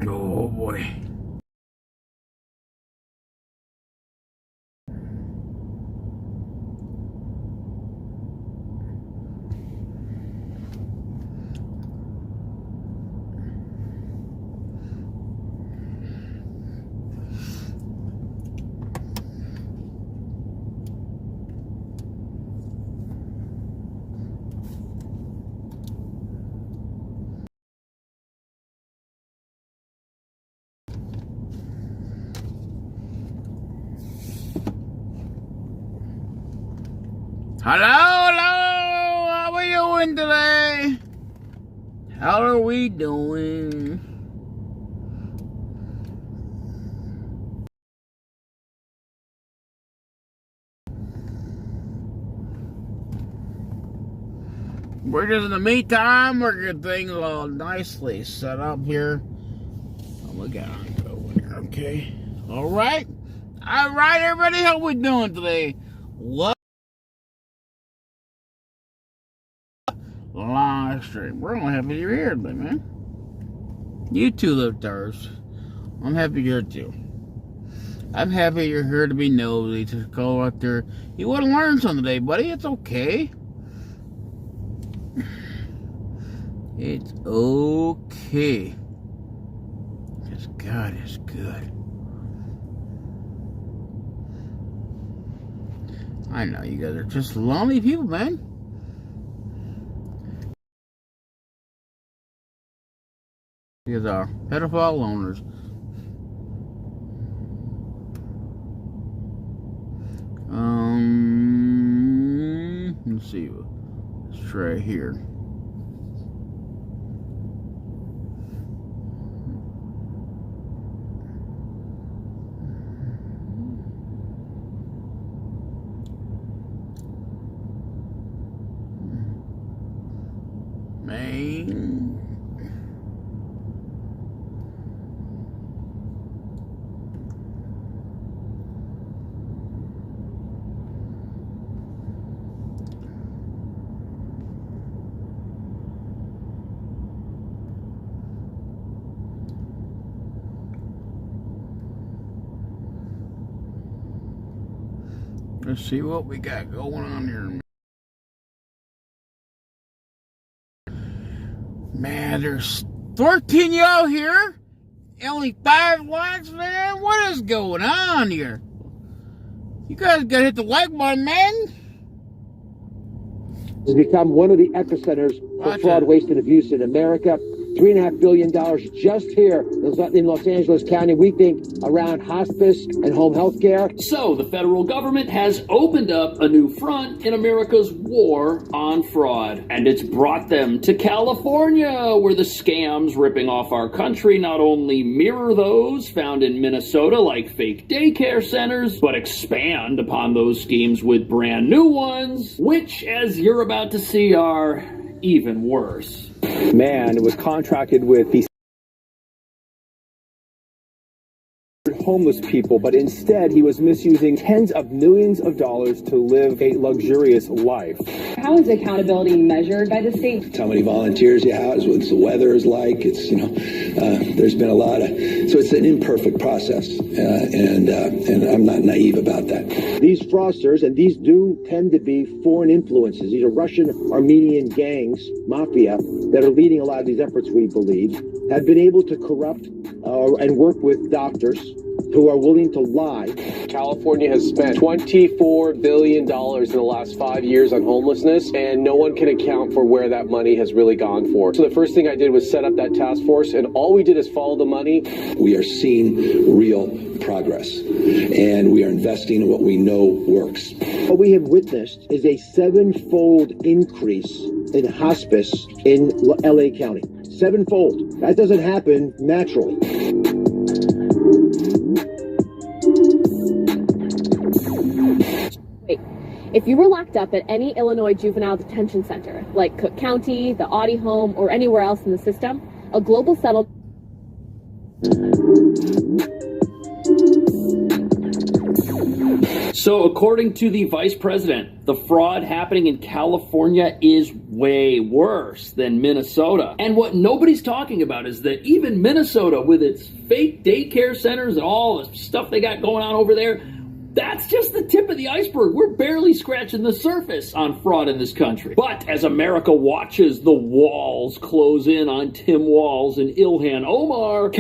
Oh boy. Hello, how we doing today? How are we doing? We're just in the meantime, we're getting things all nicely set up here. Oh, look at it going here, okay? Alright, everybody, how we doing today? What? Live stream. We're only happy you're here today, man. You too, little stars. I'm happy you're here too. I'm happy you're here to be nosy, to go out there. You want to learn something today, buddy. It's okay. It's okay. Because God is good. I know you guys are just lonely people, man. These are pedophile loners. Let's see. Let's try here. Man. Let's see what we got going on here. Man, there's 13 y'all here. Only 5 likes, man. What is going on here? You guys gotta hit the like button, man. Has become one of the epicenters for fraud, waste, and abuse in America. $3.5 billion just here in Los Angeles County, we think, around hospice and home health care. So the federal government has opened up a new front in America's war on fraud. And it's brought them to California, where the scams ripping off our country not only mirror those found in Minnesota, like fake daycare centers, but expand upon those schemes with brand new ones, which, as you're about to see, are even worse. Man was contracted with these homeless people, but instead he was misusing tens of millions of dollars to live a luxurious life. How is accountability measured by the state? How many volunteers you have, what the weather is like. It's, there's been a lot of, so it's an imperfect process, and I'm not naive about that. These fraudsters, and these do tend to be foreign influences. These are Russian Armenian gangs, mafia, that are leading a lot of these efforts, we believe, have been able to corrupt and work with doctors who are willing to lie. California has spent $24 billion in the last 5 years on homelessness, and no one can account for where that money has really gone for. So the first thing I did was set up that task force, and all we did is follow the money. We are seeing real progress, and we are investing in what we know works. What we have witnessed is a 7-fold increase in hospice in LA County. 7-fold. That doesn't happen naturally. If you were locked up at any Illinois juvenile detention center, like Cook County, the Audi Home, or anywhere else in the system, a global settlement. So according to the vice president, the fraud happening in California is way worse than Minnesota. And what nobody's talking about is that even Minnesota, with its fake daycare centers and all the stuff they got going on over there, that's just the tip of the iceberg. We're barely scratching the surface on fraud in this country. But as America watches the walls close in on Tim Walz and Ilhan Omar,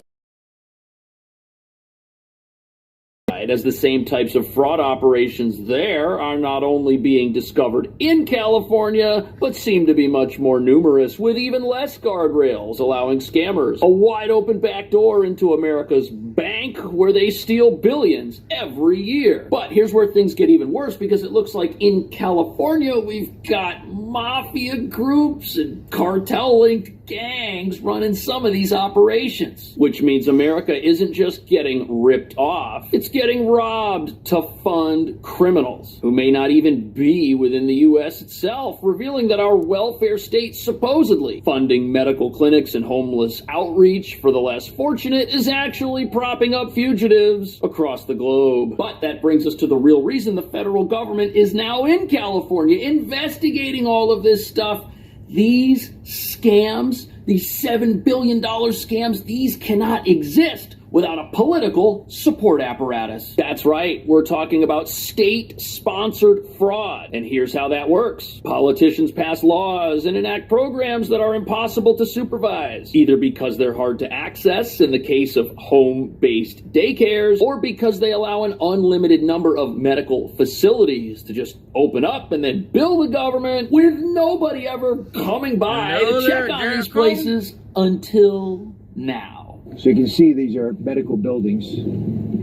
as the same types of fraud operations there are not only being discovered in California, but seem to be much more numerous, with even less guardrails, allowing scammers a wide open back door into America's bank where they steal billions every year. But here's where things get even worse, because it looks like in California we've got mafia groups and cartel-linked gangs running some of these operations, which means America isn't just getting ripped off, it's getting robbed to fund criminals who may not even be within the U.S. itself, revealing that our welfare state supposedly funding medical clinics and homeless outreach for the less fortunate is actually propping up fugitives across the globe. But that brings us to the real reason the federal government is now in California investigating all of this stuff. These scams, these $7 billion scams, these cannot exist without a political support apparatus. That's right, we're talking about state-sponsored fraud. And here's how that works. Politicians pass laws and enact programs that are impossible to supervise, either because they're hard to access in the case of home-based daycares, or because they allow an unlimited number of medical facilities to just open up and then bill the government with nobody ever coming by to check on these places until now. So you can see these are medical buildings.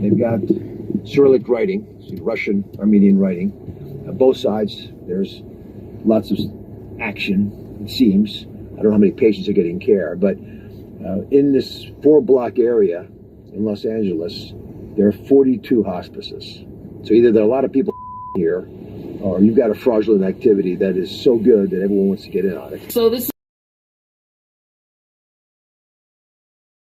They've got Cyrillic writing, so Russian, Armenian writing. On both sides, there's lots of action, it seems. I don't know how many patients are getting care, but in this 4-block area in Los Angeles, there are 42 hospices. So either there are a lot of people here, or you've got a fraudulent activity that is so good that everyone wants to get in on it. So this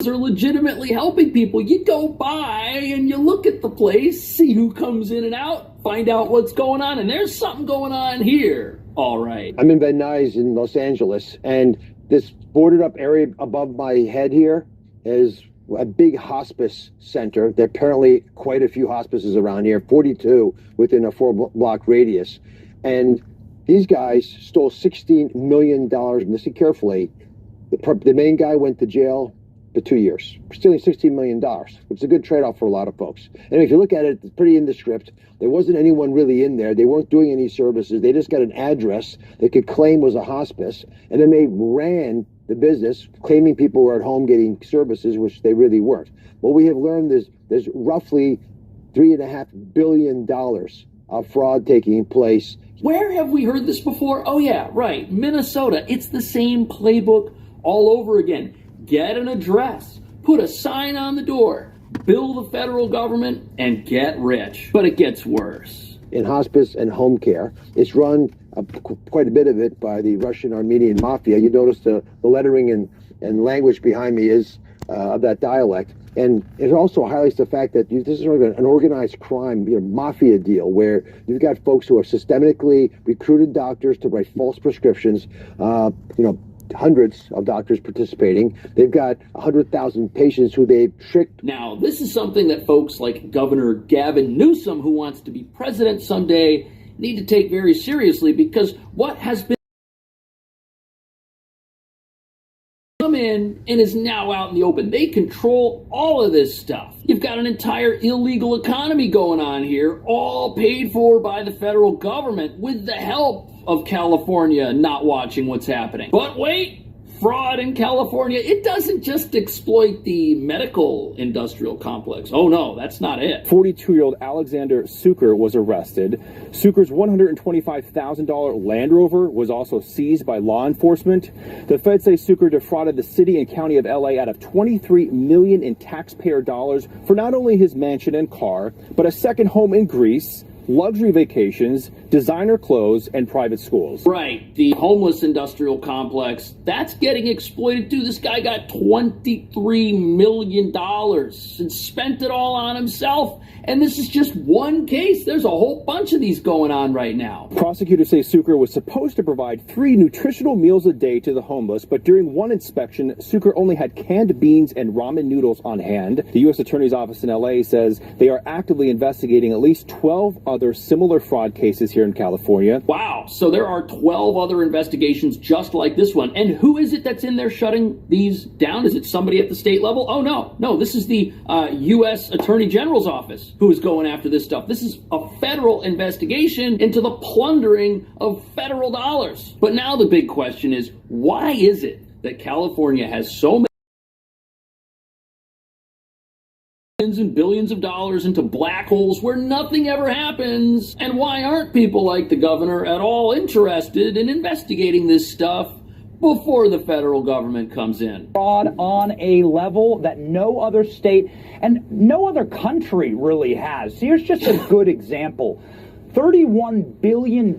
are legitimately helping people. You go by and you look at the place, see who comes in and out, find out what's going on, and there's something going on here. All right. I'm in Van Nuys in Los Angeles, and this boarded up area above my head here is a big hospice center. There are apparently quite a few hospices around here, 42 within a 4-block radius. And these guys stole $16 million. And listen carefully, the main guy went to jail for 2 years, stealing $16 million, which is a good trade-off for a lot of folks. And if you look at it, it's pretty indescript. There wasn't anyone really in there. They weren't doing any services. They just got an address they could claim was a hospice, and then they ran the business, claiming people were at home getting services, which they really weren't. What we have learned is there's roughly $3.5 billion of fraud taking place. Where have we heard this before? Oh yeah, right, Minnesota. It's the same playbook all over again. Get an address, put a sign on the door, bill the federal government, and get rich. But it gets worse. In hospice and home care, it's run quite a bit of it by the Russian Armenian mafia. You notice the lettering and language behind me is of that dialect. And it also highlights the fact that this is an organized crime, mafia deal, where you've got folks who are systemically recruited doctors to write false prescriptions, hundreds of doctors participating. They've got 100,000 patients who they've tricked. Now, this is something that folks like Governor Gavin Newsom, who wants to be president someday, need to take very seriously, because what has been come in and is now out in the open. They control all of this stuff. You've got an entire illegal economy going on here, all paid for by the federal government with the help of California not watching what's happening. But wait, fraud in California, it doesn't just exploit the medical industrial complex. Oh no, that's not it. 42-year-old Alexander Suker was arrested. Suker's $125,000 Land Rover was also seized by law enforcement. The feds say Suker defrauded the city and county of LA out of $23 million in taxpayer dollars for not only his mansion and car, but a second home in Greece luxury vacations, designer clothes, and private schools. Right. The homeless industrial complex, that's getting exploited too. This guy got $23 million and spent it all on himself. And this is just one case. There's a whole bunch of these going on right now. Prosecutors say Sucre was supposed to provide 3 nutritional meals a day to the homeless, but during one inspection, Sucre only had canned beans and ramen noodles on hand. The U.S. Attorney's Office in L.A. says they are actively investigating at least 12 other similar fraud cases here in California. Wow. So there are 12 other investigations just like this one. And who is it that's in there shutting these down? Is it somebody at the state level? Oh, no. No, this is the U.S. Attorney General's office who is going after this stuff. This is a federal investigation into the plundering of federal dollars. But now the big question is, why is it that California has so many and billions of dollars into black holes where nothing ever happens? And why aren't people like the governor at all interested in investigating this stuff before the federal government comes in? Fraud on a level that no other state and no other country really has. So here's just a good example. $31 billion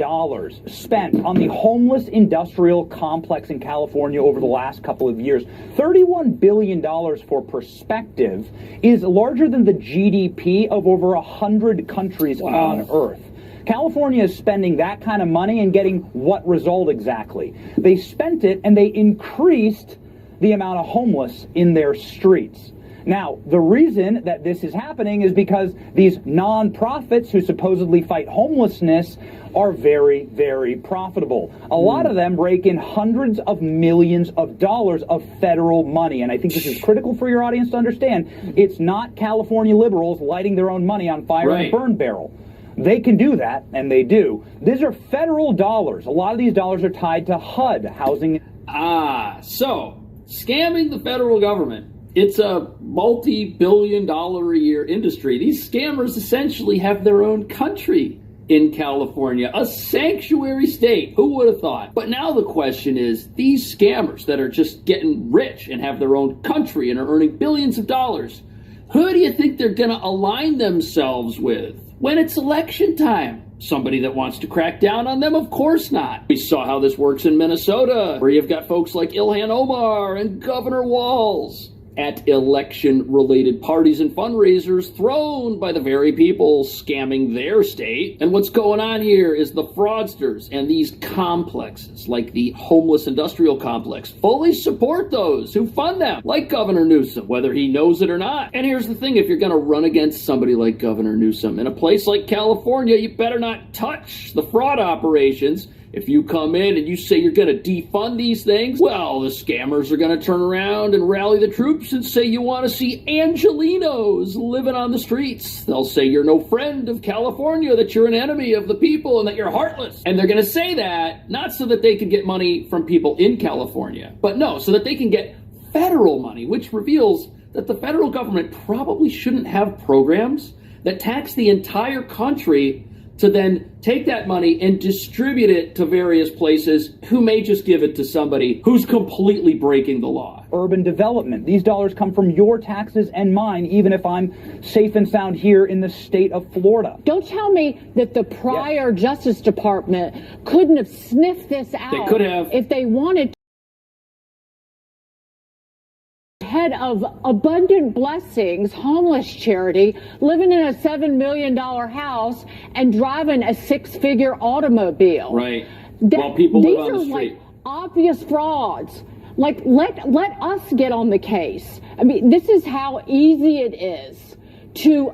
spent on the homeless industrial complex in California over the last couple of years. $31 billion, for perspective, is larger than the GDP of over 100 countries on Earth. California is spending that kind of money and getting what result exactly? They spent it and they increased the amount of homeless in their streets. Now, the reason that this is happening is because these nonprofits who supposedly fight homelessness are very, very profitable. A lot of them rake in hundreds of millions of dollars of federal money. And I think this is critical for your audience to understand. It's not California liberals lighting their own money on fire in a burn barrel. They can do that, and they do. These are federal dollars. A lot of these dollars are tied to HUD, housing. So scamming the federal government. It's a multi-billion-dollar-a-year industry. These scammers essentially have their own country in California, a sanctuary state. Who would have thought? But now the question is, these scammers that are just getting rich and have their own country and are earning billions of dollars, who do you think they're going to align themselves with when it's election time? Somebody that wants to crack down on them? Of course not. We saw how this works in Minnesota, where you've got folks like Ilhan Omar and Governor Walz at election-related parties and fundraisers thrown by the very people scamming their state. And what's going on here is the fraudsters and these complexes, like the homeless industrial complex, fully support those who fund them, like Governor Newsom, whether he knows it or not. And here's the thing, if you're going to run against somebody like Governor Newsom in a place like California, you better not touch the fraud operations. If you come in and you say you're going to defund these things, well, the scammers are going to turn around and rally the troops and say you want to see Angelinos living on the streets. They'll say you're no friend of California, that you're an enemy of the people, and that you're heartless. And they're going to say that not so that they can get money from people in California, but no, so that they can get federal money, which reveals that the federal government probably shouldn't have programs that tax the entire country to then take that money and distribute it to various places who may just give it to somebody who's completely breaking the law. Urban development. These dollars come from your taxes and mine, even if I'm safe and sound here in the state of Florida. Don't tell me that the prior Justice Department couldn't have sniffed this out. They could have. If they wanted to. Head of Abundant Blessings homeless charity, living in a $7 million house and driving a 6-figure automobile. Right. While people live on the street. These are like obvious frauds. Like, let us get on the case. I mean, this is how easy it is to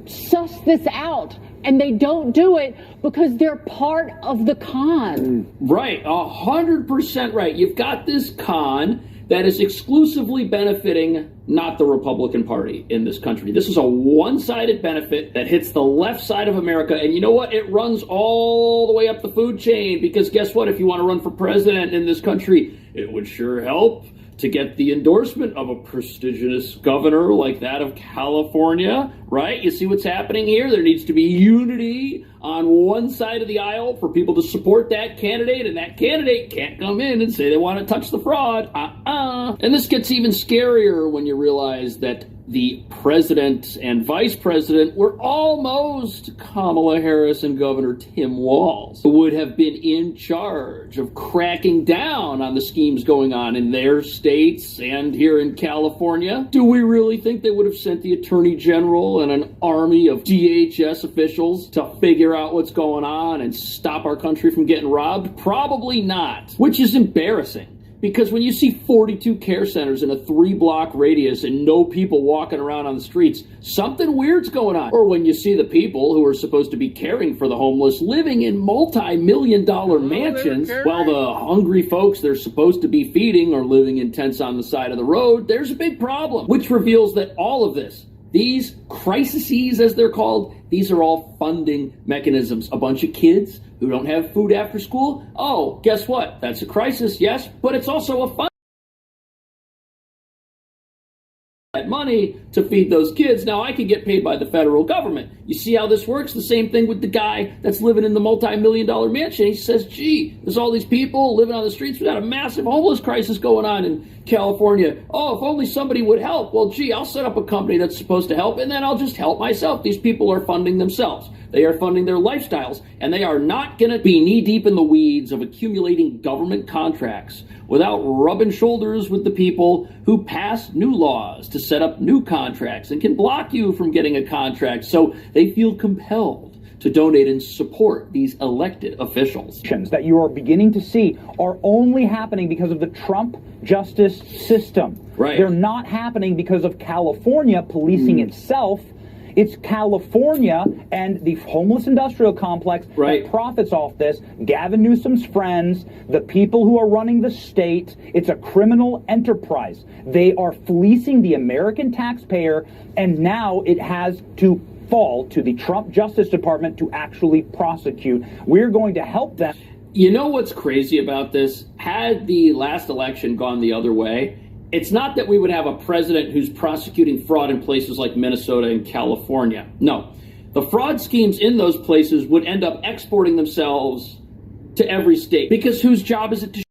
suss this out. And they don't do it because they're part of the con. Right, 100% right. You've got this con that is exclusively benefiting not the Republican Party in this country. This is a one-sided benefit that hits the left side of America. And you know what? It runs all the way up the food chain, because guess what? If you want to run for president in this country, it would sure help to get the endorsement of a prestigious governor like that of California, right? You see what's happening here? There needs to be unity on one side of the aisle for people to support that candidate, and that candidate can't come in and say they want to touch the fraud. And this gets even scarier when you realize that the president and vice president were almost Kamala Harris and Governor Tim Walz, who would have been in charge of cracking down on the schemes going on in their states and here in California. Do we really think they would have sent the Attorney General and an army of DHS officials to figure out what's going on and stop our country from getting robbed? Probably not, which is embarrassing. Because when you see 42 care centers in a 3-block radius and no people walking around on the streets, something weird's going on. Or when you see the people who are supposed to be caring for the homeless living in multi-million-dollar mansions, while the hungry folks they're supposed to be feeding are living in tents on the side of the road, there's a big problem. Which reveals that all of this, these crises as they're called, these are all funding mechanisms. A bunch of kids who don't have food after school? Oh, guess what? That's a crisis, yes, but it's also a fund. That money to feed those kids. Now I can get paid by the federal government. You see how this works? The same thing with the guy that's living in the multi-million-dollar mansion. He says, gee, there's all these people living on the streets. We got a massive homeless crisis going on in California. Oh, if only somebody would help. Well, gee, I'll set up a company that's supposed to help, and then I'll just help myself. These people are funding themselves. They are funding their lifestyles, and they are not going to be knee-deep in the weeds of accumulating government contracts without rubbing shoulders with the people who pass new laws to set up new contracts and can block you from getting a contract. So they feel compelled to donate and support these elected officials. That you are beginning to see are only happening because of the Trump justice system. Right. They're not happening because of California policing itself. It's California and the homeless industrial complex that profits off this. Gavin Newsom's friends, the people who are running the state. It's a criminal enterprise. They are fleecing the American taxpayer, and now it has to fall to the Trump Justice Department to actually prosecute. We're going to help them. You know what's crazy about this? Had the last election gone the other way, it's not that we would have a president who's prosecuting fraud in places like Minnesota and California. No, the fraud schemes in those places would end up exporting themselves to every state, because whose job is it to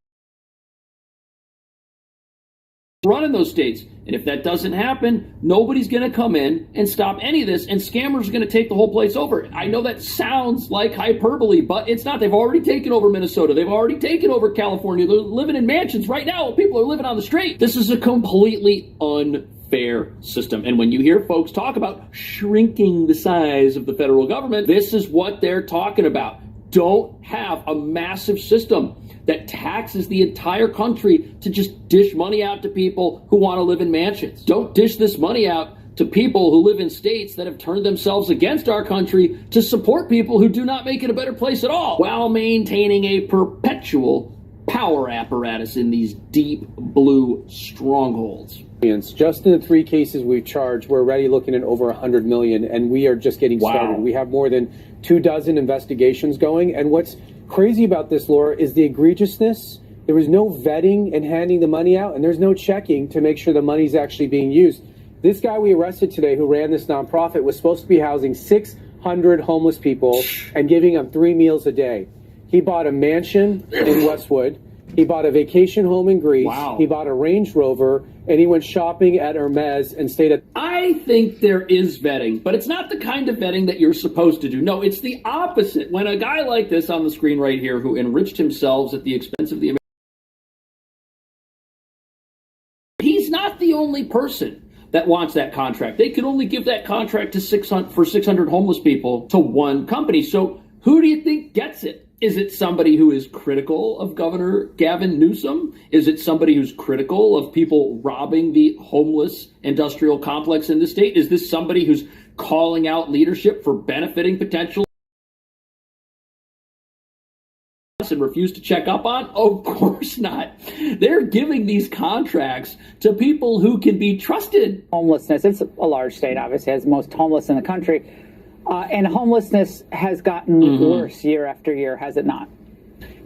run in those states? And if that doesn't happen, nobody's going to come in and stop any of this, and scammers are going to take the whole place over. I know that sounds like hyperbole, but it's not. They've already taken over Minnesota. They've already taken over California. They're living in mansions right now. People are living on the street. This is a completely unfair system. And when you hear folks talk about shrinking the size of the federal government, this is what they're talking about. Don't have a massive system that taxes the entire country to just dish money out to people who want to live in mansions. Don't dish this money out to people who live in states that have turned themselves against our country to support people who do not make it a better place at all, while maintaining a perpetual power apparatus in these deep blue strongholds. Just in the 3 cases we've charged, we're already looking at over 100 million, and we are just getting started. We have more than 24 investigations going, and what's crazy about this, Laura, is the egregiousness. There was no vetting and handing the money out, and there's no checking to make sure the money's actually being used. This guy we arrested today who ran this nonprofit was supposed to be housing 600 homeless people and giving them 3 meals a day. He bought a mansion in Westwood. He bought a vacation home in Greece. He bought a Range Rover, and he went shopping at Hermes and stayed at... I think there is vetting, but it's not the kind of vetting that you're supposed to do. No, it's the opposite. When a guy like this on the screen right here, who enriched himself at the expense of the American... He's not the only person that wants that contract. They could only give that contract to 600 homeless people to one company. So who do you think gets it? Is it somebody who is critical of Governor Gavin Newsom? Is it somebody who's critical of people robbing the homeless industrial complex in the state? Is this somebody who's calling out leadership for benefiting potential and refuse to check up on? Of course not. They're giving these contracts to people who can be trusted. Homelessness, it's a large state, obviously, has the most homeless in the country. And homelessness has gotten worse year after year, has it not?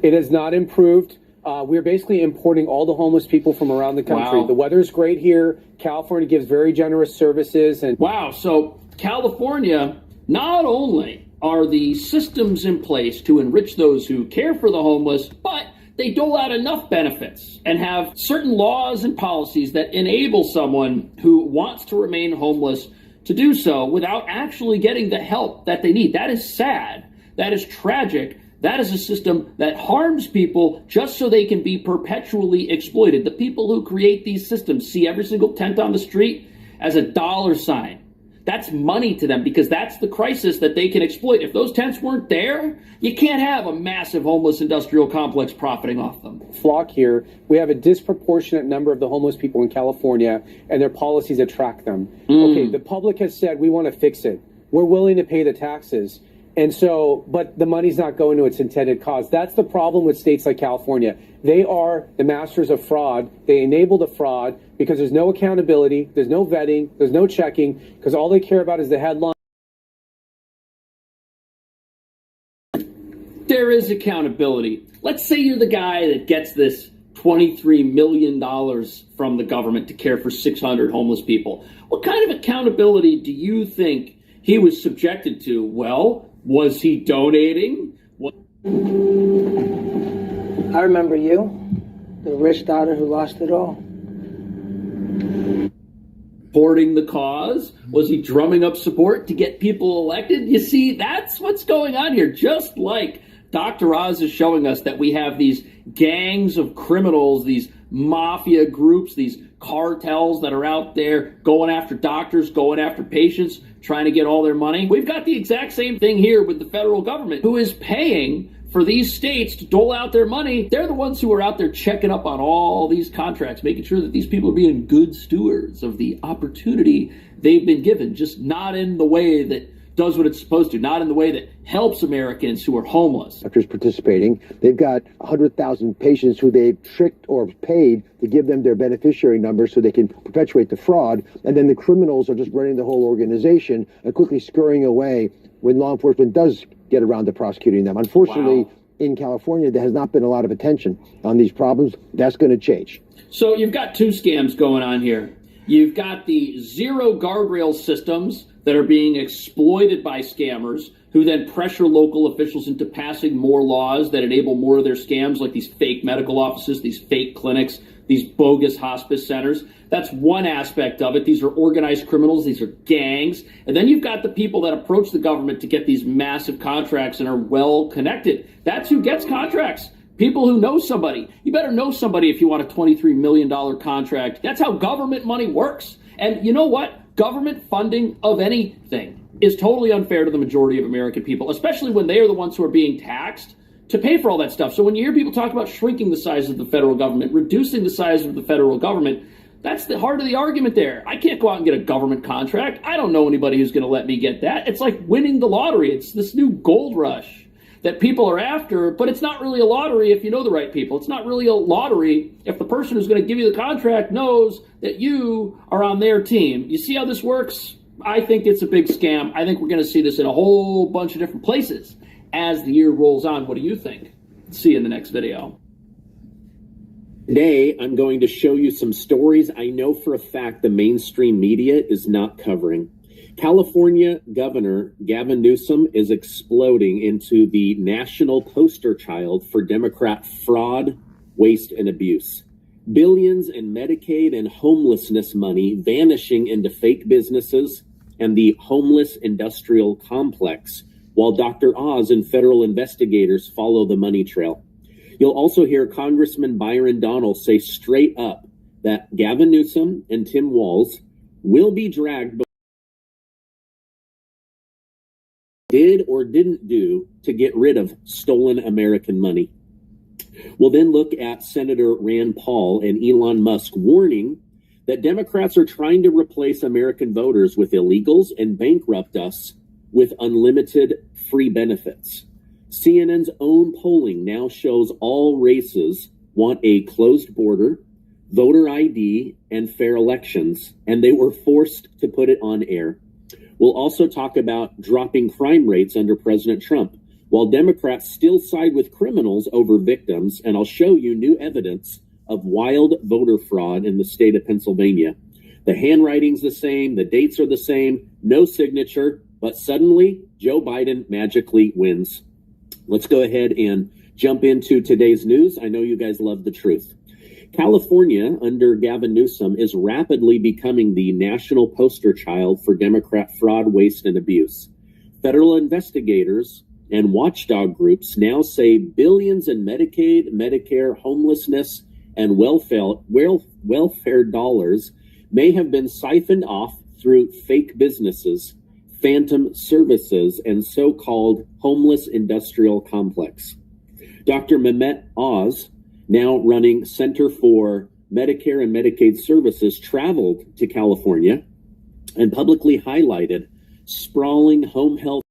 It has not improved. We're basically importing all the homeless people from around the country. Wow. The weather's great here. California gives very generous services. And wow, so California, not only are the systems in place to enrich those who care for the homeless, but they dole out enough benefits and have certain laws and policies that enable someone who wants to remain homeless to do so without actually getting the help that they need. That is sad. That is tragic. That is a system that harms people just so they can be perpetually exploited. The people who create these systems see every single tent on the street as a dollar sign. That's money to them because that's the crisis that they can exploit. If those tents weren't there, you can't have a massive homeless industrial complex profiting off them. Flock here, we have a disproportionate number of the homeless people in California and their policies attract them. Okay, the public has said we want to fix it. We're willing to pay the taxes. And so, but the money's not going to its intended cause. That's the problem with states like California. They are the masters of fraud. They enable the fraud because there's no accountability, there's no vetting, there's no checking, because all they care about is the headline. There is accountability. Let's say you're the guy that gets this $23 million from the government to care for 600 homeless people. What kind of accountability do you think he was subjected to? Well, was he donating? I remember you, the rich daughter who lost it all. Supporting the cause? Was he drumming up support to get people elected? You see, that's what's going on here. Just like Dr. Oz is showing us that we have these gangs of criminals, these mafia groups, these cartels that are out there going after doctors, going after patients, trying to get all their money. We've got the exact same thing here with the federal government, who is paying for these states to dole out their money. They're the ones who are out there checking up on all these contracts, making sure that these people are being good stewards of the opportunity they've been given, just not in the way that does what it's supposed to, not in the way that helps Americans who are homeless. Doctors participating. They've got 100,000 patients who they've tricked or paid to give them their beneficiary numbers so they can perpetuate the fraud. And then the criminals are just running the whole organization and quickly scurrying away when law enforcement does get around to prosecuting them. Unfortunately, in California, there has not been a lot of attention on these problems. That's going to change. So you've got two scams going on here. You've got the zero guardrail systems that are being exploited by scammers who then pressure local officials into passing more laws that enable more of their scams, like these fake medical offices, these fake clinics, these bogus hospice centers. That's one aspect of it. These are organized criminals. These are gangs. And then you've got the people that approach the government to get these massive contracts and are well connected. That's who gets contracts. People who know somebody. You better know somebody if you want a $23 million contract. That's how government money works. And you know what? Government funding of anything is totally unfair to the majority of American people, especially when they are the ones who are being taxed to pay for all that stuff. So when you hear people talk about shrinking the size of the federal government, reducing the size of the federal government, that's the heart of the argument there. I can't go out and get a government contract. I don't know anybody who's going to let me get that. It's like winning the lottery. It's this new gold rush that people are after, but it's not really a lottery if you know the right people. It's not really a lottery if the person who's going to give you the contract knows that you are on their team. You see how this works? I think it's a big scam. I think we're going to see this in a whole bunch of different places as the year rolls on. What do you think? See you in the next video. Today, I'm going to show you some stories I know for a fact the mainstream media is not covering. California Governor Gavin Newsom is exploding into the national poster child for Democrat fraud, waste, and abuse. Billions in Medicaid and homelessness money vanishing into fake businesses and the homeless industrial complex, while Dr. Oz and federal investigators follow the money trail. You'll also hear Congressman Byron Donalds say straight up that Gavin Newsom and Tim Walz will be dragged did or didn't do to get rid of stolen American money. We'll then look at Senator Rand Paul and Elon Musk warning that Democrats are trying to replace American voters with illegals and bankrupt us with unlimited free benefits. CNN's own polling now shows all races want a closed border, voter ID, and fair elections, and they were forced to put it on air. We'll also talk about dropping crime rates under President Trump, while Democrats still side with criminals over victims, and I'll show you new evidence of wild voter fraud in the state of Pennsylvania. The handwriting's the same, the dates are the same, no signature, but suddenly Joe Biden magically wins. Let's go ahead and Jump into today's news. I know you guys love the truth. California, under Gavin Newsom, is rapidly becoming the national poster child for Democrat fraud, waste, and abuse. Federal investigators and watchdog groups now say billions in Medicaid, Medicare, homelessness, and welfare dollars may have been siphoned off through fake businesses, phantom services, and so-called homeless industrial complex. Dr. Mehmet Oz, now running Center for Medicare and Medicaid Services, traveled to California and publicly highlighted sprawling home health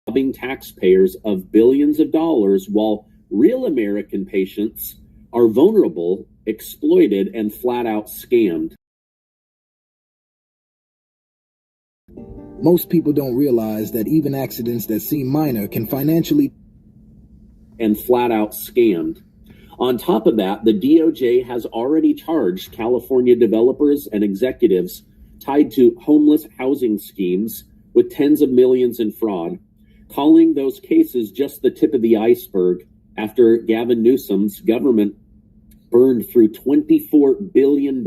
robbing taxpayers of billions of dollars, while real American patients are vulnerable, exploited, and flat out scammed. Most people don't realize that even accidents that seem minor can financially and flat out scammed. On top of that, the DOJ has already charged California developers and executives tied to homeless housing schemes with tens of millions in fraud, calling those cases just the tip of the iceberg after Gavin Newsom's government burned through $24 billion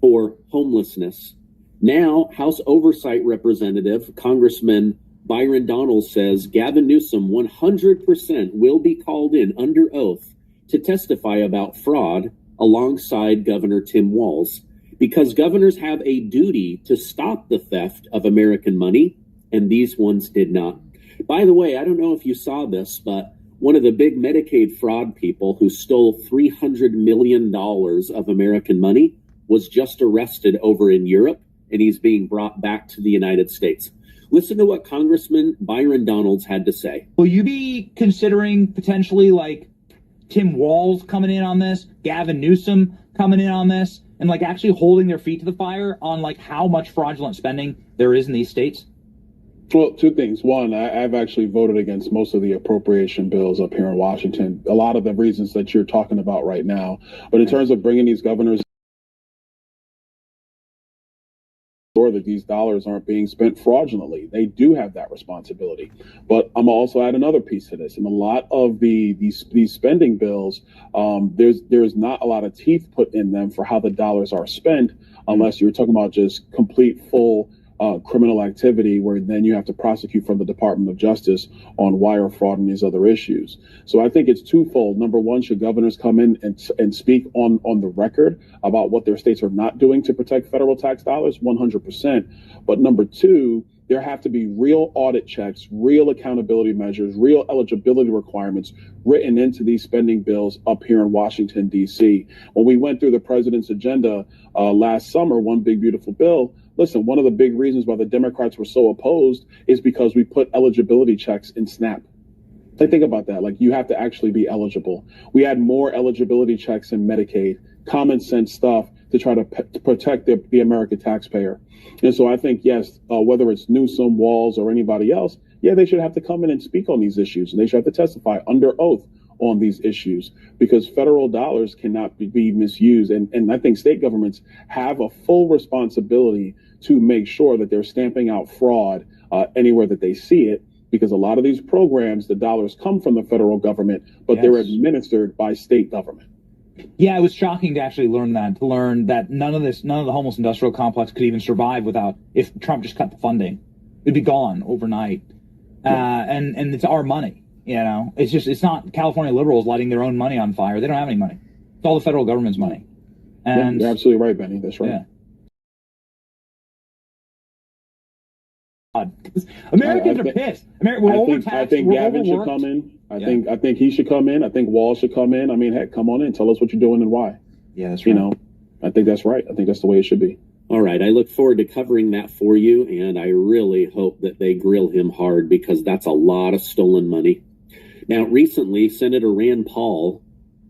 for homelessness. Now, House Oversight Representative Congressman Byron Donalds says Gavin Newsom 100% will be called in under oath to testify about fraud alongside Governor Tim Walz, because governors have a duty to stop the theft of American money, and these ones did not. By the way, I don't know if you saw this, but one of the big Medicaid fraud people who stole $300 million of American money was just arrested over in Europe, and he's being brought back to the United States. Listen to what Congressman Byron Donalds had to say. Will you be considering potentially like Tim Walz coming in on this, Gavin Newsom coming in on this, and like actually holding their feet to the fire on like how much fraudulent spending there is in these states? Well, two things. One, I've actually voted against most of the appropriation bills up here in Washington. A lot of the reasons that you're talking about right now. But in terms of bringing these governors, sure that these dollars aren't being spent fraudulently. They do have that responsibility. But I'm also add another piece to this. And a lot of these spending bills, there's not a lot of teeth put in them for how the dollars are spent, unless you're talking about just complete full criminal activity, where then you have to prosecute from the Department of Justice on wire fraud and these other issues. So I think it's twofold. Number one, should governors come in and speak on the record about what their states are not doing to protect federal tax dollars? 100%. But number two, there have to be real audit checks, real accountability measures, real eligibility requirements written into these spending bills up here in Washington, D.C. When we went through the president's agenda last summer, One Big Beautiful Bill, listen, one of the big reasons why the Democrats were so opposed is because we put eligibility checks in SNAP. Think about that. Like, you have to actually be eligible. We had more eligibility checks in Medicaid, common sense stuff to try to protect the American taxpayer. And so I think, yes, whether it's Newsom, Walz, or anybody else, yeah, they should have to come in and speak on these issues, and they should have to testify under oath on these issues, because federal dollars cannot be misused. And I think state governments have a full responsibility to make sure that they're stamping out fraud anywhere that they see it, because a lot of these programs, the dollars come from the federal government, but they're administered by state government. Yeah, it was shocking to actually learn that none of the homeless industrial complex could even survive if Trump just cut the funding. It'd be gone overnight. And it's our money, you know. It's not California liberals lighting their own money on fire. They don't have any money. It's all the federal government's money. And you're absolutely right, Benny. That's right. Yeah. Americans are pissed. We're overtaxed. I think Gavin should come in. I think he should come in. I think Walz should come in. I mean, heck, come on in. Tell us what you're doing and why. Yeah, that's right. You know, I think that's right. I think that's the way it should be. All right. I look forward to covering that for you, and I really hope that they grill him hard, because that's a lot of stolen money. Now, recently, Senator Rand Paul,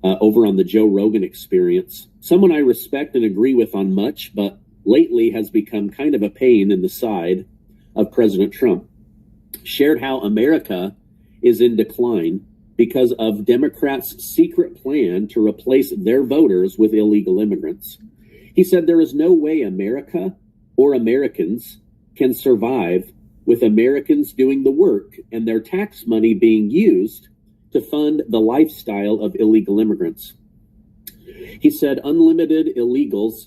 over on the Joe Rogan Experience, someone I respect and agree with on much, but lately has become kind of a pain in the side of President Trump, shared how America is in decline because of Democrats' secret plan to replace their voters with illegal immigrants. He said there is no way America or Americans can survive with Americans doing the work and their tax money being used to fund the lifestyle of illegal immigrants. He said unlimited illegals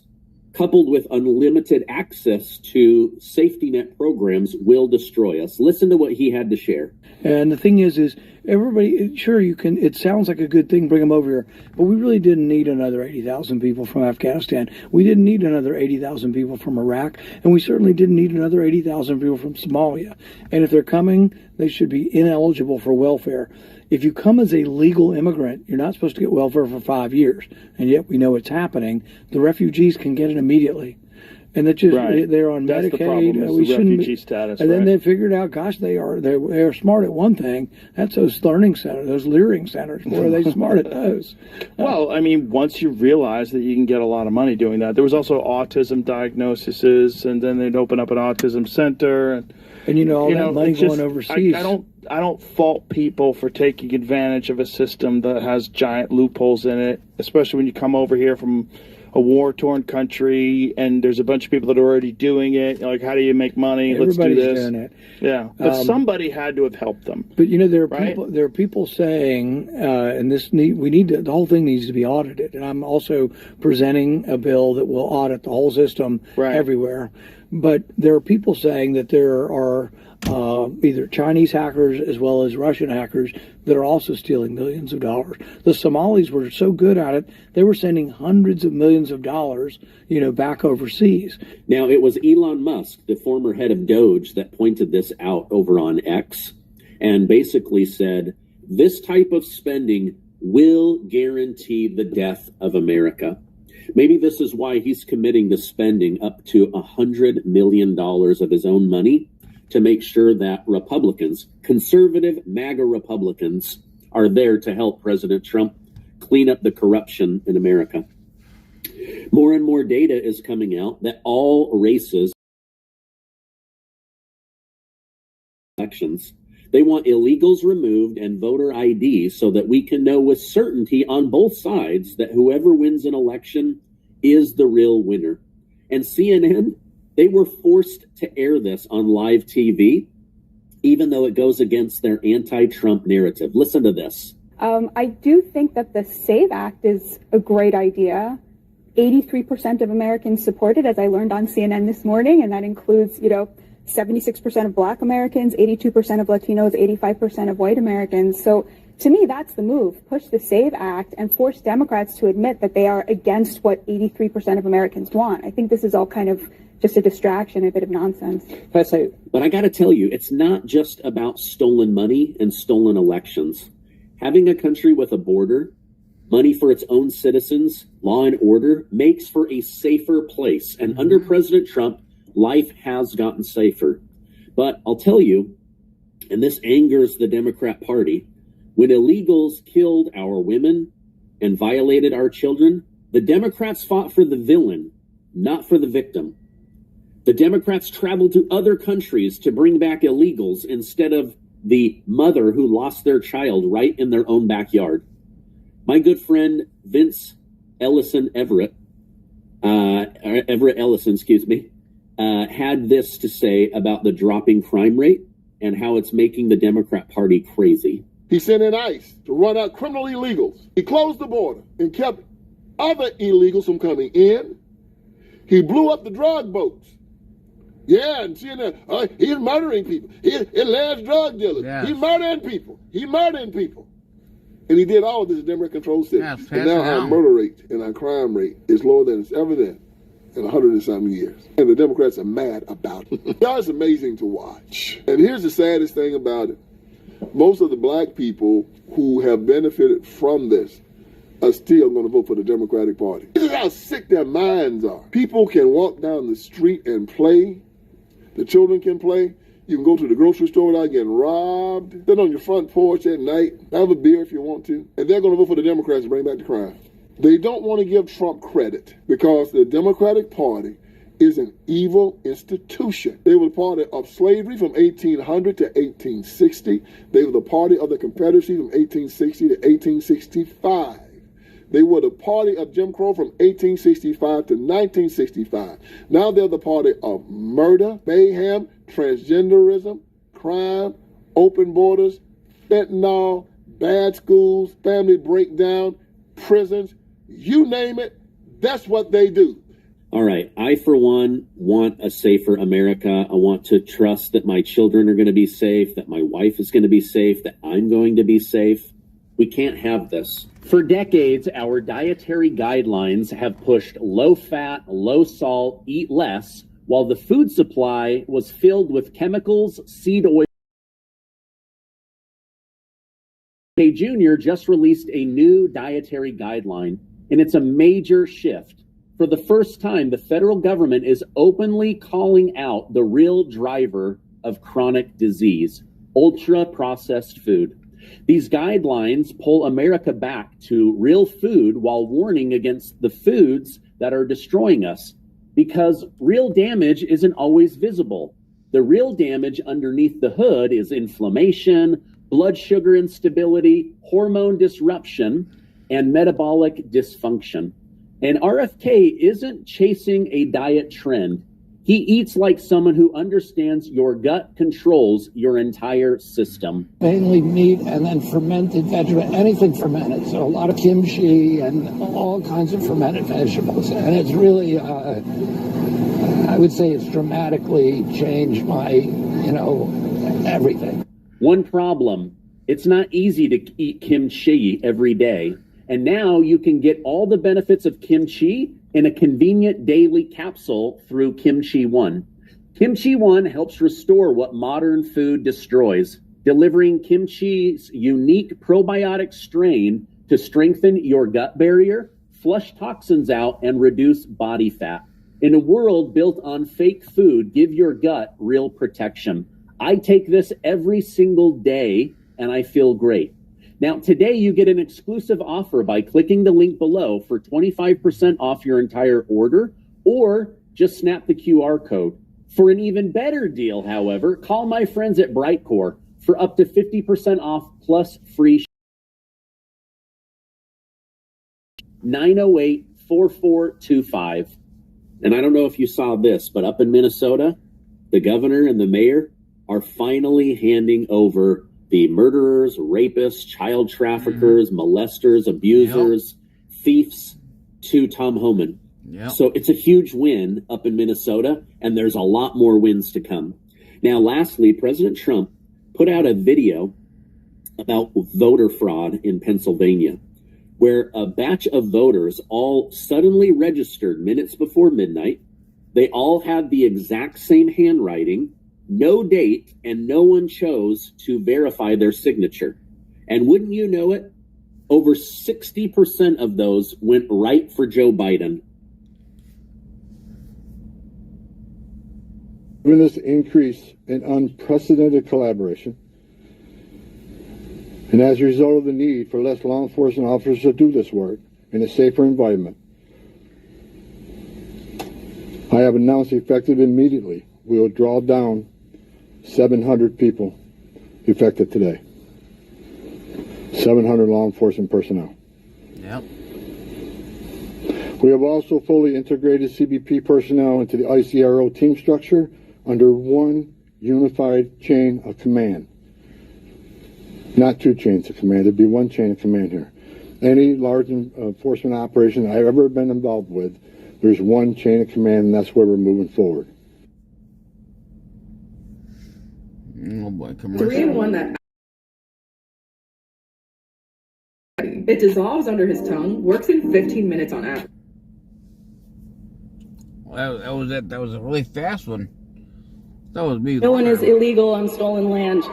coupled with unlimited access to safety net programs will destroy us. Listen to what he had to share. And the thing is everybody, sure, you can, it sounds like a good thing, bring them over here, but we really didn't need another 80,000 people from Afghanistan. We didn't need another 80,000 people from Iraq, and we certainly didn't need another 80,000 people from Somalia. And if they're coming, they should be ineligible for welfare. If you come as a legal immigrant, you're not supposed to get welfare for 5 years, and yet we know it's happening. The refugees can get it immediately. And that just they're on That's Medicaid. The problem, is we the shouldn't refugee status. And then they figured out, gosh, they are smart at one thing. That's those learning centers, those leering centers. Boy, are they smart at those. Well, I mean, once you realize that you can get a lot of money doing that, there was also autism diagnoses, and then they'd open up an autism center, and you know all that money going overseas. I don't fault people for taking advantage of a system that has giant loopholes in it, especially when you come over here from a war-torn country and there's a bunch of people that are already doing it. Like, how do you make money? Let's do this. Doing it. Yeah, but somebody had to have helped them. But you know, there are people saying, and the whole thing needs to be audited. And I'm also presenting a bill that will audit the whole system everywhere. But there are people saying that there are either Chinese hackers as well as Russian hackers that are also stealing millions of dollars. The Somalis were so good at it, they were sending hundreds of millions of dollars, back overseas. Now, it was Elon Musk, the former head of Doge, that pointed this out over on X and basically said, this type of spending will guarantee the death of America. Maybe this is why he's committing to spending up to $100 million of his own money to make sure that Republicans, conservative MAGA Republicans, are there to help President Trump clean up the corruption in America. More and more data is coming out that all races elections. They want illegals removed and voter ID so that we can know with certainty on both sides that whoever wins an election is the real winner. And CNN, they were forced to air this on live TV, even though it goes against their anti-Trump narrative. Listen to this. I do think that the SAVE Act is a great idea. 83% of Americans support it, as I learned on CNN this morning, and that includes, 76% of Black Americans, 82% of Latinos, 85% of white Americans. So to me, that's the move. Push the SAVE Act and force Democrats to admit that they are against what 83% of Americans want. I think this is all kind of just a distraction, a bit of nonsense. But I got to tell you, it's not just about stolen money and stolen elections. Having a country with a border, money for its own citizens, law and order, makes for a safer place. And under President Trump, life has gotten safer. But I'll tell you, and this angers the Democrat Party, when illegals killed our women and violated our children, the Democrats fought for the villain, not for the victim. The Democrats traveled to other countries to bring back illegals instead of the mother who lost their child right in their own backyard. My good friend Vince Everett Ellison, had this to say about the dropping crime rate and how it's making the Democrat Party crazy. He sent in ICE to run out criminal illegals. He closed the border and kept other illegals from coming in. He blew up the drug boats. Yeah, and CNN, he's murdering people. He alleged drug dealers. Yeah. He's murdering people. And he did all of this in Democrat-controlled cities. Yeah, and now our murder rate and our crime rate is lower than it's ever been in 100 and something years. And the Democrats are mad about it. It's amazing to watch. And here's the saddest thing about it. Most of the black people who have benefited from this are still going to vote for the Democratic Party. This is how sick their minds are. People can walk down the street and play. The children can play. You can go to the grocery store without getting robbed. Sit on your front porch at night. Have a beer if you want to. And they're going to vote for the Democrats to bring back the crime. They don't want to give Trump credit because the Democratic Party is an evil institution. They were the party of slavery from 1800 to 1860. They were the party of the Confederacy from 1860 to 1865. They were the party of Jim Crow from 1865 to 1965. Now they're the party of murder, mayhem, transgenderism, crime, open borders, fentanyl, bad schools, family breakdown, prisons, you name it, that's what they do. All right. I, for one, want a safer America. I want to trust that my children are going to be safe, that my wife is going to be safe, that I'm going to be safe. We can't have this. For decades, our dietary guidelines have pushed low fat, low salt, eat less, while the food supply was filled with chemicals, seed oil. Jr. just released a new dietary guideline, and it's a major shift. For the first time, the federal government is openly calling out the real driver of chronic disease, ultra-processed food. These guidelines pull America back to real food while warning against the foods that are destroying us, because real damage isn't always visible. The real damage underneath the hood is inflammation, blood sugar instability, hormone disruption, and metabolic dysfunction. And RFK isn't chasing a diet trend. He eats like someone who understands your gut controls your entire system. Mainly meat and then fermented vegetables, anything fermented. So a lot of kimchi and all kinds of fermented vegetables. And it's really, I would say it's dramatically changed my, everything. One problem, it's not easy to eat kimchi every day. And now you can get all the benefits of kimchi in a convenient daily capsule through Kimchi One. Kimchi One helps restore what modern food destroys, delivering kimchi's unique probiotic strain to strengthen your gut barrier, flush toxins out, and reduce body fat. In a world built on fake food, give your gut real protection. I take this every single day, and I feel great. Now, today you get an exclusive offer by clicking the link below for 25% off your entire order, or just snap the QR code. For an even better deal, however, call my friends at Brightcore for up to 50% off plus free 908-4425. And I don't know if you saw this, but up in Minnesota, the governor and the mayor are finally handing over the murderers, rapists, child traffickers, molesters, abusers, thieves to Tom Holman. So it's a huge win up in Minnesota, and there's a lot more wins to come. Now, lastly, President Trump put out a video about voter fraud in Pennsylvania, where a batch of voters all suddenly registered minutes before midnight. They all had the exact same handwriting, no date, and no one chose to verify their signature. And wouldn't you know it, over 60% of those went right for Joe Biden. Given this increase in unprecedented collaboration, and as a result of the need for less law enforcement officers to do this work in a safer environment, I have announced effective immediately we will draw down 700 people effective today. 700 law enforcement personnel. Yep. We have also fully integrated CBP personnel into the ICRO team structure under one unified chain of command. Not two chains of command, there'd be one chain of command here. Any large enforcement operation I've ever been involved with, there's one chain of command, and that's where we're moving forward. Oh boy, 3-in-1 that it dissolves under his tongue, works in 15 minutes on average. Well, that was a really fast one. That was me. No one is illegal on stolen land.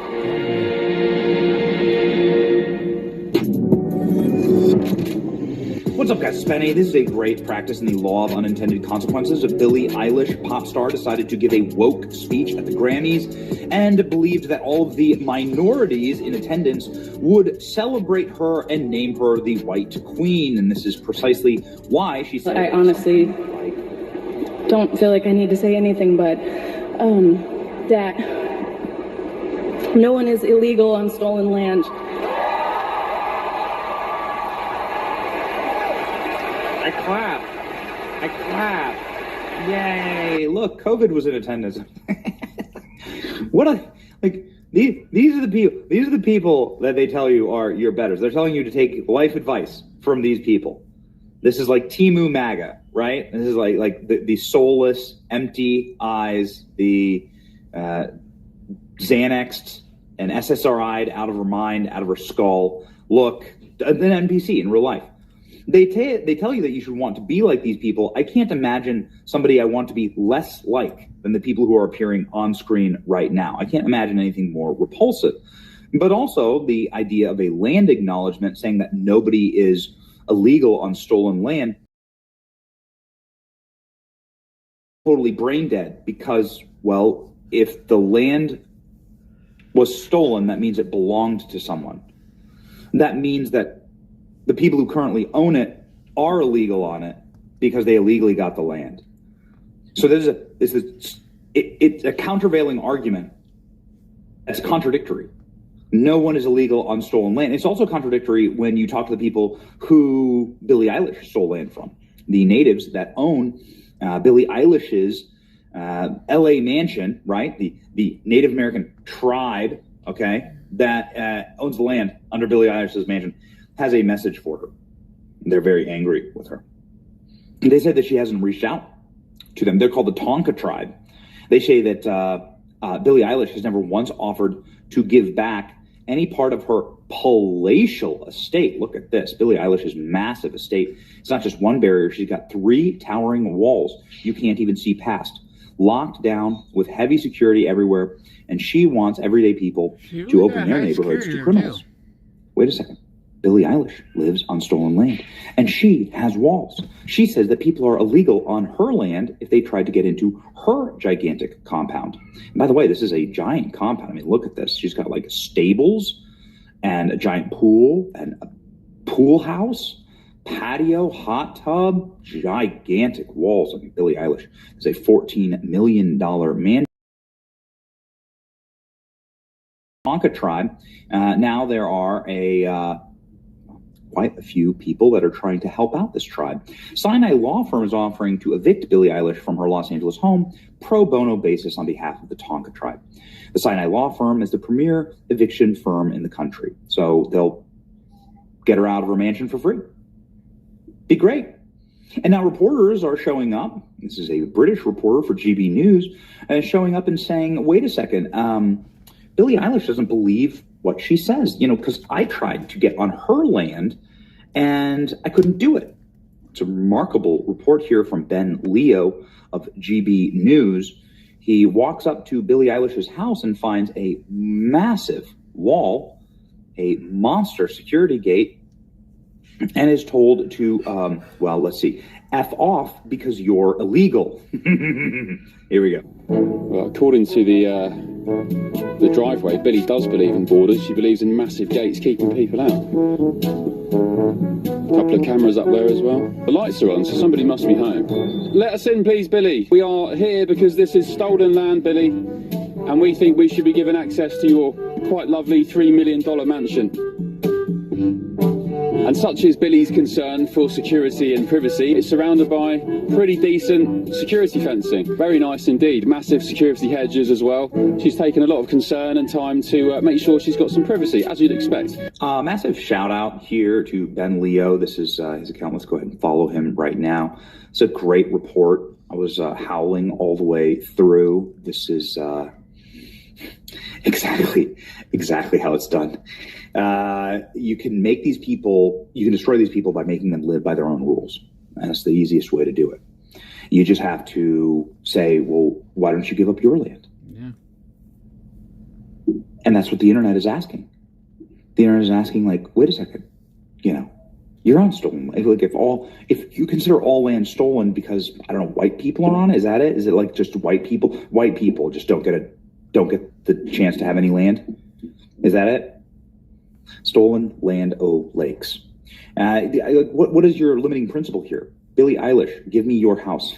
What's up, guys? It's Benny. This is a great practice in the law of unintended consequences. A Billie Eilish pop star decided to give a woke speech at the Grammys and believed that all of the minorities in attendance would celebrate her and name her the white queen. And this is precisely why she said... I honestly don't feel like I need to say anything, but that no one is illegal on stolen land. I clap. Yay. Look, COVID was in attendance. These are the people that they tell you are your betters. They're telling you to take life advice from these people. This is like Timu MAGA, right? This is like the soulless, empty eyes, the Xanaxed and SSRI'd out of her mind, out of her skull. Look, an NPC in real life. They tell you that you should want to be like these people. I can't imagine somebody I want to be less like than the people who are appearing on screen right now. I can't imagine anything more repulsive. But also the idea of a land acknowledgement saying that nobody is illegal on stolen land. Totally brain dead because, well, if the land was stolen, that means it belonged to someone. That means that the people who currently own it are illegal on it because they illegally got the land. So it's a countervailing argument that's contradictory. No one is illegal on stolen land. It's also contradictory when you talk to the people who Billie Eilish stole land from. The natives that own Billie Eilish's LA mansion, right? The Native American tribe, okay, that owns the land under Billie Eilish's mansion, has a message for her. They're very angry with her. They said that she hasn't reached out to them. They're called the Tonka tribe. They say that Billie Eilish has never once offered to give back any part of her palatial estate. Look at this. Billie Eilish's massive estate. It's not just one barrier. She's got 3 towering walls you can't even see past, locked down with heavy security everywhere, and she wants everyday people to open their neighborhoods to criminals. Wait a second. Billie Eilish lives on stolen land, and she has walls. She says that people are illegal on her land if they tried to get into her gigantic compound. And by the way, this is a giant compound. I mean, look at this. She's got like stables and a giant pool and a pool house, patio, hot tub, gigantic walls. I mean, Billie Eilish is a $14 million man. Tonka tribe. Now there are quite a few people that are trying to help out this tribe. Sinai law firm is offering to evict Billie Eilish from her Los Angeles home pro bono basis on behalf of the Tonka tribe. The Sinai law firm is the premier eviction firm in the country, so they'll get her out of her mansion for free. Be great. And now reporters are showing up. This is a British reporter for GB News, showing up and saying, wait a second, Billie Eilish doesn't believe what she says, because I tried to get on her land and I couldn't do it. It's a remarkable report here from Ben Leo of GB News. He walks up to Billie Eilish's house and finds a massive wall, a monster security gate, and is told to, F off because you're illegal. Here we go. Well, according to the driveway, Billie does believe in borders. She believes in massive gates keeping people out. A couple of cameras up there as well. The lights are on, so somebody must be home. Let us in, please, Billie. We are here because this is stolen land, Billie, and we think we should be given access to your quite lovely $3 million mansion. And such is Billie's concern for security and privacy. It's surrounded by pretty decent security fencing. Very nice indeed. Massive security hedges as well. She's taken a lot of concern and time to make sure she's got some privacy, as you'd expect. Massive shout out here to Ben Leo. This is his account. Let's go ahead and follow him right now. It's a great report. I was howling all the way through. This is exactly how it's done. You can make these people, you can destroy these people by making them live by their own rules. And that's the easiest way to do it. You just have to say, well, why don't you give up your land? Yeah. And that's what the internet is asking. The internet is asking, like, wait a second, you're on stolen land. Like, if you consider all land stolen because, I don't know, white people are on it, is that it? Is it like just white people? White people just don't get the chance to have any land? Is that it? Stolen land, lakes. What is your limiting principle here? Billie Eilish, give me your house.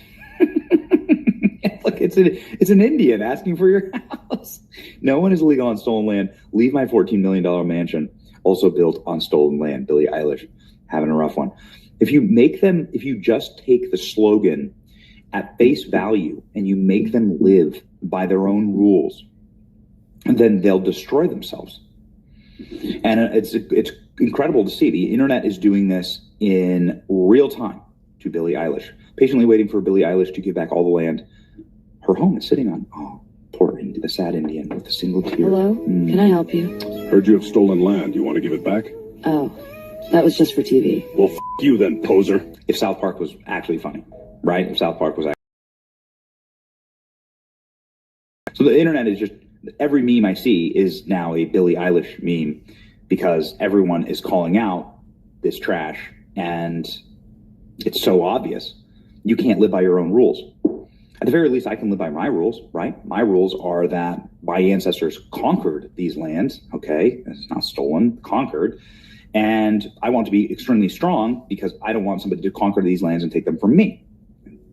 Look, it's an Indian asking for your house. No one is illegal on stolen land. Leave my $14 million mansion, also built on stolen land. Billie Eilish, having a rough one. If you just take the slogan at face value and you make them live by their own rules, then they'll destroy themselves. And it's incredible to see. The internet is doing this in real time to Billie Eilish, patiently waiting for Billie Eilish to give back all the land her home is sitting on. Oh, poor the sad Indian with a single tear. Hello? Can I help you? Heard you have stolen land. You want to give it back? Oh, that was just for TV. Well, you then, poser. If South Park was actually funny, right? If South Park was actually... So the internet is just, every meme I see is now a Billie Eilish meme because everyone is calling out this trash and it's so obvious. You can't live by your own rules. At the very least, I can live by my rules, right? My rules are that my ancestors conquered these lands, okay? It's not stolen, conquered. And I want to be extremely strong because I don't want somebody to conquer these lands and take them from me.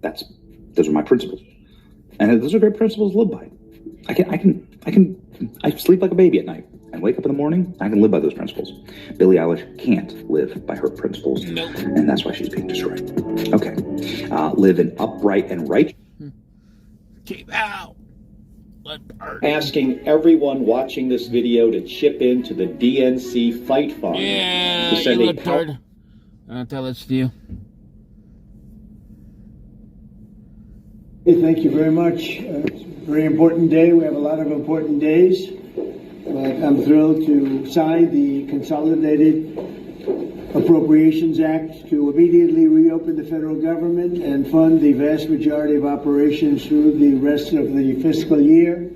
Those are my principles. And those are great principles to live by. I sleep like a baby at night and wake up in the morning. I can live by those principles. Billie Eilish can't live by her principles. Nope. And that's why she's being destroyed. Okay. Live in upright and righteous. Keep out. Asking everyone watching this video to chip into the DNC Fight Fund. Yeah, to send you a libtard. I'll tell this to you. Hey, thank you very much. It's a very important day. We have a lot of important days. But I'm thrilled to sign the Consolidated Appropriations Act to immediately reopen the federal government and fund the vast majority of operations through the rest of the fiscal year.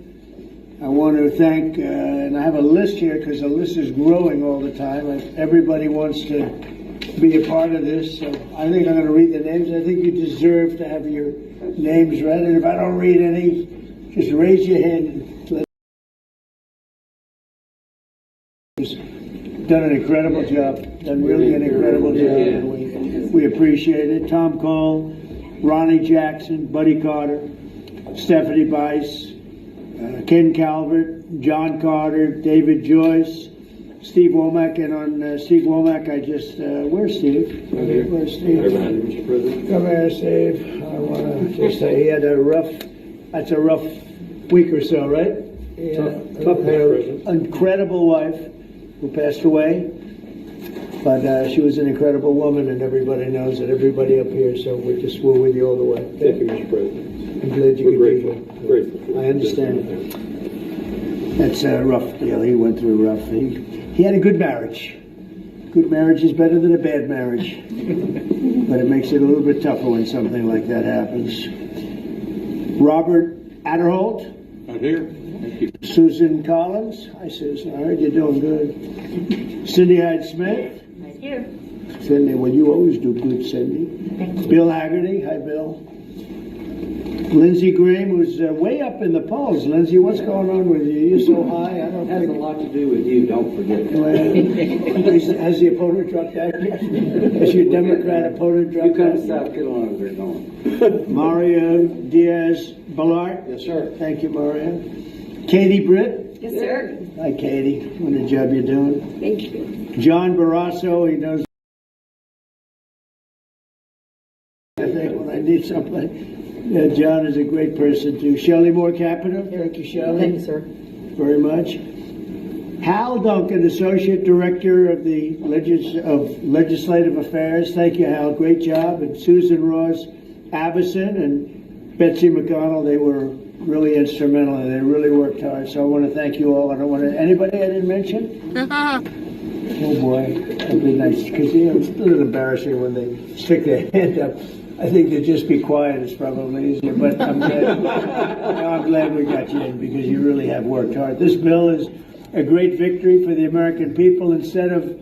I want to thank, and I have a list here because the list is growing all the time. Everybody wants to be a part of this, so I think I'm going to read the names. I think you deserve to have your names read, and if I don't read any, just raise your hand and let done an incredible job, done really an incredible job, and we appreciate it. Tom Cole, Ronnie Jackson, Buddy Carter, Stephanie Bice, Ken Calvert, John Carter, David Joyce, Steve Womack, and on Steve Womack, I just, where's Steve? Where's Steve? Come here, Steve. I want to just say he had that's a rough week or so, right? Yeah. Tough incredible wife who passed away, but she was an incredible woman, and everybody knows that. Everybody up here, so we're with you all the way. Thank you, Mr. President. I'm glad you could be here. Grateful. I understand. That's a rough deal. He went through rough. He had a good marriage. Good marriage is better than a bad marriage, but it makes it a little bit tougher when something like that happens. Robert Adderholt. I'm here. Susan Collins. Hi, Susan. I heard you're doing good. Cindy Hyde-Smith. Thank you. Cindy, well, you always do good, Cindy. Thank you. Bill Haggerty. Hi, Bill. Lindsey Graham, who's way up in the polls. Lindsey, what's going on with you? You're so high. I don't It has a lot to do with you, don't forget that. Well, has the opponent dropped out yet? Has your Democrat opponent dropped out? You come to South Carolina, they're going. Mario Diaz-Balart. Yes, sir. Thank you, Mario. Katie Britt. Yes, sir. Hi, Katie. What a job you're doing. Thank you. John Barrasso. He knows. I think when I need somebody. John is a great person too. Shelley Moore Capito. Thank you, Shelley. Thank you, sir. Very much. Hal Duncan, Associate Director of the Legislative Affairs. Thank you, Hal. Great job. And Susan Ross Abison and Betsy McConnell. They were really instrumental and they really worked hard. So I want to thank you all. I don't want to. Anybody I didn't mention? Oh boy, that'd be nice because it's a little embarrassing when they stick their hand up. I think to just be quiet is probably easier, but I'm glad we got you in because you really have worked hard. This bill is a great victory for the American people. Instead of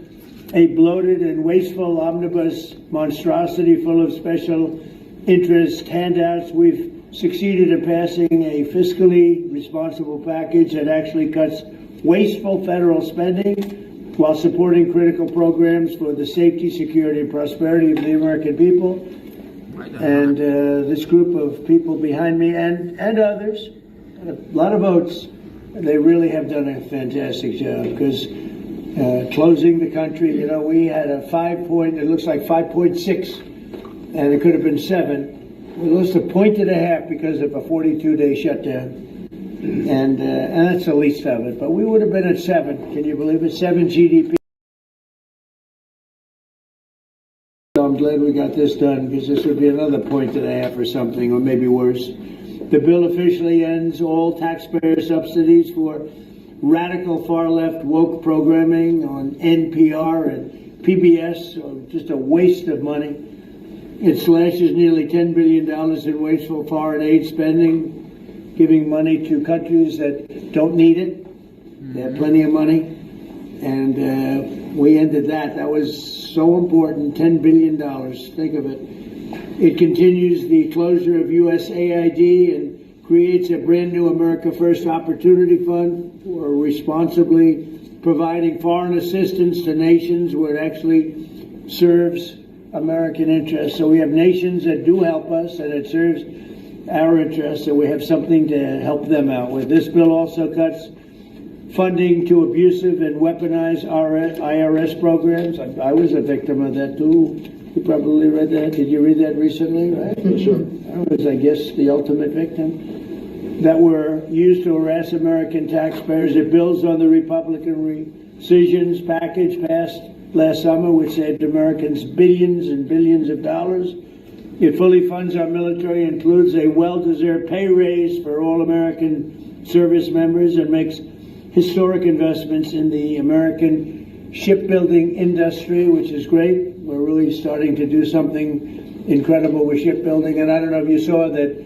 a bloated and wasteful omnibus monstrosity full of special interest handouts, we've succeeded in passing a fiscally responsible package that actually cuts wasteful federal spending while supporting critical programs for the safety, security, and prosperity of the American people. And this group of people behind me and others, a lot of votes, they really have done a fantastic job because closing the country, you know, we had a it looks like 5.6, and it could have been 7. We lost a point and a half because of a 42-day shutdown. and that's the least of it. But we would have been at 7. Can you believe it? 7 GDP. So I'm glad we got this done, because this would be another point and a half or something, or maybe worse. The bill officially ends all taxpayer subsidies for radical far-left woke programming on NPR and PBS, so just a waste of money. It slashes nearly $10 billion in wasteful foreign aid spending, giving money to countries that don't need it. They have plenty of money. And we ended that. That was so important, $10 billion. Think of it. It continues the closure of U.S.A. and creates a brand new America First Opportunity Fund for responsibly providing foreign assistance to nations where it actually serves American interests. So we have nations that do help us, and it serves our interests, so we have something to help them out with. This bill also cuts funding to abusive and weaponized IRS programs. I was a victim of that too. You probably read that. Did you read that recently, right? Sure. I was, I guess, the ultimate victim. That were used to harass American taxpayers. It builds on the Republican rescissions package passed last summer, which saved Americans billions and billions of dollars. It fully funds our military, includes a well-deserved pay raise for all American service members, and makes historic investments in the American shipbuilding industry, which is great. We're really starting to do something incredible with shipbuilding. And I don't know if you saw that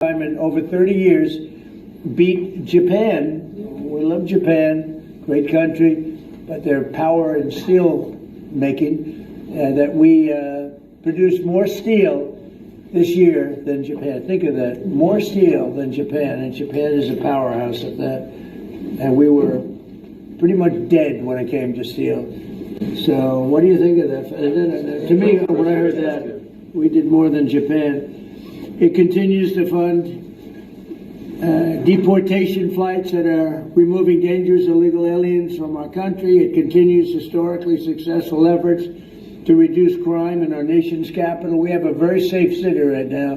in over 30 years beat Japan. We love Japan, great country, but their power in steel making, that we produced more steel this year than Japan. Think of that, more steel than Japan, and Japan is a powerhouse at that. And we were pretty much dead when it came to steel. So what do you think of that? To me, when I heard that, we did more than Japan. It continues to fund deportation flights that are removing dangerous illegal aliens from our country. It continues historically successful efforts to reduce crime in our nation's capital. We have a very safe city right now.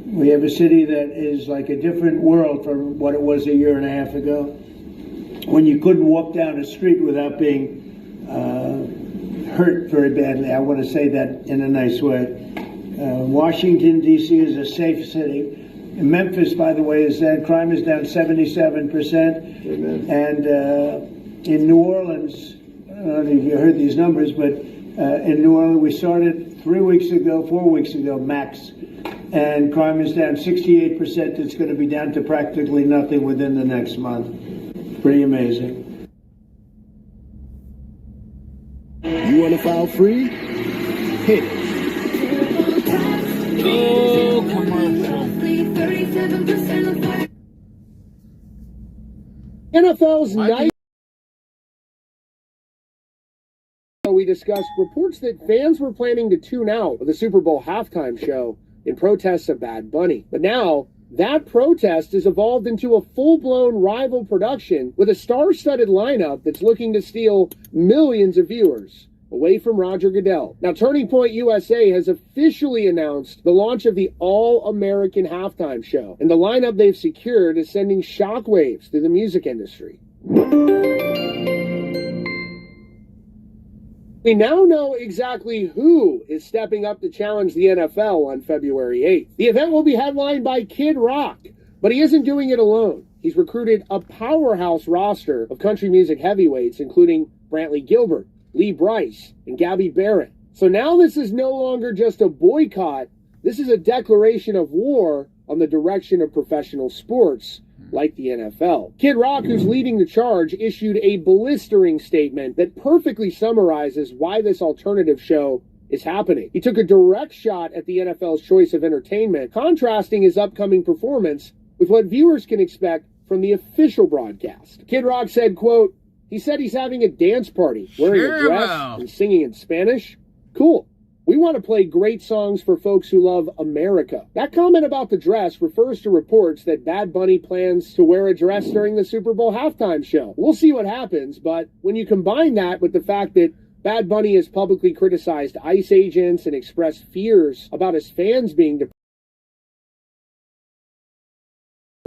We have a city that is like a different world from what it was a year and a half ago, when you couldn't walk down a street without being hurt very badly. I want to say that in a nice way. Washington, D.C. is a safe city. In Memphis, by the way, crime is down 77%. Amen. And in New Orleans, I don't know if you heard these numbers, but in New Orleans, we started 4 weeks ago, max, and crime is down 68%. It's going to be down to practically nothing within the next month. Pretty amazing. You want to file free? Hit it. Oh, commercial. NFL's night. We discussed reports that fans were planning to tune out of the Super Bowl halftime show in protest of Bad Bunny. But now, that protest has evolved into a full-blown rival production with a star-studded lineup that's looking to steal millions of viewers away from Roger Goodell. Now, Turning Point USA has officially announced the launch of the All-American halftime show, and the lineup they've secured is sending shockwaves through the music industry. We now know exactly who is stepping up to challenge the NFL on February 8th. The event will be headlined by Kid Rock, but he isn't doing it alone. He's recruited a powerhouse roster of country music heavyweights, including Brantley Gilbert, Lee Bryce, and Gabby Barrett. So now this is no longer just a boycott. This is a declaration of war on the direction of professional sports like the NFL. Kid Rock, who's leading the charge, issued a blistering statement that perfectly summarizes why this alternative show is happening. He took a direct shot at the NFL's choice of entertainment, contrasting his upcoming performance with what viewers can expect from the official broadcast. Kid Rock said, quote, he said he's having a dance party, wearing a dress and singing in Spanish. Cool. We want to play great songs for folks who love America. That comment about the dress refers to reports that Bad Bunny plans to wear a dress during the Super Bowl halftime show. We'll see what happens, but when you combine that with the fact that Bad Bunny has publicly criticized ICE agents and expressed fears about his fans being depressed,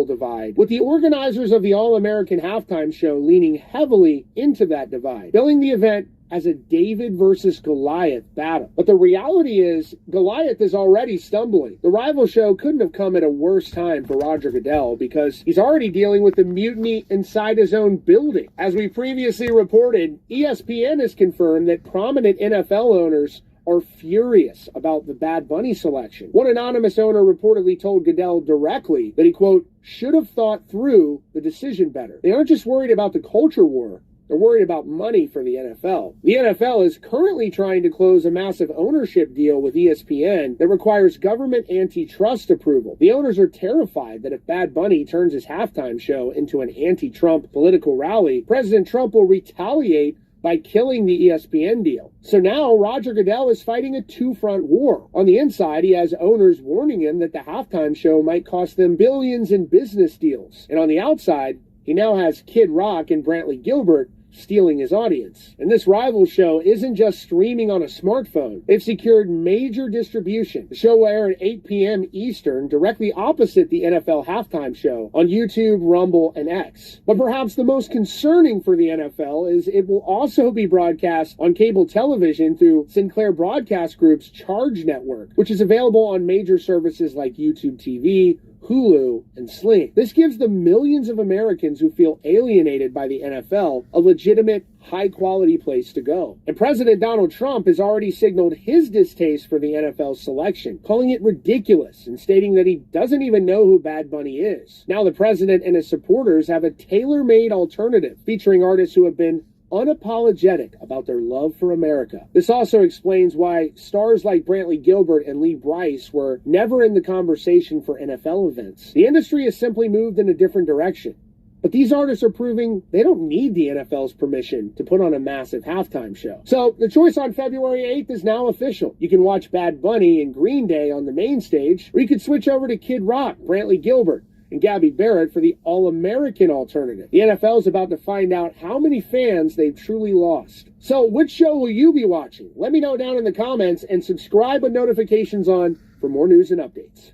divide, with the organizers of the All-American Halftime Show leaning heavily into that divide, billing the event as a David versus Goliath battle. But the reality is, Goliath is already stumbling. The rival show couldn't have come at a worse time for Roger Goodell because he's already dealing with the mutiny inside his own building. As we previously reported, ESPN has confirmed that prominent NFL owners are furious about the Bad Bunny selection. One anonymous owner reportedly told Goodell directly that he, quote, should have thought through the decision better. They aren't just worried about the culture war. They're worried about money for the NFL. The NFL is currently trying to close a massive ownership deal with ESPN that requires government antitrust approval. The owners are terrified that if Bad Bunny turns his halftime show into an anti-Trump political rally, President Trump will retaliate by killing the ESPN deal. So now Roger Goodell is fighting a two-front war. On the inside, he has owners warning him that the halftime show might cost them billions in business deals. And on the outside, he now has Kid Rock and Brantley Gilbert stealing his audience. And this rival show isn't just streaming on a smartphone. They've secured major distribution. The show will air at 8 p.m. Eastern, directly opposite the NFL halftime show on YouTube, Rumble, and X. But perhaps the most concerning for the NFL is it will also be broadcast on cable television through Sinclair Broadcast Group's Charge Network, which is available on major services like YouTube TV, Hulu, and Sling. This gives the millions of Americans who feel alienated by the NFL a legitimate, high-quality place to go. And President Donald Trump has already signaled his distaste for the NFL's selection, calling it ridiculous and stating that he doesn't even know who Bad Bunny is. Now the president and his supporters have a tailor-made alternative featuring artists who have been unapologetic about their love for America. This also explains why stars like Brantley Gilbert and Lee Brice were never in the conversation for NFL events. The industry has simply moved in a different direction. But these artists are proving they don't need the NFL's permission to put on a massive halftime show. So the choice on February 8th is now official. You can watch Bad Bunny and Green Day on the main stage, or you could switch over to Kid Rock, Brantley Gilbert, and Gabby Barrett for the All-American alternative. The NFL is about to find out how many fans they've truly lost. So which show will you be watching? Let me know down in the comments and subscribe with notifications on for more news and updates.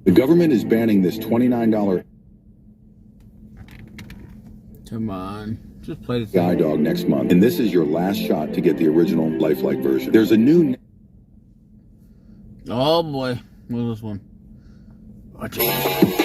The government is banning this $29 Come on. Just play the guide dog next month. And this is your last shot to get the original lifelike version. There's a new... Oh boy, what's this one? Watch it.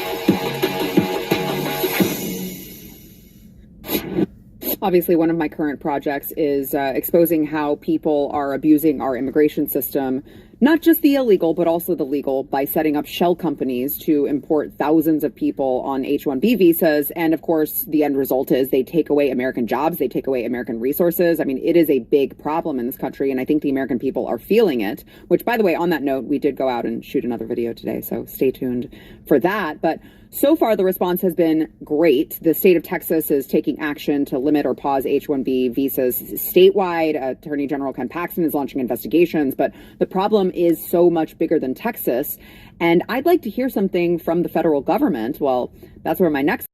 Obviously, one of my current projects is exposing how people are abusing our immigration system, not just the illegal, but also the legal, by setting up shell companies to import thousands of people on H-1B visas. And of course, the end result is they take away American jobs, they take away American resources. I mean, it is a big problem in this country, and I think the American people are feeling it, which, by the way, on that note, we did go out and shoot another video today, so stay tuned for that. But so far, the response has been great. The state of Texas is taking action to limit or pause H-1B visas statewide. Attorney General Ken Paxton is launching investigations, but the problem is so much bigger than Texas. And I'd like to hear something from the federal government. Well, that's where my next,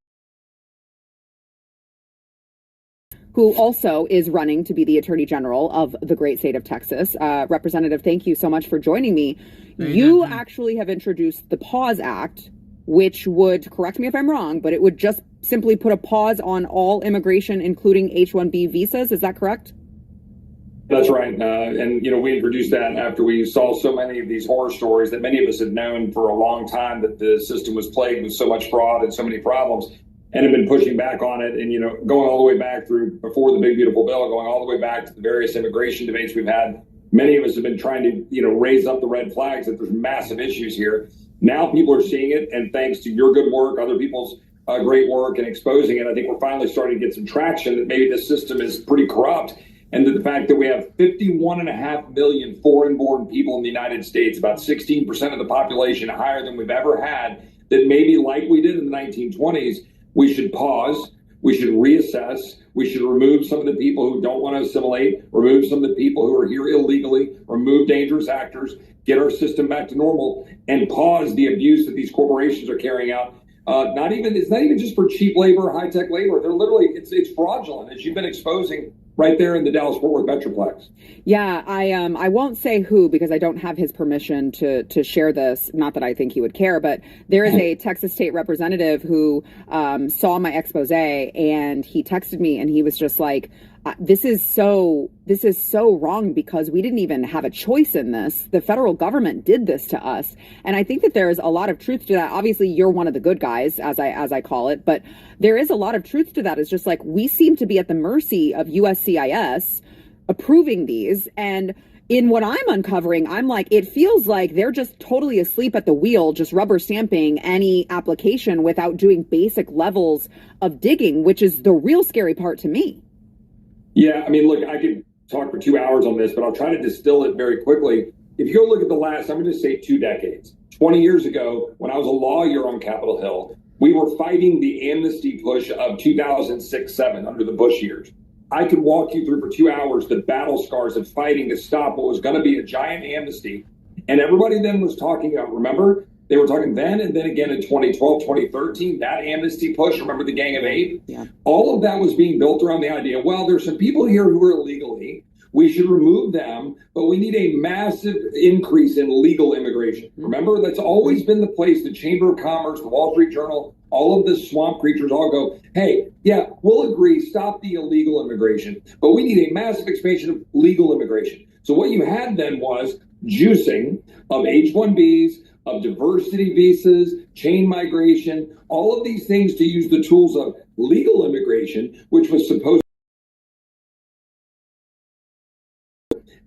who also is running to be the Attorney General of the great state of Texas. Representative, thank you so much for joining me. You actually have introduced the PAUSE Act, which would, correct me if I'm wrong, but it would just simply put a pause on all immigration, including H-1B visas. Is that correct? That's right. And, you know, we introduced that after we saw so many of these horror stories that many of us had known for a long time that the system was plagued with so much fraud and so many problems, and have been pushing back on it. And, you know, going all the way back through before the big, beautiful bill, going all the way back to the various immigration debates we've had. Many of us have been trying to, you know, raise up the red flags that there's massive issues here. Now people are seeing it, and thanks to your good work, other people's great work and exposing it, I think we're finally starting to get some traction that maybe this system is pretty corrupt, and that the fact that we have 51.5 million foreign-born people in the United States, about 16% of the population, higher than we've ever had, that maybe like we did in the 1920s, we should pause, we should reassess, we should remove some of the people who don't want to assimilate, remove some of the people who are here illegally, remove dangerous actors, get our system back to normal, and pause the abuse that these corporations are carrying out. It's not even just for cheap labor, high-tech labor. They're literally, it's fraudulent, as you've been exposing right there in the Dallas-Fort Worth Metroplex. Yeah, I won't say who because I don't have his permission to share this. Not that I think he would care, but there is a Texas state representative who saw my expose and he texted me and he was just like, this is so wrong because we didn't even have a choice in this. The federal government did this to us. And I think that there's a lot of truth to that. Obviously, you're one of the good guys, as I call it, but there is a lot of truth to that. It's just like we seem to be at the mercy of USCIS approving these. And in what I'm uncovering, I'm like, it feels like they're just totally asleep at the wheel, just rubber stamping any application without doing basic levels of digging, which is the real scary part to me. Yeah, I mean, look, I could talk for 2 hours on this, but I'll try to distill it very quickly. If you go look at the last, I'm going to say 2 decades, 20 years ago, when I was a lawyer on Capitol Hill, we were fighting the amnesty push of 2006-7 under the Bush years. I could walk you through for 2 hours the battle scars of fighting to stop what was going to be a giant amnesty. And everybody then was talking about, remember, they were talking then and then again in 2012, 2013, that amnesty push, remember the Gang of Eight? Yeah. All of that was being built around the idea, well, there's some people here who are illegally, we should remove them, but we need a massive increase in legal immigration. Remember, that's always been the place, the Chamber of Commerce, the Wall Street Journal, all of the swamp creatures all go, hey, yeah, we'll agree, stop the illegal immigration, but we need a massive expansion of legal immigration. So what you had then was juicing of H-1Bs, of diversity visas, chain migration, all of these things to use the tools of legal immigration, which was supposed.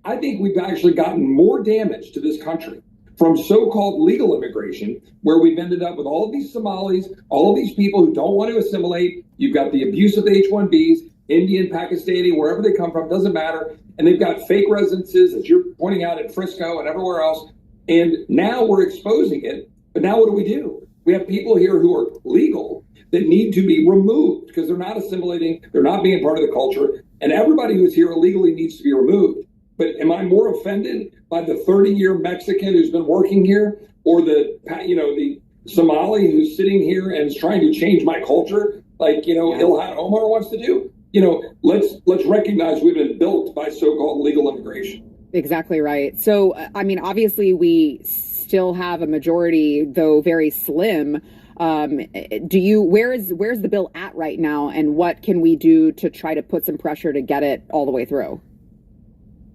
I think we've actually gotten more damage to this country from so-called legal immigration, where we've ended up with all of these Somalis, all of these people who don't want to assimilate. You've got the abuse of the H-1Bs, Indian, Pakistani, wherever they come from, doesn't matter. And they've got fake residences, as you're pointing out, in Frisco and everywhere else. And now we're exposing it. But now what do? We have people here who are legal that need to be removed because they're not assimilating. They're not being part of the culture. And everybody who's here illegally needs to be removed. But am I more offended by the 30-year Mexican who's been working here or the Somali who's sitting here and is trying to change my culture like, Ilhan Omar wants to do? Let's recognize we've been built by so-called legal immigration. Exactly right. So, I mean, obviously we still have a majority, though very slim. Where's the bill at right now, and what can we do to try to put some pressure to get it all the way through?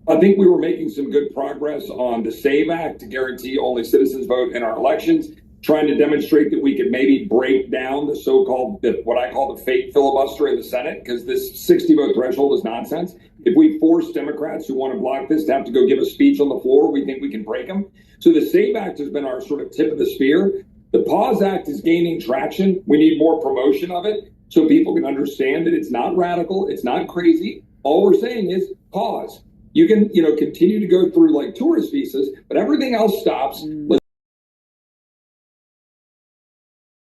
I think we were making some good progress on the SAVE Act to guarantee only citizens vote in our elections, trying to demonstrate that we could maybe break down the so-called, what I call the fake filibuster in the Senate, because this 60-vote threshold is nonsense. If we force Democrats who want to block this to have to go give a speech on the floor, we think we can break them. So the SAVE Act has been our sort of tip of the spear. The PAUSE Act is gaining traction. We need more promotion of it so people can understand that it's not radical, it's not crazy. All we're saying is pause. You can, continue to go through like tourist visas, but everything else stops. Let's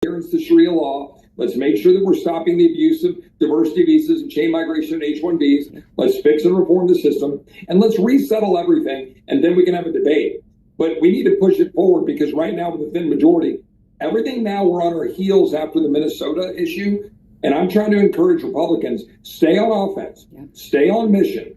adherence to Sharia law. Let's make sure that we're stopping the abuse of diversity visas and chain migration and H-1Bs. Let's fix and reform the system, and let's resettle everything, and then we can have a debate. But we need to push it forward because right now with the thin majority, everything now we're on our heels after the Minnesota issue, and I'm trying to encourage Republicans, stay on offense, stay on mission.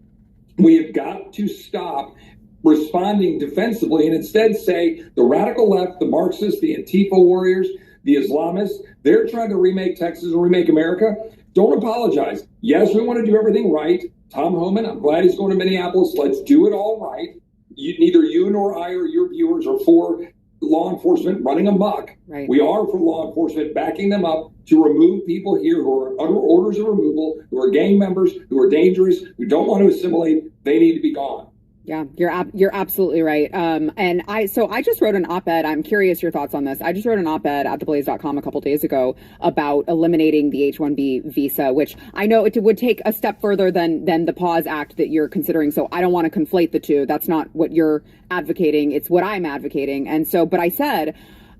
We have got to stop responding defensively and instead say the radical left, the Marxists, the Antifa warriors, the Islamists, they're trying to remake Texas and remake America. Don't apologize. Yes, we want to do everything right. Tom Holman, I'm glad he's going to Minneapolis. Let's do it all right. Neither you nor I or your viewers are for law enforcement running amok. Right. We are for law enforcement backing them up to remove people here who are under orders of removal, who are gang members, who are dangerous, who don't want to assimilate. They need to be gone. Yeah, you're absolutely right. And I just wrote an op-ed. I'm curious your thoughts on this. I just wrote an op-ed at theblaze.com a couple days ago about eliminating the H-1B visa, which I know it would take a step further than the PAUSE Act that you're considering. So I don't want to conflate the two. That's not what you're advocating. It's what I'm advocating. And so, but I said,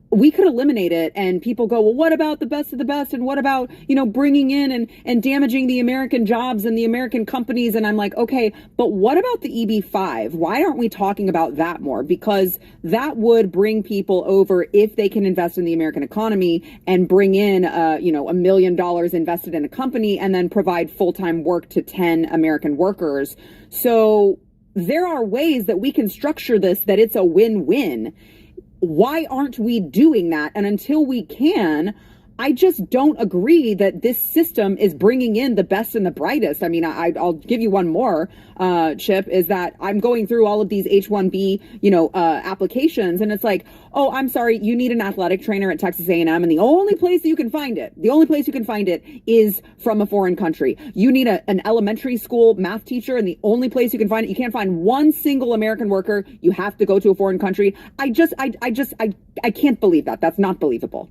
we could eliminate it, and people go, well, what about the best of the best? And what about, bringing in and damaging the American jobs and the American companies? And I'm like, okay, but what about the EB-5? Why aren't we talking about that more? Because that would bring people over if they can invest in the American economy and bring in, $1 million invested in a company and then provide full-time work to 10 American workers. So there are ways that we can structure this that it's a win-win. Why aren't we doing that? And until we can, I just don't agree that this system is bringing in the best and the brightest. I mean, I'll give you one more, Chip, is that I'm going through all of these H-1B, applications, and it's like, oh, I'm sorry, you need an athletic trainer at Texas A&M, and the only place you can find it is from a foreign country. You need an elementary school math teacher, and the only place you can find it, you can't find one single American worker. You have to go to a foreign country. I can't believe that. That's not believable.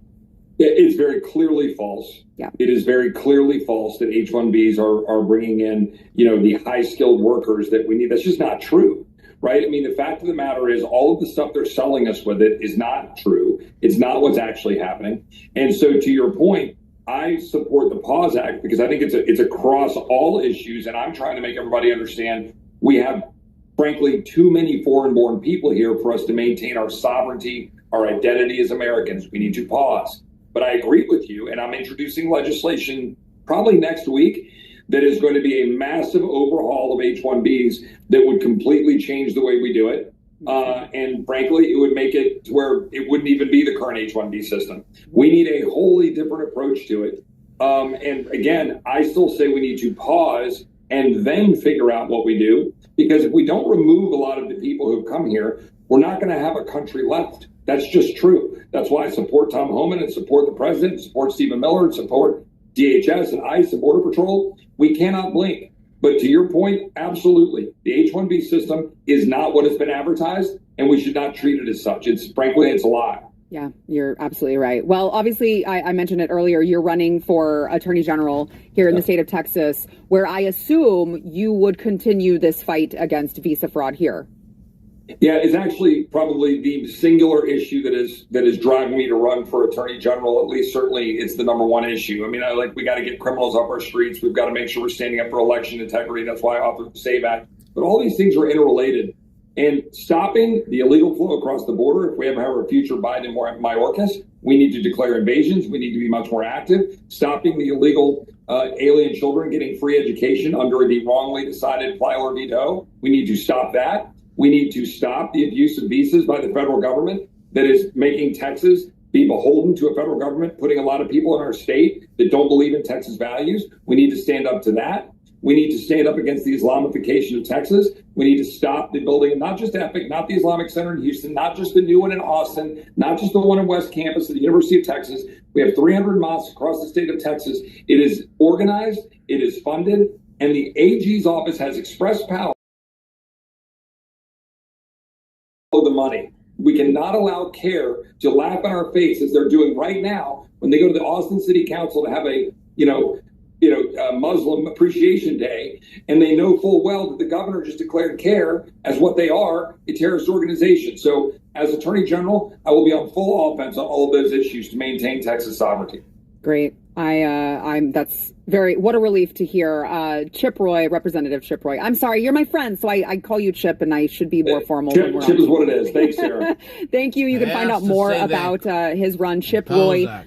It's very clearly false. Yeah. It is very clearly false that H-1Bs are bringing in, the high-skilled workers that we need. That's just not true, right? I mean, the fact of the matter is all of the stuff they're selling us with it is not true. It's not what's actually happening. And so to your point, I support the Pause Act because I think it's across all issues, and I'm trying to make everybody understand we have, frankly, too many foreign-born people here for us to maintain our sovereignty, our identity as Americans. We need to pause. But I agree with you, and I'm introducing legislation probably next week that is going to be a massive overhaul of H-1Bs that would completely change the way we do it. And frankly, it would make it to where it wouldn't even be the current H-1B system. We need a wholly different approach to it. And again, I still say we need to pause and then figure out what we do, because if we don't remove a lot of the people who've come here, we're not going to have a country left. That's just true. That's why I support Tom Holman and support the president, and support Stephen Miller, and support DHS and ICE and Border Patrol. We cannot blink. But to your point, absolutely. The H-1B system is not what has been advertised, and we should not treat it as such. Frankly, it's a lie. Yeah, you're absolutely right. Well, obviously, I mentioned it earlier. You're running for Attorney General here in the state of Texas, where I assume you would continue this fight against visa fraud here. Yeah, it's actually probably the singular issue that is driving me to run for Attorney General. At least certainly it's the number one issue. I mean, we got to get criminals off our streets. We've got to make sure we're standing up for election integrity. That's why I authored the SAVE Act. But all these things are interrelated. And stopping the illegal flow across the border, if we ever have a future Biden and Mayorkas, we need to declare invasions. We need to be much more active. Stopping the illegal alien children getting free education under the wrongly decided Plyler veto. We need to stop that. We need to stop the abuse of visas by the federal government that is making Texas be beholden to a federal government, putting a lot of people in our state that don't believe in Texas values. We need to stand up to that. We need to stand up against the Islamification of Texas. We need to stop the building, not just EPIC, not the Islamic Center in Houston, not just the new one in Austin, not just the one in West Campus at the University of Texas. We have 300 mosques across the state of Texas. It is organized, it is funded, and the AG's office has express power the money. We cannot allow CARE to laugh in our face as they're doing right now when they go to the Austin City Council to have a Muslim Appreciation Day, and they know full well that the governor just declared CARE as what they are, a terrorist organization. So as Attorney General, I will be on full offense on all of those issues to maintain Texas sovereignty. Great. That's what a relief to hear. Chip Roy, Representative Chip Roy. I'm sorry, you're my friend, so I call you Chip, and I should be more formal. Chip is what it is. Thanks, Sarah. Thank you. You can find out more about his run, chiproy.com.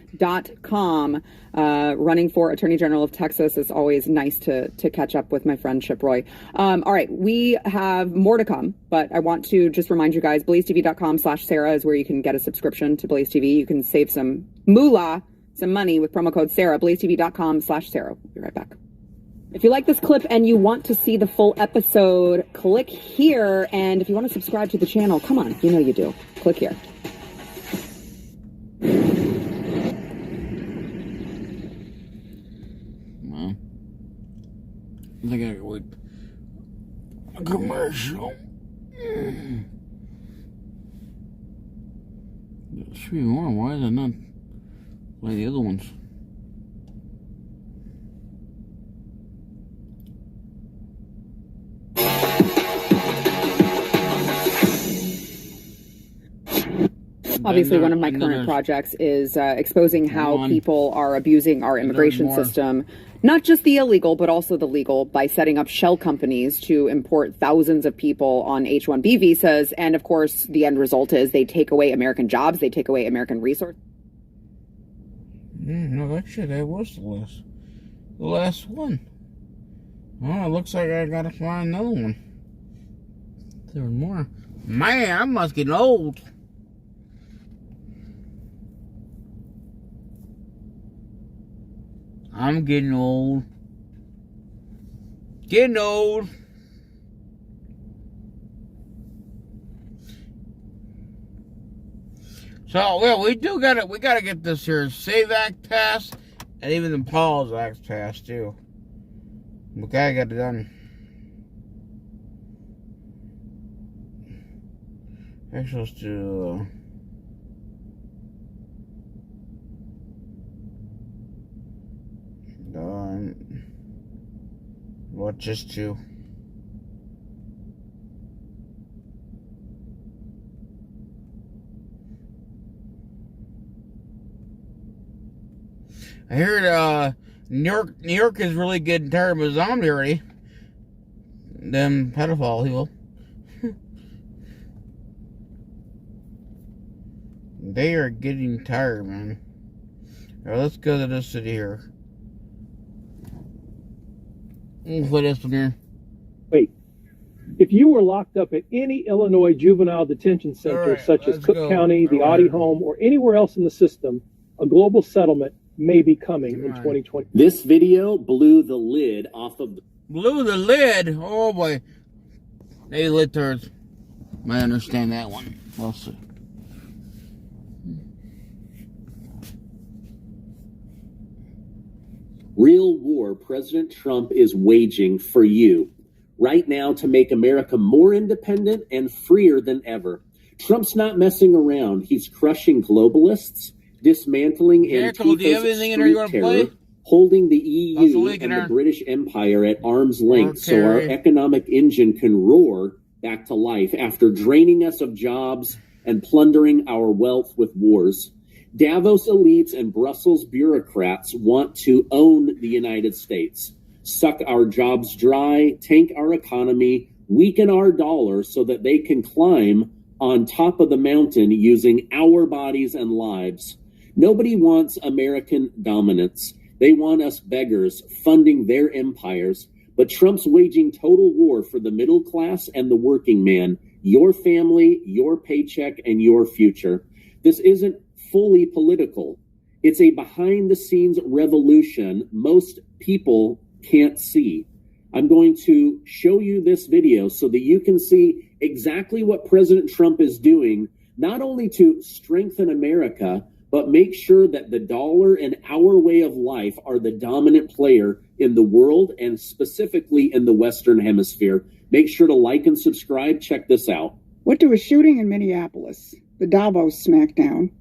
Running for Attorney General of Texas. It's always nice to catch up with my friend Chip Roy. All right, we have more to come, but I want to just remind you guys, blazetv.com/Sarah is where you can get a subscription to Blaze TV. You can save some moolah, some money with promo code Sarah, blazetv.com/Sarah. We'll be right back. If you like this clip and you want to see the full episode, click here. And if you want to subscribe to the channel, come on, you know you do. Click here. Well, I think I gotta wait. A commercial. There should be more. Why is it not like the other ones? Obviously, one of my current projects is exposing how people are abusing our immigration system, not just the illegal, but also the legal, by setting up shell companies to import thousands of people on H-1B visas. And of course, the end result is they take away American jobs, they take away American resources. No, actually, that was the last one. Oh, it looks like I gotta find another one. There were more. Man, I must get old. I'm getting old. Getting old. So, well, we gotta get this here SAVE Act passed, and even the Paul's Act passed too. We gotta get it done. Actually, let's do. What, just two? I heard New York is really getting tired of a zombie already. Them pedophile people. They are getting tired, man. Alright, let's go to this city here. Put this one here. Wait. If you were locked up at any Illinois juvenile detention center, such as Cook County, the Audi home, or anywhere else in the system, a global settlement may be coming in 2020. This video blew the lid off of... Blew the lid? Oh boy. They lit turds. I understand that one. We'll see. Real war President Trump is waging for you right now to make America more independent and freer than ever. Trump's not messing around. He's crushing globalists, dismantling Antifa's street terror, holding the EU and the British Empire at arm's length so our economic engine can roar back to life after draining us of jobs and plundering our wealth with wars. Davos elites and Brussels bureaucrats want to own the United States, suck our jobs dry, tank our economy, weaken our dollar so that they can climb on top of the mountain using our bodies and lives. Nobody wants American dominance. They want us beggars funding their empires. But Trump's waging total war for the middle class and the working man, your family, your paycheck, and your future. This isn't fully political. It's a behind-the-scenes revolution most people can't see. I'm going to show you this video so that you can see exactly what President Trump is doing, not only to strengthen America, but make sure that the dollar and our way of life are the dominant player in the world and specifically in the Western Hemisphere. Make sure to like and subscribe. Check this out. What do a shooting in Minneapolis, the Davos smackdown,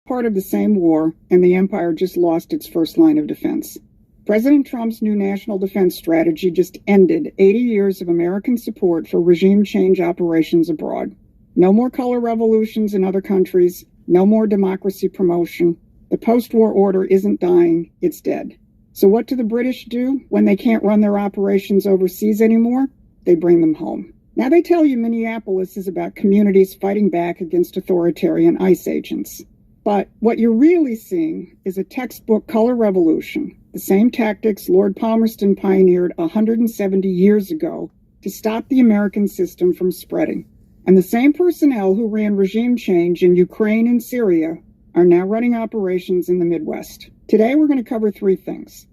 part of the same war, and the empire just lost its first line of defense. President Trump's new national defense strategy just ended 80 years of American support for regime change operations abroad. No more color revolutions in other countries, no more democracy promotion. The post-war order isn't dying, it's dead. So what do the British do when they can't run their operations overseas anymore? They bring them home. Now they tell you Minneapolis is about communities fighting back against authoritarian ICE agents. But what you're really seeing is a textbook color revolution, the same tactics Lord Palmerston pioneered 170 years ago to stop the American system from spreading. And the same personnel who ran regime change in Ukraine and Syria are now running operations in the Midwest. Today we're going to cover three things.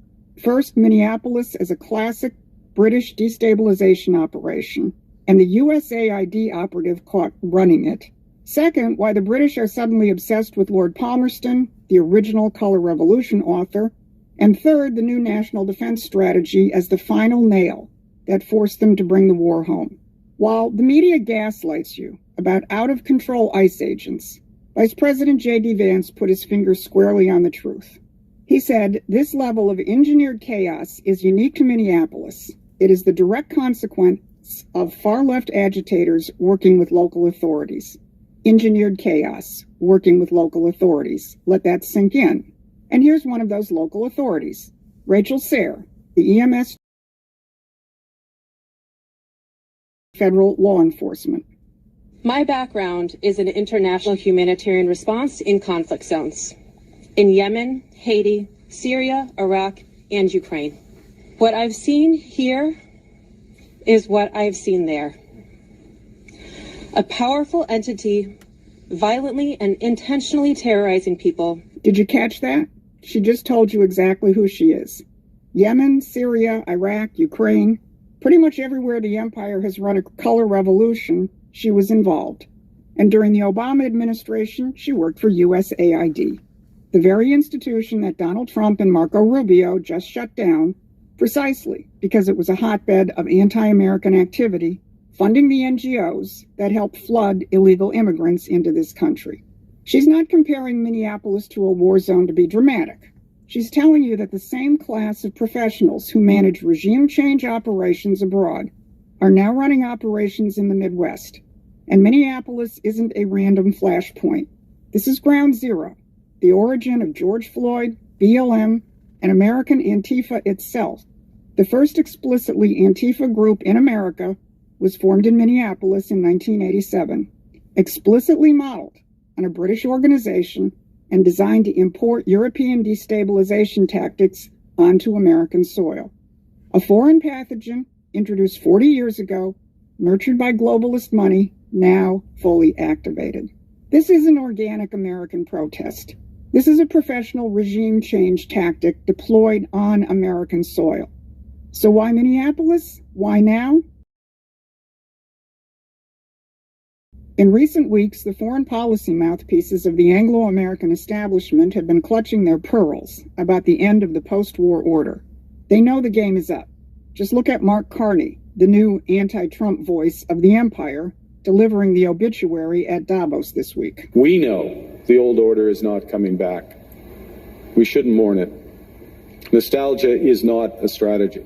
First, Minneapolis as a classic British destabilization operation, and the U.S.A. ID operative caught running it. Second, why the British are suddenly obsessed with Lord Palmerston, the original Color Revolution author. And third, the new national defense strategy as the final nail that forced them to bring the war home. While the media gaslights you about out-of-control ICE agents, Vice President J.D. Vance put his finger squarely on the truth. He said, "This level of engineered chaos is unique to Minneapolis. It is the direct consequence of far-left agitators working with local authorities. Engineered chaos, working with local authorities. Let that sink in. And here's one of those local authorities, Rachel Sayre, the EMS federal law enforcement. My background is in international humanitarian response in conflict zones. In Yemen, Haiti, Syria, Iraq, and Ukraine. What I've seen here is what I've seen there. A powerful entity violently and intentionally terrorizing people. Did you catch that? She just told you exactly who she is. Yemen, Syria, Iraq, Ukraine, pretty much everywhere the empire has run a color revolution, she was involved. And during the Obama administration, she worked for U.S.A. the very institution that Donald Trump and Marco Rubio just shut down precisely because it was a hotbed of anti-American activity, funding the NGOs that helped flood illegal immigrants into this country. She's not comparing Minneapolis to a war zone to be dramatic. She's telling you that the same class of professionals who manage regime change operations abroad are now running operations in the Midwest. And Minneapolis isn't a random flashpoint. This is ground zero, the origin of George Floyd, BLM, and American Antifa itself. The first explicitly Antifa group in America was formed in Minneapolis in 1987, explicitly modeled on a British organization and designed to import European destabilization tactics onto American soil. A foreign pathogen introduced 40 years ago, nurtured by globalist money, now fully activated. This isn't organic American protest. This is a professional regime change tactic deployed on American soil. So why Minneapolis? Why now? In recent weeks, the foreign policy mouthpieces of the Anglo-American establishment have been clutching their pearls about the end of the post-war order. They know the game is up. Just look at Mark Carney, the new anti-Trump voice of the empire, delivering the obituary at Davos this week. We know the old order is not coming back. We shouldn't mourn it. Nostalgia is not a strategy.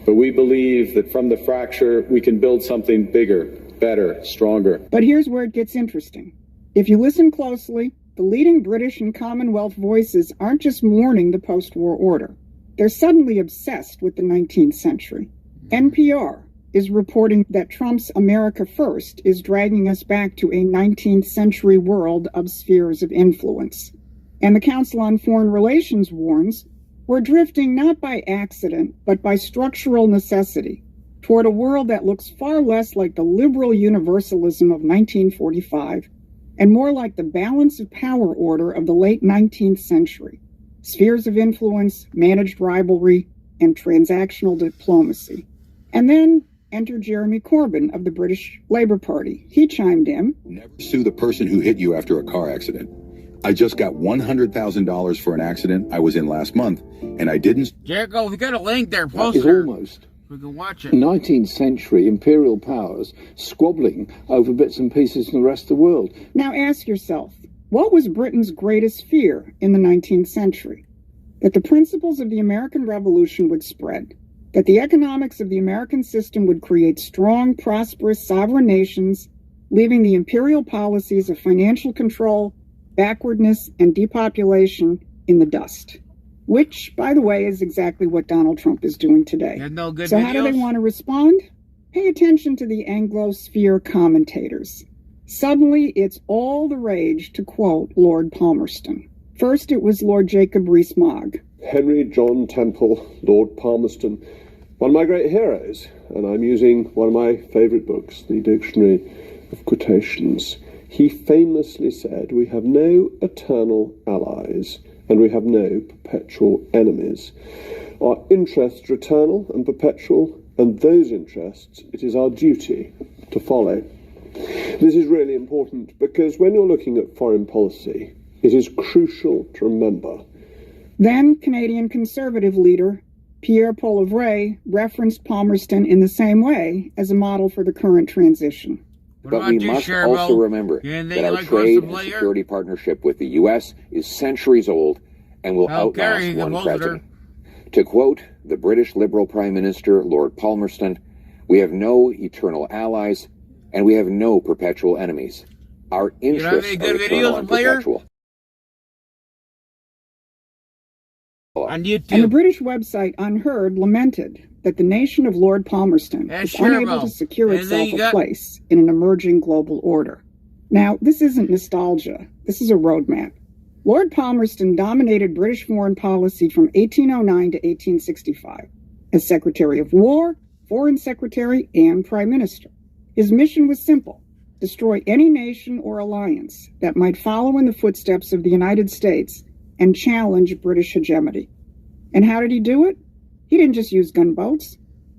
But we believe that from the fracture, we can build something bigger, better, stronger. But here's where it gets interesting. If you listen closely, the leading British and Commonwealth voices aren't just mourning the post-war order. They're suddenly obsessed with the 19th century. NPR is reporting that Trump's America First is dragging us back to a 19th century world of spheres of influence. And the Council on Foreign Relations warns we're drifting not by accident, but by structural necessity toward a world that looks far less like the liberal universalism of 1945 and more like the balance of power order of the late 19th century. Spheres of influence, managed rivalry, and transactional diplomacy. And then enter Jeremy Corbyn of the British Labour Party. He chimed in. Never sue the person who hit you after a car accident. I just got $100,000 for an accident I was in last month, and I didn't. Jericho, if you got a link there, post it. Almost. We can watch it. 19th century imperial powers squabbling over bits and pieces in the rest of the world. Now ask yourself, what was Britain's greatest fear in the 19th century? That the principles of the American Revolution would spread. That the economics of the American system would create strong, prosperous, sovereign nations, leaving the imperial policies of financial control, backwardness, and depopulation in the dust. Which, by the way, is exactly what Donald Trump is doing today. No good so videos? How do they want to respond? Pay attention to the Anglosphere commentators. Suddenly, it's all the rage to quote Lord Palmerston. First, it was Lord Jacob Rees-Mogg. Henry John Temple, Lord Palmerston, one of my great heroes, and I'm using one of my favourite books, the Dictionary of Quotations. He famously said, "We have no eternal allies, and we have no perpetual enemies. Our interests are eternal and perpetual, and those interests it is our duty to follow." This is really important because when you're looking at foreign policy, it is crucial to remember. Then Canadian Conservative leader Pierre Poilievre referenced Palmerston in the same way as a model for the current transition. But we must also remember that our trade and security partnership with the U.S. is centuries old and will outlast one president. To quote the British Liberal Prime Minister, Lord Palmerston, We have no eternal allies, and we have no perpetual enemies. Our interests are eternal and perpetual. On YouTube. And the British website Unheard lamented that the nation of Lord Palmerston is unable to secure itself a place in an emerging global order. Now, this isn't nostalgia. This is a roadmap. Lord Palmerston dominated British foreign policy from 1809 to 1865 as Secretary of War, Foreign Secretary, and Prime Minister. His mission was simple: destroy any nation or alliance that might follow in the footsteps of the United States and challenge British hegemony. And how did he do it? He didn't just use gunboats.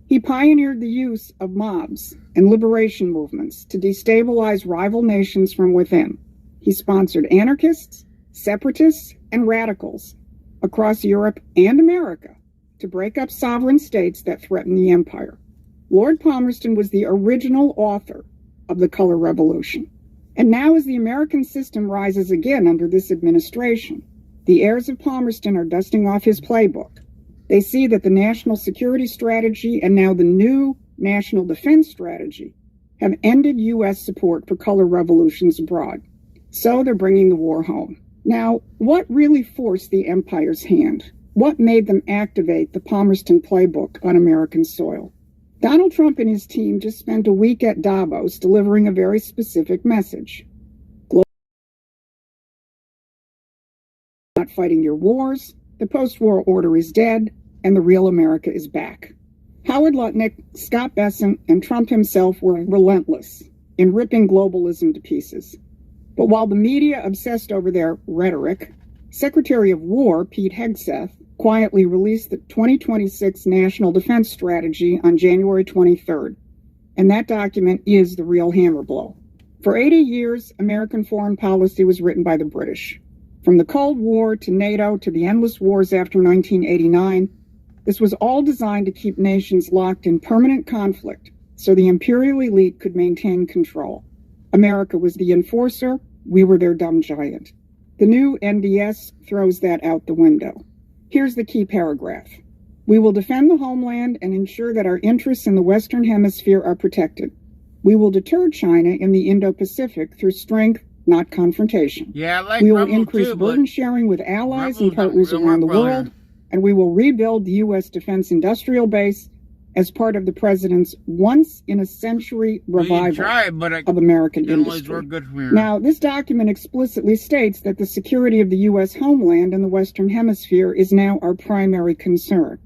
He pioneered the use of mobs and liberation movements to destabilize rival nations from within. He sponsored anarchists, separatists, and radicals across Europe and America to break up sovereign states that threatened the empire. Lord Palmerston was the original author of the Color Revolution. And now, as the American system rises again under this administration, the heirs of Palmerston are dusting off his playbook. They see that the national security strategy and now the new national defense strategy have ended U.S. support for color revolutions abroad. So they're bringing the war home. Now, what really forced the empire's hand? What made them activate the Palmerston playbook on American soil? Donald Trump and his team just spent a week at Davos delivering a very specific message. Not fighting your wars, the post-war order is dead, and the real America is back. Howard Lutnick, Scott Bessent, and Trump himself were relentless in ripping globalism to pieces. But while the media obsessed over their rhetoric, Secretary of War Pete Hegseth quietly released the 2026 National Defense Strategy on January 23rd, and that document is the real hammer blow. For 80 years, American foreign policy was written by the British. From the Cold War to NATO to the endless wars after 1989, this was all designed to keep nations locked in permanent conflict so the imperial elite could maintain control. America was the enforcer, we were their dumb giant. The new NDS throws that out the window. Here's the key paragraph. We will defend the homeland and ensure that our interests in the Western Hemisphere are protected. We will deter China in the Indo-Pacific through strength, not confrontation. Yeah, I like we will Rebel increase too, burden sharing with allies and partners around the world, and we will rebuild the U.S. Defense Industrial Base as part of the President's once-in-a-century revival of American industry. Now, this document explicitly states that the security of the U.S. homeland and the Western Hemisphere is now our primary concern,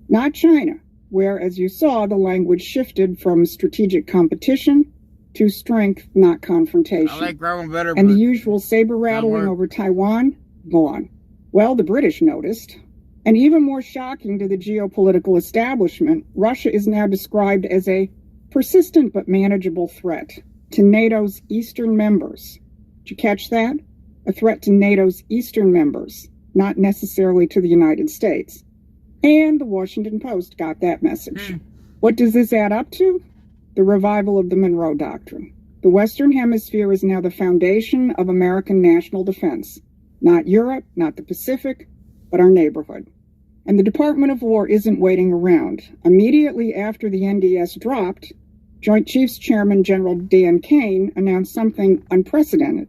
not China, where, as you saw, the language shifted from strategic competition to strength, not confrontation. I like Gavin better, and the usual saber-rattling over Taiwan, gone. Well, the British noticed. And even more shocking to the geopolitical establishment, Russia is now described as a persistent but manageable threat to NATO's eastern members. Did you catch that? A threat to NATO's eastern members, not necessarily to the United States. And the Washington Post got that message. What does this add up to? The revival of the Monroe Doctrine. The Western Hemisphere is now the foundation of American national defense. Not Europe, not the Pacific, but our neighborhood. And the Department of War isn't waiting around. Immediately after the NDS dropped, Joint Chiefs Chairman General Dan Kane announced something unprecedented.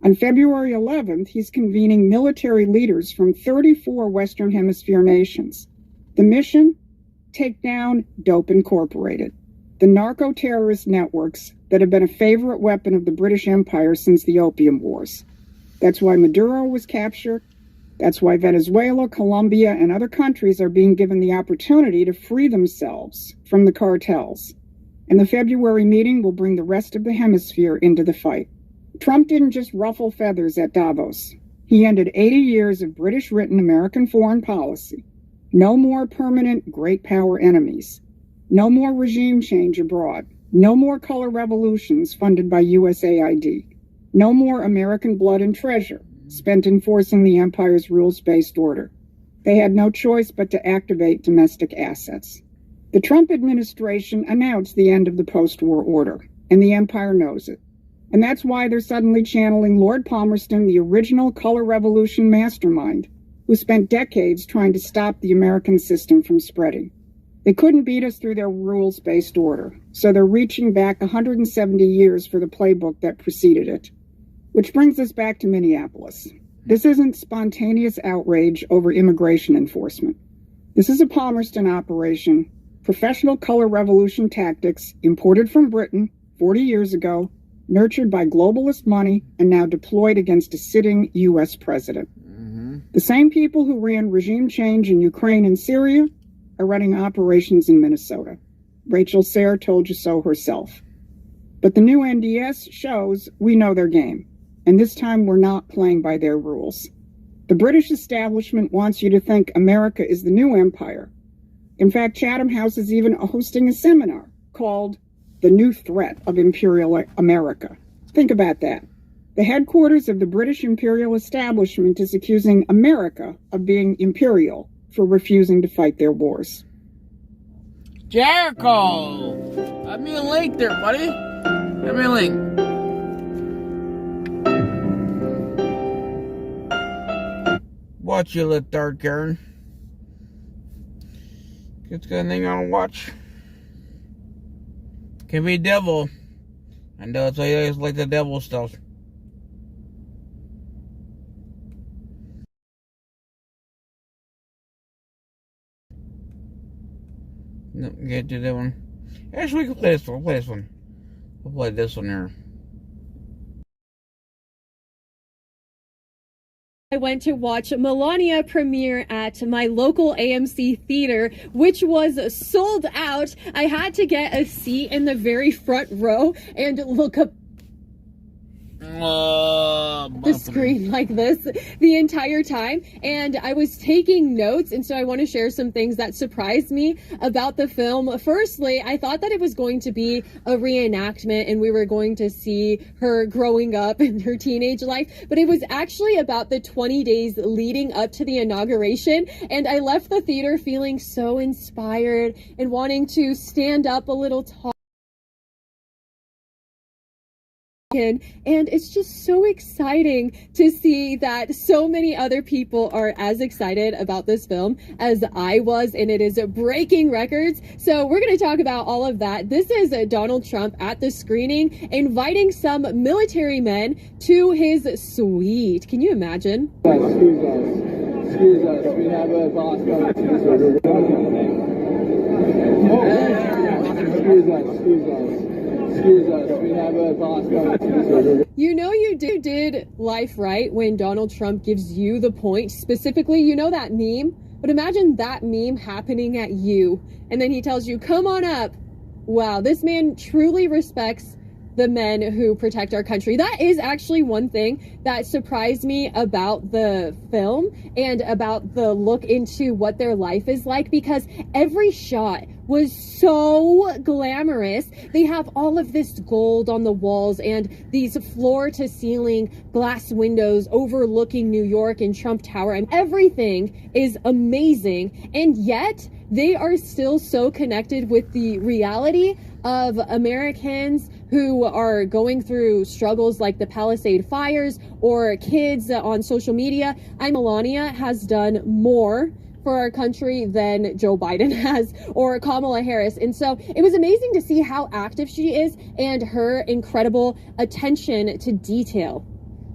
On February 11th, he's convening military leaders from 34 Western Hemisphere nations. The mission? Take down Dope Incorporated, the narco-terrorist networks that have been a favorite weapon of the British Empire since the Opium Wars. That's why Maduro was captured. That's why Venezuela, Colombia, and other countries are being given the opportunity to free themselves from the cartels. And the February meeting will bring the rest of the hemisphere into the fight. Trump didn't just ruffle feathers at Davos. He ended 80 years of British-written American foreign policy. No more permanent great power enemies. No more regime change abroad. No more color revolutions funded by U.S.A. No more American blood and treasure spent enforcing the empire's rules-based order. They had no choice but to activate domestic assets. The Trump administration announced the end of the post-war order, and the empire knows it. And that's why they're suddenly channeling Lord Palmerston, the original color revolution mastermind, who spent decades trying to stop the American system from spreading. They couldn't beat us through their rules-based order, so they're reaching back 170 years for the playbook that preceded it. Which brings us back to Minneapolis. This isn't spontaneous outrage over immigration enforcement. This is a Palmerston operation, professional color revolution tactics imported from Britain 40 years ago, nurtured by globalist money, and now deployed against a sitting U.S. president. The same people who ran regime change in Ukraine and Syria are running operations in Minnesota. Rachel Sayre told you so herself. But the new NDS shows we know their game, and this time we're not playing by their rules. The British establishment wants you to think America is the new empire. In fact, Chatham House is even hosting a seminar called The New Threat of Imperial America. Think about that. The headquarters of the British imperial establishment is accusing America of being imperial for refusing to fight their wars. Jericho! Give me a link there, buddy. Give me a link. Watch you, little dark Karen. It's got anything I want to watch. Can be devil. I know it's always like the devil stuff. No, can't do that one. Actually, we can play this one. We'll play this one here. I went to watch Melania premiere at my local AMC theater, which was sold out. I had to get a seat in the very front row and look up the screen like this the entire time, and I was taking notes, and so I want to share some things that surprised me about the film. Firstly, I thought that it was going to be a reenactment and we were going to see her growing up in her teenage life, but it was actually about the 20 days leading up to the inauguration, and I left the theater feeling so inspired and wanting to stand up a little tall. And it's just so exciting to see that so many other people are as excited about this film as I was, and it is breaking records. So we're going to talk about all of that. This is Donald Trump at the screening, inviting some military men to his suite. Can you imagine? Excuse us, we have a boss coming. Excuse us, we have a boss coming. You know you did life right when Donald Trump gives you the point. Specifically, you know that meme? But imagine that meme happening at you. And then he tells you, come on up. Wow, this man truly respects the men who protect our country. That is actually one thing that surprised me about the film and about the look into what their life is like, because every shot was so glamorous. They have all of this gold on the walls and these floor to ceiling glass windows overlooking New York and Trump Tower, and everything is amazing. And yet they are still so connected with the reality of Americans who are going through struggles like the Palisade fires or kids on social media. Melania has done more for our country than Joe Biden has or Kamala Harris. And so it was amazing to see how active she is and her incredible attention to detail.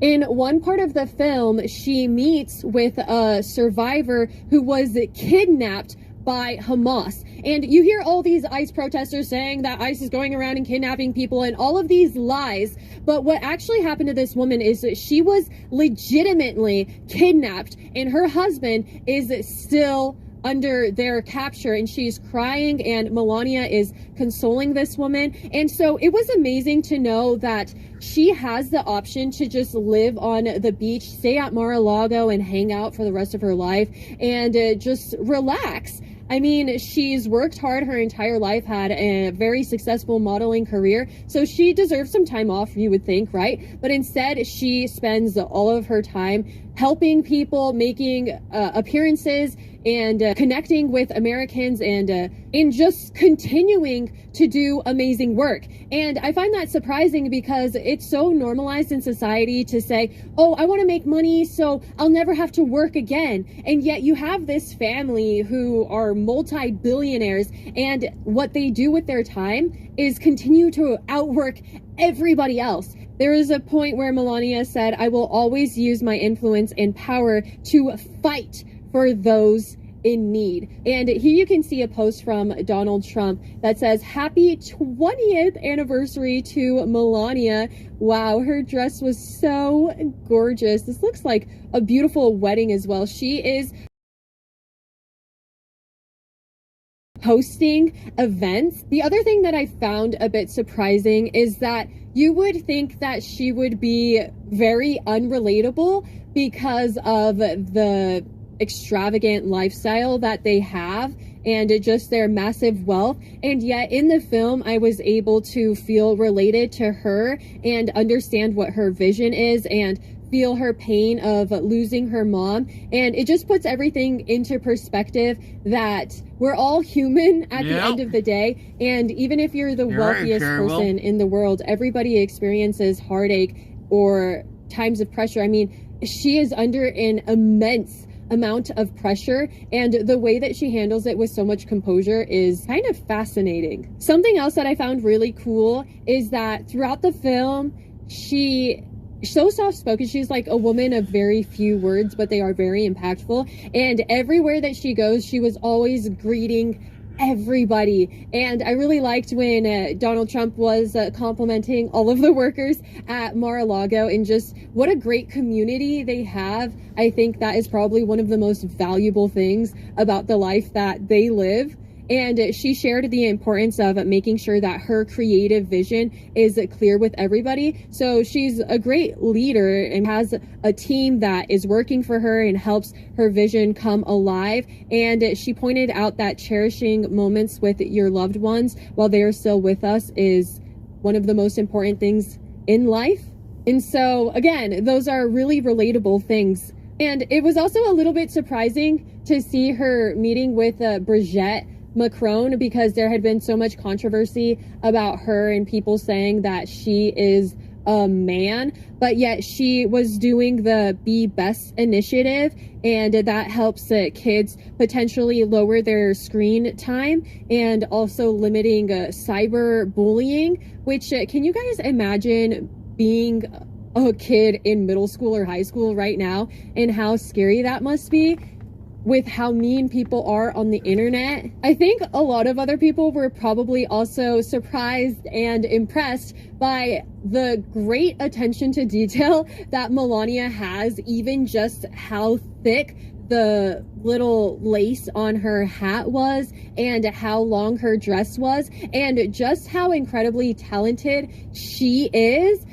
In one part of the film, she meets with a survivor who was kidnapped by Hamas. And you hear all these ICE protesters saying that ICE is going around and kidnapping people and all of these lies. But what actually happened to this woman is that she was legitimately kidnapped, and her husband is still under their capture, and she's crying, and Melania is consoling this woman. And so it was amazing to know that she has the option to just live on the beach, stay at Mar-a-Lago and hang out for the rest of her life and just relax. I mean, she's worked hard her entire life, had a very successful modeling career, so she deserves some time off, you would think, right? But instead, she spends all of her time helping people, making appearances and connecting with Americans and in just continuing to do amazing work. And I find that surprising because it's so normalized in society to say, oh, I want to make money so I'll never have to work again. And yet you have this family who are multi-billionaires, and what they do with their time is continue to outwork everybody else. There is a point where Melania said, I will always use my influence and power to fight for those in need. And here you can see a post from Donald Trump that says, happy 20th anniversary to Melania. Wow, her dress was so gorgeous. This looks like a beautiful wedding as well. She is hosting events. The other thing that I found a bit surprising is that you would think that she would be very unrelatable because of the extravagant lifestyle that they have and just their massive wealth. And yet in the film, I was able to feel related to her and understand what her vision is and feel her pain of losing her mom. And it just puts everything into perspective that we're all human at the end of the day. And even if you're the wealthiest person in the world, everybody experiences heartache or times of pressure. I mean, she is under an immense amount of pressure, and the way that she handles it with so much composure is kind of fascinating. Something else that I found really cool is that throughout the film, she's so soft-spoken. She's like a woman of very few words, but they are very impactful. And everywhere that she goes, she was always greeting everybody. And I really liked when Donald Trump was complimenting all of the workers at Mar-a-Lago and just what a great community they have. I think that is probably one of the most valuable things about the life that they live. And she shared the importance of making sure that her creative vision is clear with everybody. So she's a great leader and has a team that is working for her and helps her vision come alive. And she pointed out that cherishing moments with your loved ones while they are still with us is one of the most important things in life. And so, again, those are really relatable things. And it was also a little bit surprising to see her meeting with Brigitte Macron, because there had been so much controversy about her and people saying that she is a man, but yet she was doing the Be Best initiative, and that helps kids potentially lower their screen time and also limiting cyber bullying, which can you guys imagine being a kid in middle school or high school right now and how scary that must be with how mean people are on the internet? I think a lot of other people were probably also surprised and impressed by the great attention to detail that Melania has, even just how thick the little lace on her hat was and how long her dress was, and just how incredibly talented she is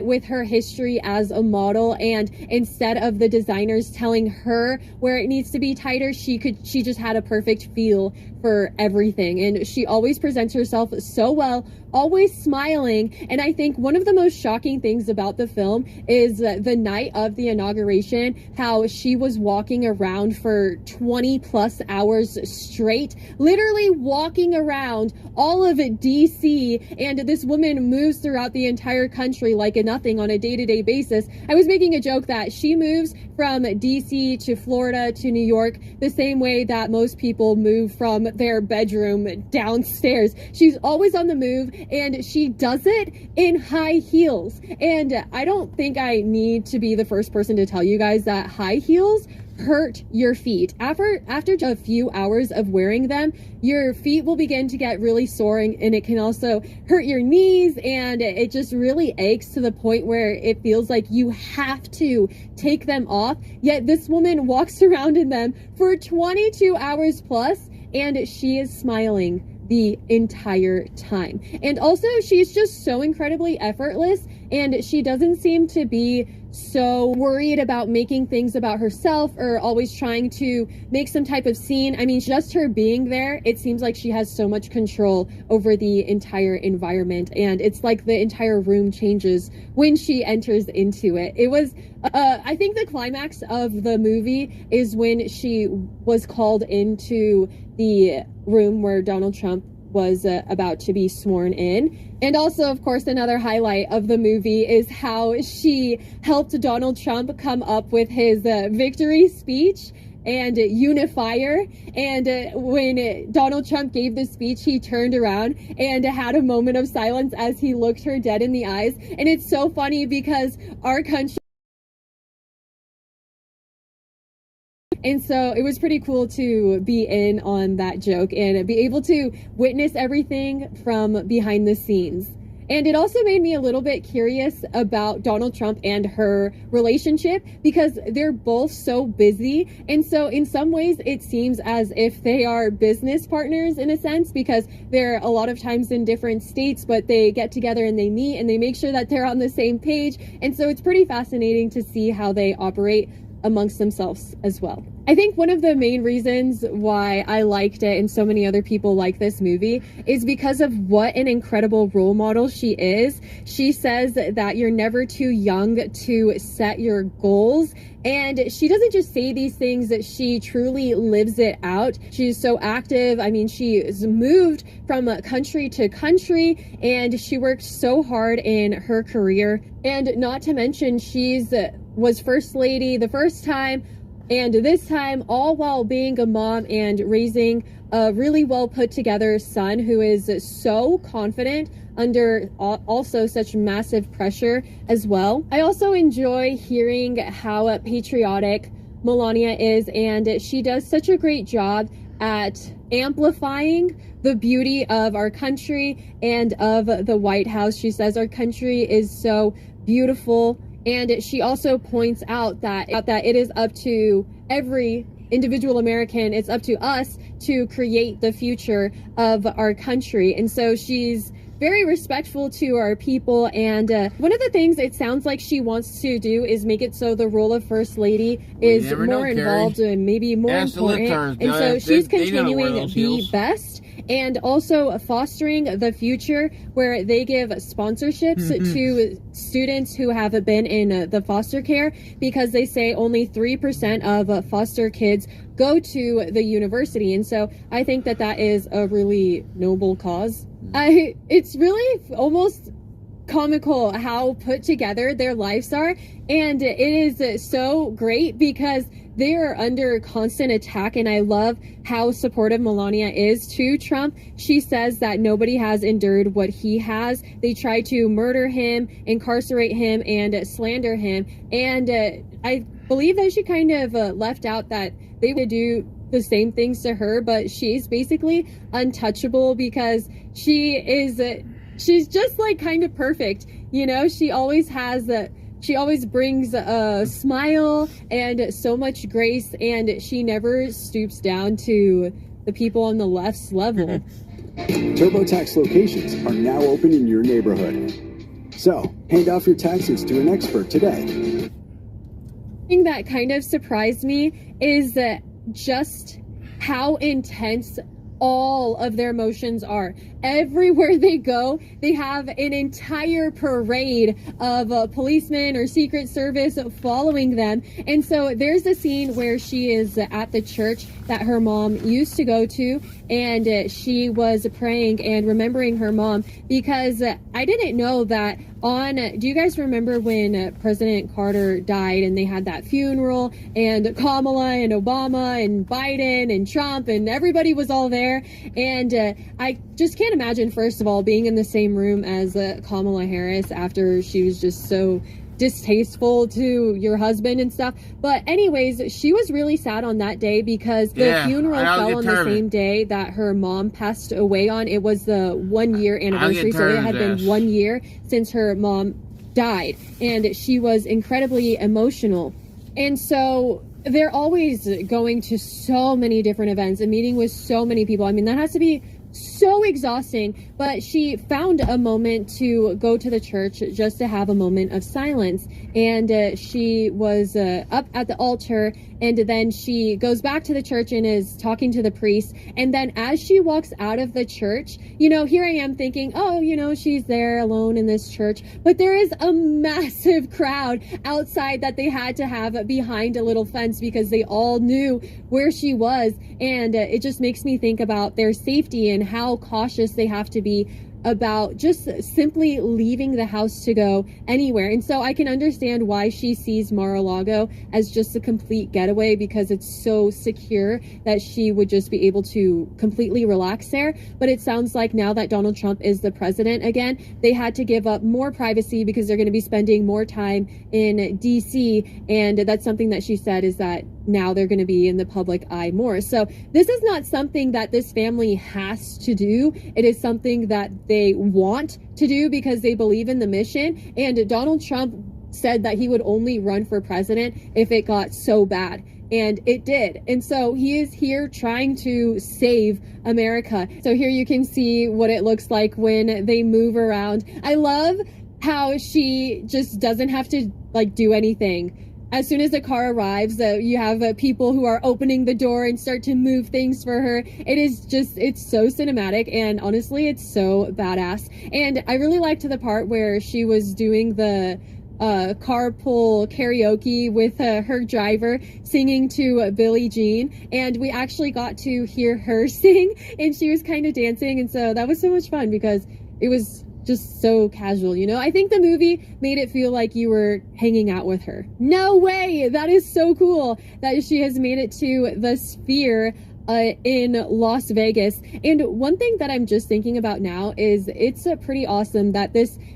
with her history as a model. And instead of the designers telling her where it needs to be tighter, she just had a perfect feel for everything. And she always presents herself so well, always smiling. And I think one of the most shocking things about the film is the night of the inauguration, how she was walking around for 20 plus hours straight, literally walking around all of DC. And this woman moves throughout the entire country like a nothing on a day-to-day basis. I was making a joke that she moves from DC to Florida to New York the same way that most people move from their bedroom downstairs. She's always on the move, and she does it in high heels. And I don't think I need to be the first person to tell you guys that high heels hurt your feet. After a few hours of wearing them, your feet will begin to get really sore, and it can also hurt your knees, and it just really aches to the point where it feels like you have to take them off. Yet this woman walks around in them for 22 hours plus, and she is smiling the entire time. And also, she's just so incredibly effortless, and she doesn't seem to be so worried about making things about herself or always trying to make some type of scene. I mean, just her being there, it seems like she has so much control over the entire environment, and it's like the entire room changes when she enters into it. It was, I think the climax of the movie is when she was called into the room where Donald Trump was about to be sworn in. And also, of course, another highlight of the movie is how she helped Donald Trump come up with his victory speech and unifier. And when Donald Trump gave the speech, he turned around and had a moment of silence as he looked her dead in the eyes. And it's so funny because our country, and so it was pretty cool to be in on that joke and be able to witness everything from behind the scenes. And it also made me a little bit curious about Donald Trump and her relationship, because they're both so busy. And so in some ways it seems as if they are business partners in a sense, because they're a lot of times in different states, but they get together and they meet and they make sure that they're on the same page. And so it's pretty fascinating to see how they operate amongst themselves as well. I think one of the main reasons why I liked it and so many other people like this movie is because of what an incredible role model she is. She says that you're never too young to set your goals. And she doesn't just say these things, that she truly lives it out. She's so active. I mean, she's moved from country to country and she worked so hard in her career. And not to mention, was first lady the first time and this time, all while being a mom and raising a really well put together son who is so confident under also such massive pressure as well. I also enjoy hearing how patriotic Melania is, and she does such a great job at amplifying the beauty of our country and of the White House. She says our country is so beautiful. And she also points out that it is up to every individual American, it's up to us to create the future of our country. And so she's very respectful to our people. And one of the things it sounds like she wants to do is make it so the role of First Lady is more involved and maybe more important. And so she's continuing the best. And also fostering the future where they give sponsorships to students who have been in the foster care, because they say only 3% of foster kids go to the university. And so I think that that is a really noble cause. It's really almost comical how put together their lives are, and it is so great because they are under constant attack. And I love how supportive Melania is to Trump. She says that nobody has endured what he has. They try to murder him, incarcerate him, and slander him. And I believe that she kind of left out that they would do the same things to her, but she's basically untouchable because she's just like kind of perfect. You know, she always brings a smile and so much grace, and she never stoops down to the people on the left's level. TurboTax locations are now open in your neighborhood. So, hand off your taxes to an expert today. The thing that kind of surprised me is just how intense all of their emotions are. Everywhere they go, they have an entire parade of policemen or Secret Service following them. And so there's a scene where she is at the church that her mom used to go to, and she was praying and remembering her mom, because I didn't know that do you guys remember when President Carter died and they had that funeral, and Kamala and Obama and Biden and Trump and everybody was all there? And I just can't imagine, first of all, being in the same room as Kamala Harris after she was just so distasteful to your husband and stuff. But anyways, she was really sad on that day because the funeral fell on the same day that her mom passed away on. It was the 1 year anniversary, so it had been 1 year since her mom died, and she was incredibly emotional. And so they're always going to so many different events and meeting with so many people. I mean, that has to be so exhausting, but she found a moment to go to the church just to have a moment of silence. And she was up at the altar, and then she goes back to the church and is talking to the priest. And then as she walks out of the church, you know, here I am thinking, oh, you know, she's there alone in this church, but there is a massive crowd outside that they had to have behind a little fence because they all knew where she was. And it just makes me think about their safety and how cautious they have to be about just simply leaving the house to go anywhere. And so I can understand why she sees Mar-a-Lago as just a complete getaway, because it's so secure that she would just be able to completely relax there. But it sounds like now that Donald Trump is the president again, they had to give up more privacy because they're going to be spending more time in DC. And that's something that she said, is that now they're going to be in the public eye more. So this is not something that this family has to do. It is something that they want to do because they believe in the mission. And Donald Trump said that he would only run for president if it got so bad. And it did. And so he is here trying to save America. So here you can see what it looks like when they move around. I love how she just doesn't have to like do anything. As soon as the car arrives, you have people who are opening the door and start to move things for her. It is just, it's so cinematic, and honestly, it's so badass. And I really liked the part where she was doing the carpool karaoke with her driver singing to Billie Jean, and we actually got to hear her sing, and she was kind of dancing, and so that was so much fun because it was just so casual, you know? I think the movie made it feel like you were hanging out with her. No way! That is so cool that she has made it to the Sphere in Las Vegas. And one thing that I'm just thinking about now is it's pretty awesome that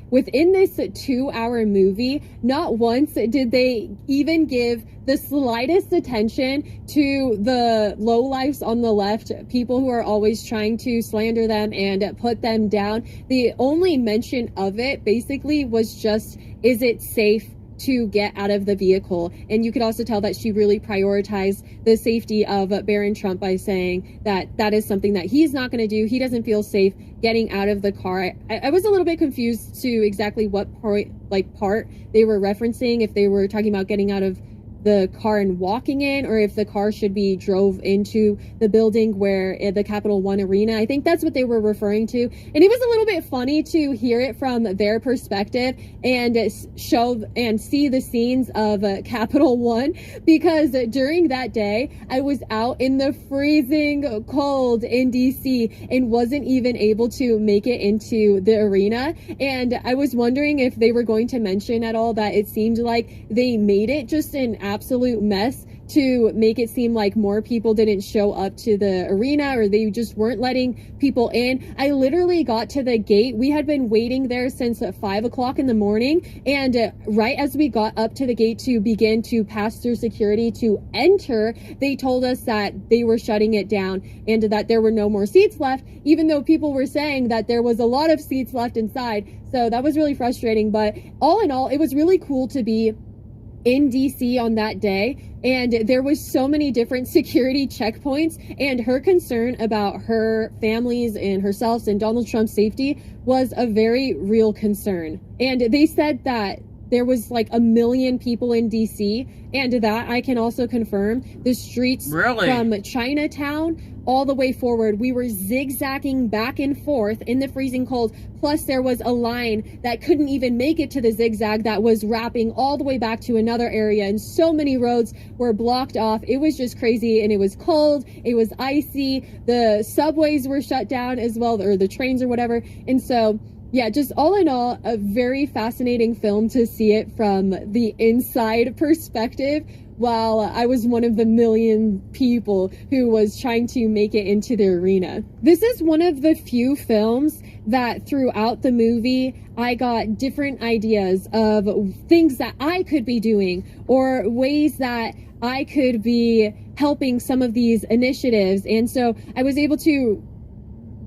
within this 2-hour movie, not once did they even give the slightest attention to the lowlifes on the left, people who are always trying to slander them and put them down. The only mention of it basically was just, is it safe to get out of the vehicle? And you could also tell that she really prioritized the safety of Barron Trump by saying that that is something that he's not going to do. He doesn't feel safe getting out of the car. I was a little bit confused to exactly what part they were referencing, if they were talking about getting out of the car and walking in, or if the car should be drove into the building where the Capital One Arena. I think that's what they were referring to. And it was a little bit funny to hear it from their perspective and show and see the scenes of Capital One, because during that day I was out in the freezing cold in DC and wasn't even able to make it into the arena. And I was wondering if they were going to mention at all that it seemed like they made it just an absolute mess to make it seem like more people didn't show up to the arena, or they just weren't letting people in. I literally got to the gate. We had been waiting there since 5 o'clock in the morning, and right as we got up to the gate to begin to pass through security to enter, they told us that they were shutting it down and that there were no more seats left, even though people were saying that there was a lot of seats left inside. So that was really frustrating. But all in all, it was really cool to be in DC on that day, and there was so many different security checkpoints, and her concern about her families and herself and Donald Trump's safety was a very real concern. And they said that there was like 1 million people in DC, and that I can also confirm. The streets from Chinatown all the way forward, we were zigzagging back and forth in the freezing cold. Plus there was a line that couldn't even make it to the zigzag that was wrapping all the way back to another area, and so many roads were blocked off. It was just crazy, and it was cold, it was icy, the subways were shut down as well, or the trains or whatever. And so yeah, just all in all, a very fascinating film to see it from the inside perspective, while I was one of the 1 million people who was trying to make it into the arena. This is one of the few films that throughout the movie, I got different ideas of things that I could be doing, or ways that I could be helping some of these initiatives. And so I was able to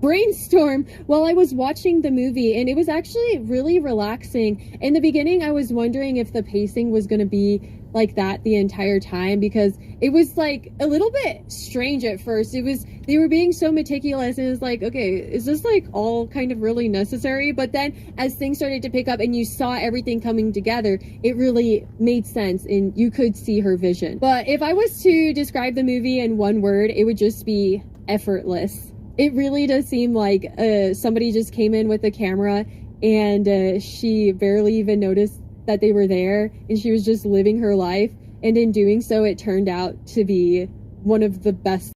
brainstorm while I was watching the movie, and it was actually really relaxing. In the beginning, I was wondering if the pacing was going to be like that the entire time, because it was like a little bit strange at first. They were being so meticulous, and it was like, okay, is this like all kind of really necessary? But then as things started to pick up and you saw everything coming together, it really made sense and you could see her vision. But if I was to describe the movie in one word, it would just be effortless. It really does seem like somebody just came in with a camera and she barely even noticed that they were there, and she was just living her life, and in doing so it turned out to be one of the best.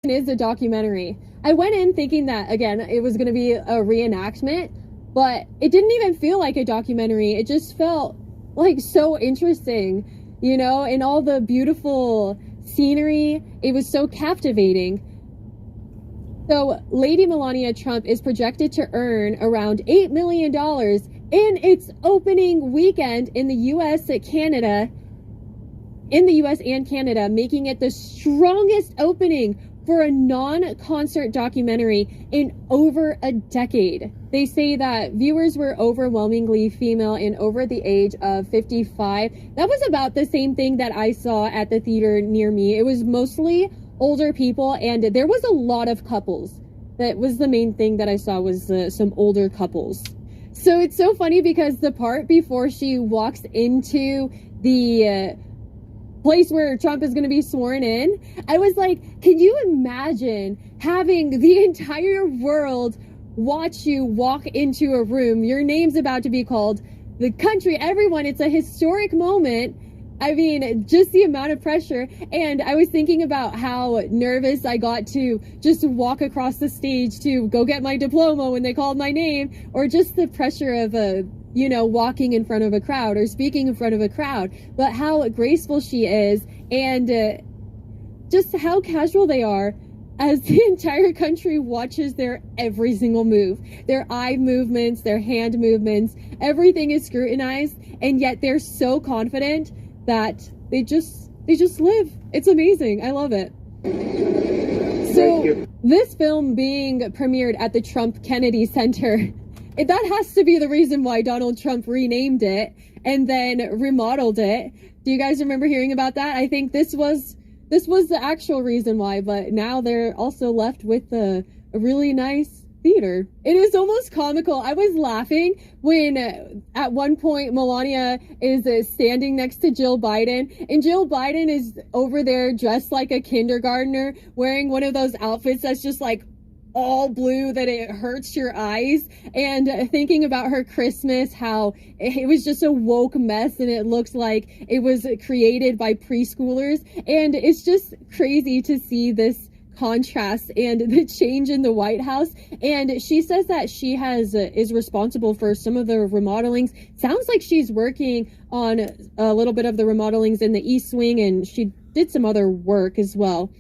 It is a documentary. I went in thinking that, again, it was going to be a reenactment, but it didn't even feel like a documentary. It just felt like so interesting, you know, and all the beautiful scenery. It was so captivating. So Lady Melania Trump is projected to earn around $8 million in its opening weekend in the U.S. and Canada, making it the strongest opening for a non-concert documentary in over a decade. They say that viewers were overwhelmingly female and over the age of 55. That was about the same thing that I saw at the theater near me. It was mostly older people, and there was a lot of couples. That was the main thing that I saw, was some older couples. So it's so funny because the part before she walks into the place where Trump is going to be sworn in, I was like, can you imagine having the entire world watch you walk into a room? Your name's about to be called, the country, everyone. It's a historic moment. I mean, just the amount of pressure. And I was thinking about how nervous I got to just walk across the stage to go get my diploma when they called my name, or just the pressure of walking in front of a crowd or speaking in front of a crowd. But how graceful she is, and just how casual they are as the entire country watches their every single move. Their eye movements, their hand movements, everything is scrutinized, and yet they're so confident that they just live. It's amazing. I love it. So this film being premiered at the Trump Kennedy Center, that has to be the reason why Donald Trump renamed it and then remodeled it. Do you guys remember hearing about that? I think this was the actual reason why, but now they're also left with a really nice theater. It is almost comical. I was laughing when at one point Melania is standing next to Jill Biden, and Jill Biden is over there dressed like a kindergartner, wearing one of those outfits that's just like all blue that it hurts your eyes, and thinking about her Christmas, how it was just a woke mess and it looks like it was created by preschoolers. And it's just crazy to see this contrast and the change in the White House. And she says that she is responsible for some of the remodelings. Sounds like she's working on a little bit of the remodelings in the East Wing, and she did some other work as well.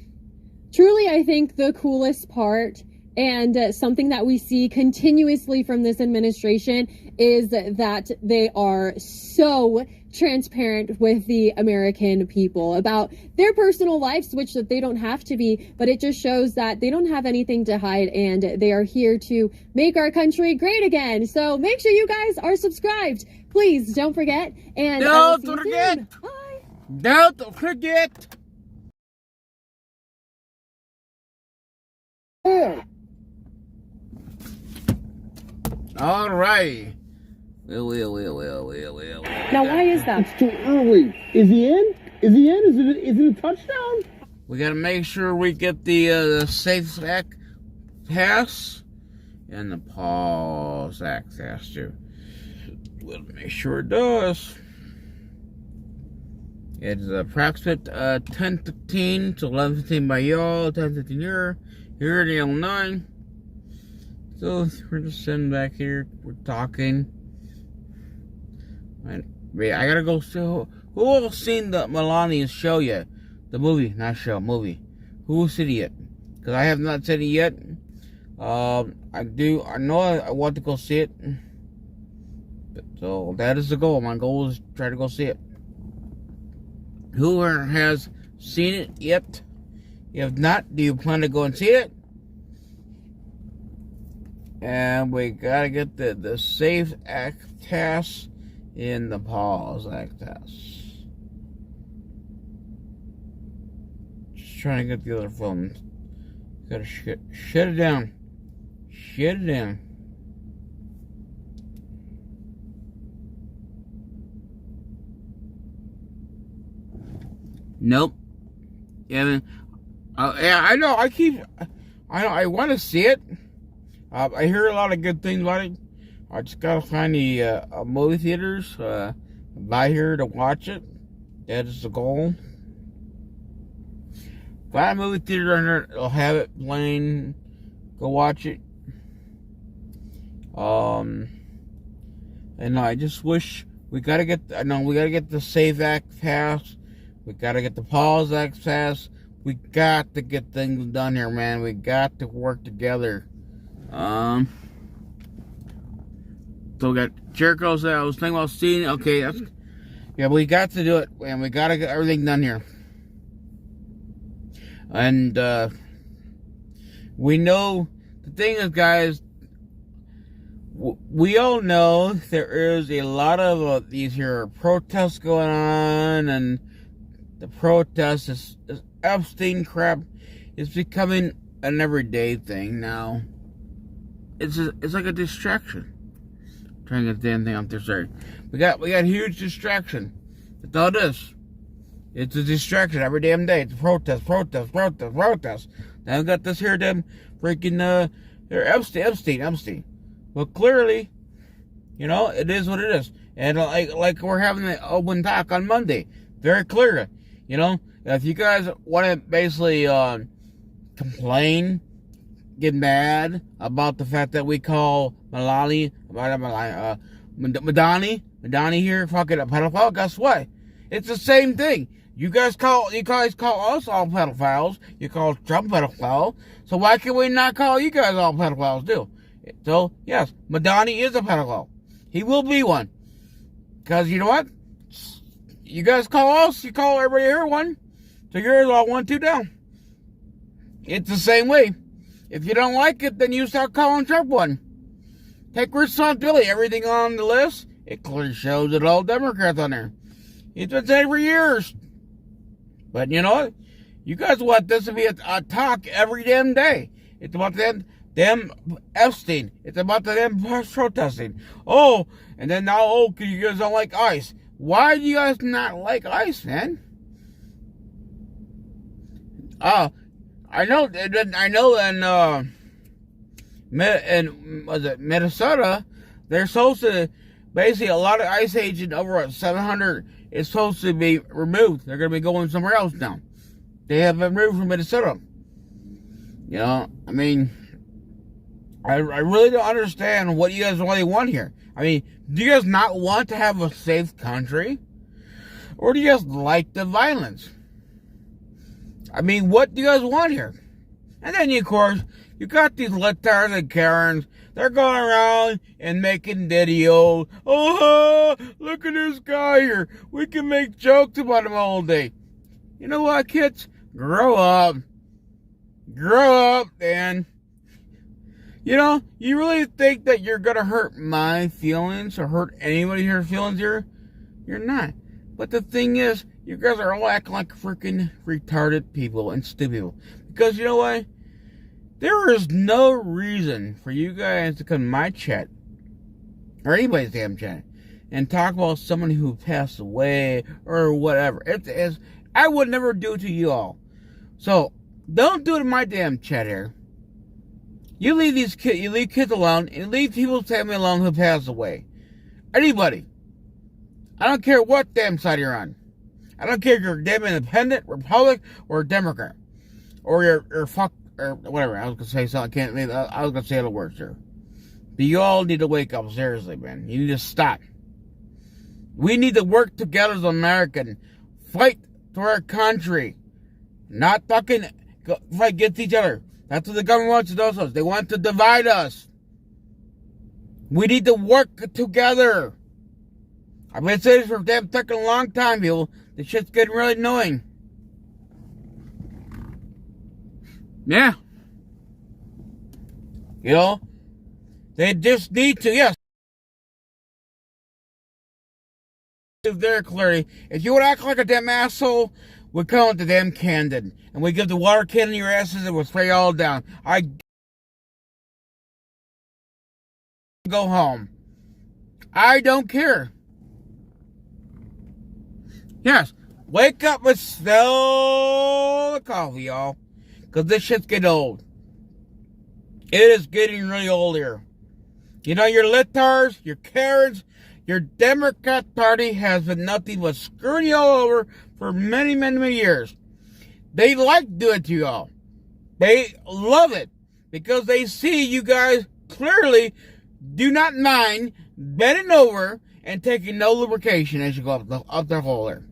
Truly, I think the coolest part, and something that we see continuously from this administration, is that they are so transparent with the American people about their personal lives, which that they don't have to be, but it just shows that they don't have anything to hide, and they are here to make our country great again. So make sure you guys are subscribed. Please don't forget. And don't forget. Bye. Don't forget. Yeah. All right. Well. Now, why is that? It's too early. Is he in? Is it a touchdown? We got to make sure we get the Safe Act pass and the Pause Act pass too. We'll make sure it does. It's approximate 10:15 to 11:15 by y'all, 10:15 here in Illinois. So we're just sitting back here, we're talking. And I gotta go see who all seen the Melania show yet? The movie, not show, movie. Who's seen it yet? Because I have not seen it yet. I know I want to go see it. So that is the goal. My goal is to try to go see it. Who has seen it yet? If not, do you plan to go and see it? And we gotta get the Safe Act pass in the pause access. Just trying to get the other phone. Gotta shut it down. Shut it down. Nope. Yeah, I know. I want to see it. I hear a lot of good things about it. I just gotta find the movie theaters by here to watch it. That is the goal. Find a movie theater under, they'll have it playing. Go watch it. And I just wish we gotta get the SAFE Act passed. We gotta get the Pause Act passed. We got to get things done here, man. We got to work together. So we got Jericho said, I was thinking about seeing. Okay, yeah, we got to do it, and we got to get everything done here. And we know the thing is, guys. We all know there is a lot of these here protests going on, and the protest is Epstein crap is becoming an everyday thing now. It's like a distraction. I'm trying to get the damn thing up there. Sorry, we got huge distraction. That's all it is. It's a distraction every damn day. It's a protest. Now we got this here damn freaking they're Epstein. Well, clearly, you know, it is what it is. And like we're having the open talk on Monday. Very clearly, you know, if you guys want to basically complain, get mad about the fact that we call Madani here fucking a pedophile, guess what? It's the same thing. You guys call us all pedophiles. You call Trump pedophile. So why can we not call you guys all pedophiles too? So, yes, Madani is a pedophile. He will be one. Because, you know what? You guys call us, you call everybody here one. So you're all 1, 2 down. It's the same way. If you don't like it, then you start calling Trump one. Take responsibility. Everything on the list, it clearly shows that all Democrats on there. It's been said for years. But you know what? You guys want this to be a talk every damn day. It's about them Epstein. It's about them protesting. Oh, and then now, because you guys don't like ICE. Why do you guys not like ICE, man? I know in Minnesota, they're supposed to, basically a lot of ICE agents over 700 is supposed to be removed. They're going to be going somewhere else now. They have been removed from Minnesota. You know, I mean, I really don't understand what you guys really want here. I mean, do you guys not want to have a safe country? Or do you guys like the violence? I mean, what do you guys want here? And then, of course, you got these Litards and Karens. They're going around and making videos. Oh, look at this guy here. We can make jokes about him all day. You know what, kids? Grow up. Grow up, and... You know, you really think that you're going to hurt my feelings or hurt anybody here's feelings here? You're not. But the thing is, you guys are all acting like freaking retarded people and stupid people. Because you know what? There is no reason for you guys to come to my chat, or anybody's damn chat, and talk about someone who passed away or whatever. I would never do it to you all. So, don't do it in my damn chat here. You leave kids alone, and leave people's family alone who passed away. Anybody. I don't care what damn side you're on. I don't care if you're damn independent, Republic, or Democrat. Or you're fuck, or whatever. I was gonna say something, I was gonna say other words here. But you all need to wake up, seriously, man. You need to stop. We need to work together as Americans. Fight for our country. Not fucking fight against each other. That's what the government wants to do us. They want to divide us. We need to work together. I've been saying this for a damn fucking long time, people. This shit's getting really annoying. Yeah. You know? They just need to, yes. Very clearly, if you would act like a damn asshole, we come with the damn cannon. And we give the water cannon in your asses and we'll spray you all down. I go home. I don't care. Yes, wake up and smell the coffee, y'all. Because this shit's getting old. It is getting really old here. You know, your littards, your Karens, your Democrat Party has been nothing but screwing you all over for many, many, many years. They like doing it to y'all. They love it because they see you guys clearly do not mind bending over and taking no lubrication as you go up the hole there.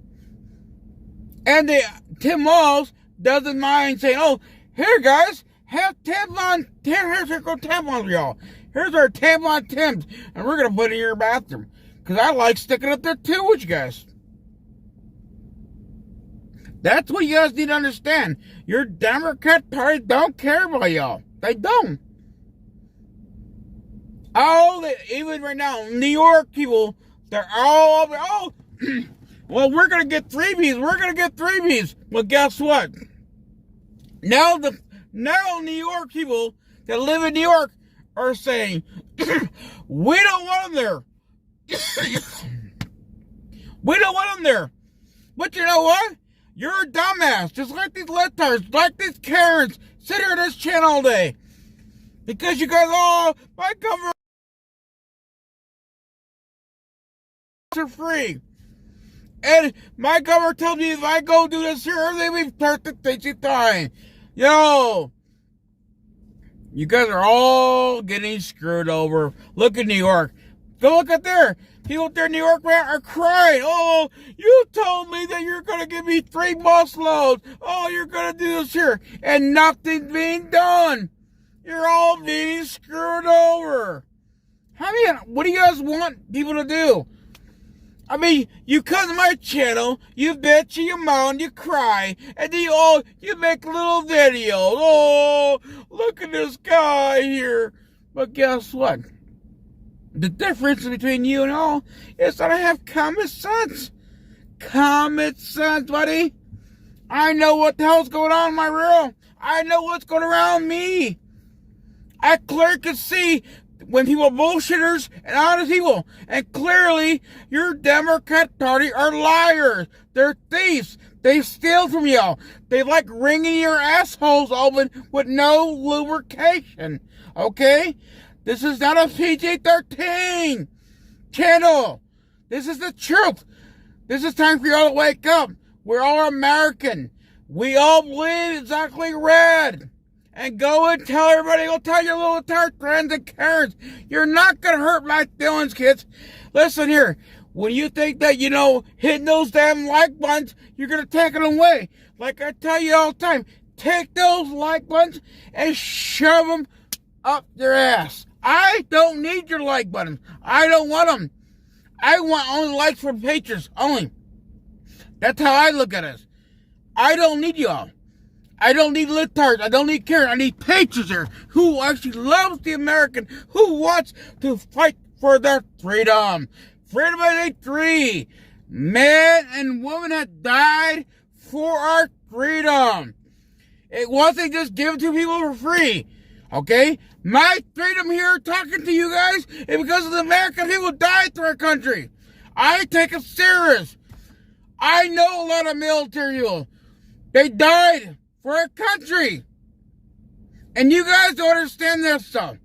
And Tim Walz doesn't mind saying, oh, here guys, have tampon, here's our tampons for y'all. Here's our tampon Tims, and we're going to put it in your bathroom. Because I like sticking up there too with you guys. That's what you guys need to understand. Your Democrat Party don't care about y'all. They don't. Even right now, New York people, they're all over, well, we're going to get freebies. We're going to get freebies. Well, guess what? Now New York people that live in New York are saying, we don't want them there. We don't want them there. But you know what? You're a dumbass. Just like these littards, like these Karens, sit here on this channel all day. Because you guys my government are free. And my government tells me if I go do this here, everything we've turned to things you dying. Yo. You guys are all getting screwed over. Look at New York. Go look at there. People there in New York, man, are crying. Oh, you told me that you're going to give me 3 bus loads. Oh, you're going to do this here. And nothing's being done. You're all being screwed over. What do you guys want people to do? I mean, you come to my channel, you bitch, you moan, you cry, and then you make little videos. Oh, look at this guy here. But guess what? The difference between you and all is that I have common sense. Common sense, buddy. I know what the hell's going on in my room. I know what's going around me. I clearly can see when people are bullshitters and honest people. And clearly, your Democrat Party are liars. They're thieves. They steal from y'all. They like wringing your assholes open with no lubrication. Okay? This is not a PG-13 channel. This is the truth. This is time for y'all to wake up. We're all American. We all believe exactly red. And go and tell everybody, go tell your little tart friends and Karens. You're not going to hurt my feelings, kids. Listen here. When you think that, hitting those damn like buttons, you're going to take them away. Like I tell you all the time, take those like buttons and shove them up your ass. I don't need your like buttons. I don't want them. I want only likes from patrons, only. That's how I look at it. I don't need y'all. I don't need littards. I don't need Karen. I need patrons here who actually loves the American, who wants to fight for their freedom. Freedom is free. Men and women have died for our freedom. It wasn't just given to people for free. Okay? My freedom here talking to you guys is because of the American people who died for our country. I take it serious. I know a lot of military people. They died for our country. And you guys don't understand this stuff.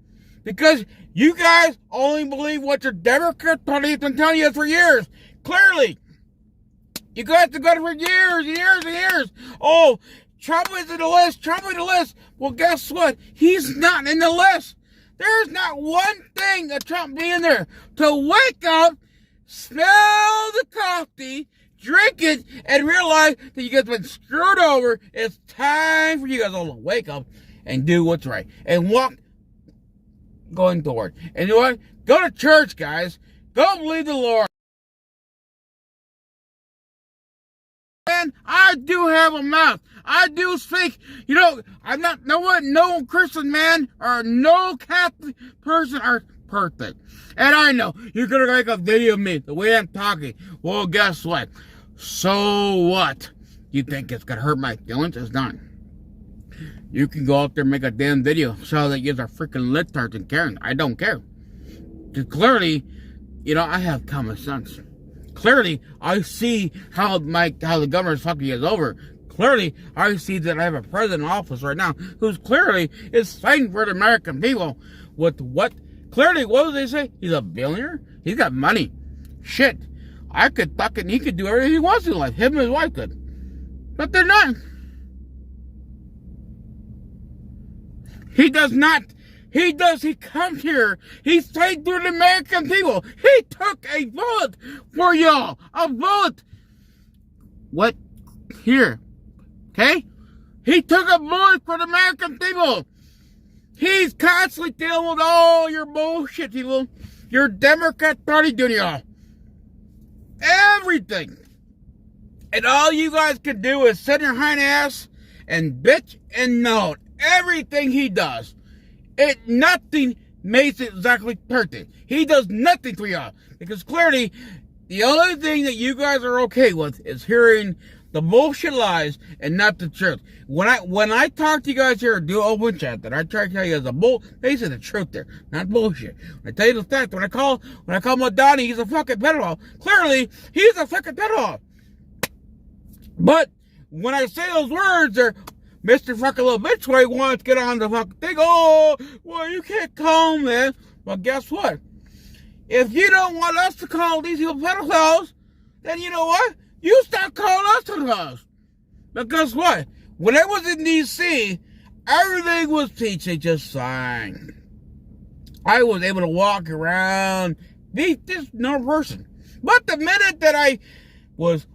Because you guys only believe what your Democrat Party has been telling you for years. Clearly. You guys have got it for years and years and years. Oh, Trump is in the list. Trump is in the list. Well, guess what? He's not in the list. There's not one thing that Trump be in there. To wake up, smell the coffee, drink it, and realize that you guys have been screwed over. It's time for you guys all to wake up and do what's right. And walk going forward. And you know what? Go to church, guys. Go believe the Lord. Man, I do have a mouth. I do speak. I'm not no Christian man or no Catholic person or perfect. And I know you're going to make a video of me the way I'm talking. Well, guess what? So what? You think it's going to hurt my feelings? It's not. You can go out there and make a damn video so that you guys are freaking littards and Karens. I don't care. Because clearly, I have common sense. Clearly, I see how the government's fucking us over. Clearly, I see that I have a president in office right now who's clearly is fighting for the American people with what? Clearly, what do they say? He's a billionaire? He's got money. Shit. He could do everything he wants in life. Him and his wife could. But they're not. He does not. He comes here. He's fighting for the American people. He took a vote for y'all. A vote. What? Here. Okay? He took a vote for the American people. He's constantly dealing with all your bullshit, people. Your Democrat Party doing y'all. Everything. And all you guys can do is sit your hind ass and bitch and note everything he does. Nothing makes it exactly perfect. He does nothing for y'all. Because clearly, the only thing that you guys are okay with is hearing the bullshit lies and not the truth. When I talk to you guys here, do open chat, that I try to tell you basically the truth there, not bullshit. I tell you the fact, when I call Madani, he's a fucking pedophile. Clearly, he's a fucking pedophile. But when I say those words, they're Mr. fucking little bitch boy wants to get on the fucking thing. Oh, well, you can't call him that. Well, guess what? If you don't want us to call these people pedophiles, then you know what? You stop calling us pedophiles. But guess what? When I was in D.C., everything was peachy just fine. I was able to walk around, be this normal person. But the minute that I was,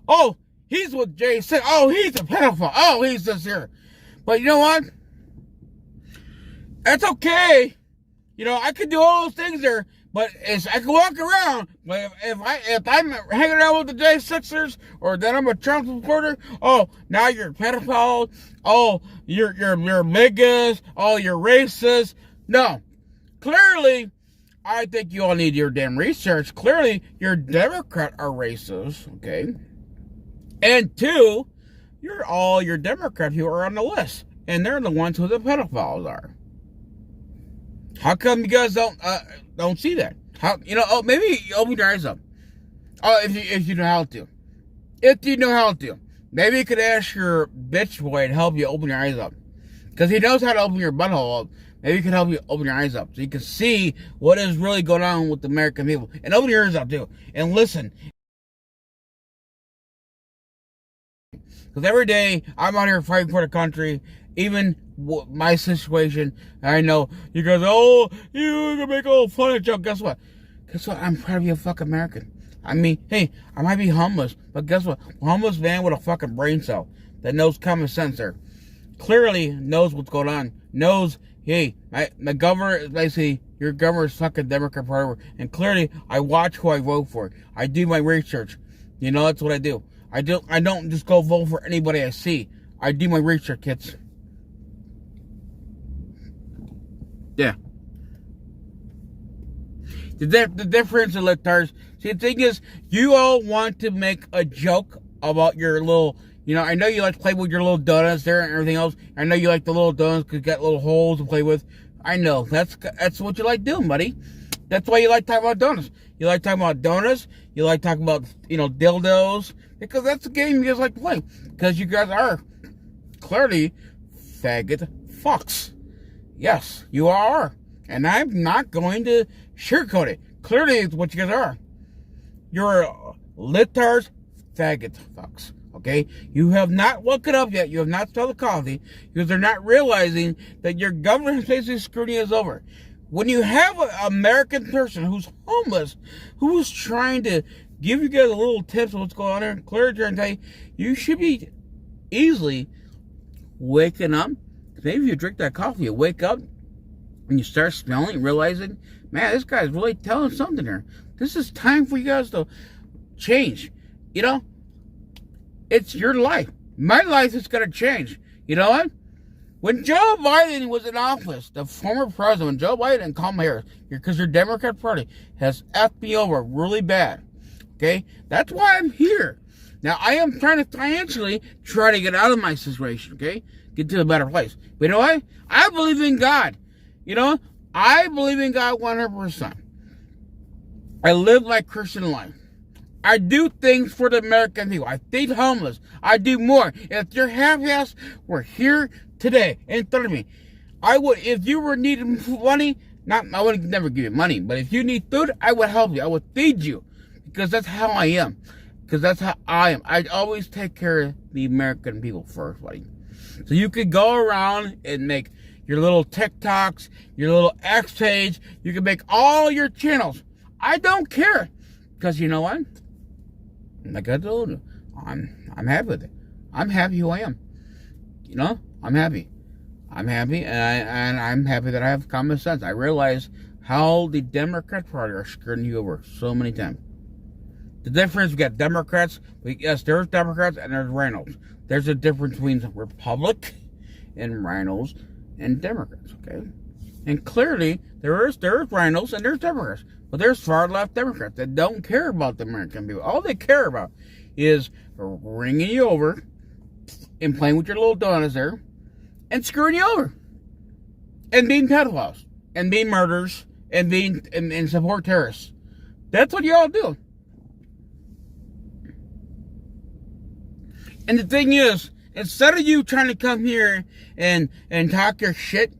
he's with J6, he's a pedophile, he's this here. But you know what? That's okay. I could do all those things there, but I can walk around. But if I'm hanging around with the J6ers, or that I'm a Trump supporter, now you're a pedophile. You're bigots. You're racist. No. Clearly, I think you all need your damn research. Clearly, your Democrat are racist, okay? And two, your Democrats who are on the list, and they're the ones who the pedophiles are. How come you guys don't see that? How maybe you open your eyes up. If you know how to. If you know how to. Maybe you could ask your bitch boy to help you open your eyes up. Because he knows how to open your butthole up. Maybe he can help you open your eyes up so you can see what is really going on with the American people. And open your ears up too. And listen. Because every day I'm out here fighting for the country, even my situation. I know you guys, you can make a funny joke. Guess what? I'm proud to be a fucking American. I mean, hey, I might be homeless, but guess what? A homeless man with a fucking brain cell that knows common sense there. Clearly knows what's going on. Knows, hey, my governor, basically, your governor is fucking Democrat Party. And clearly, I watch who I vote for. I do my research. That's what I do. I don't just go vote for anybody I see. I do my research, kids. Yeah. The difference in libtards. See, the thing is, you all want to make a joke about your little, I know you like to play with your little donuts there and everything else. I know you like the little donuts because you got little holes to play with. I know. That's what you like doing, buddy. That's why you like talking about donuts. You like talking about donuts. You like talking about, dildos. Because that's the game you guys like to play. Because you guys are clearly faggot fucks. Yes, you are. And I'm not going to sugarcoat it. Clearly, it's what you guys are. You're littards, faggot fucks. Okay? You have not woken up yet. You have not spelled the coffee. Because they're not realizing that your government basically screwing us over. When you have an American person who's homeless, who's trying to give you guys a little tips of what's going on there, clearly trying to tell you, you should be easily waking up. Maybe if you drink that coffee, you wake up and you start smelling, realizing, man, this guy's really telling something here. This is time for you guys to change. It's your life. My life is going to change. You know what? When Joe Biden was in office, the former president, when Joe Biden and Kamala Harris, because your Democrat Party has effed me over really bad. Okay? That's why I'm here. Now, I am trying to financially try to get out of my situation, okay? Get to a better place. But you know what? I believe in God. You know? I believe in God 100%. I live my Christian life. I do things for the American people. I feed homeless. I do more. If you're half-assed, we're here today in front of me. I would, if you were needing money, I would never give you money, but if you need food, I would help you. I would feed you. Because that's how I am. Because that's how I am. I always take care of the American people first, buddy. So you could go around and make your little TikToks, your little X page. You can make all your channels. I don't care. Because you know what? Like I told you, I'm happy with it. I'm happy who I am. You know? I'm happy. I'm happy, and I'm happy that I have common sense. I realize how the Democrat Party are screwing you over so many times. The difference, we got Democrats. Yes, there's Democrats and there's Rhinos. There's a difference between Republic and Rhinos and Democrats, okay? And clearly, there's Rhinos and there's Democrats. But there's far-left Democrats that don't care about the American people. All they care about is ringing you over and playing with your little donuts there and screwing you over. And being pedophiles. And being murderers. And being and support terrorists. That's what you all do. And the thing is, instead of you trying to come here and talk your shit,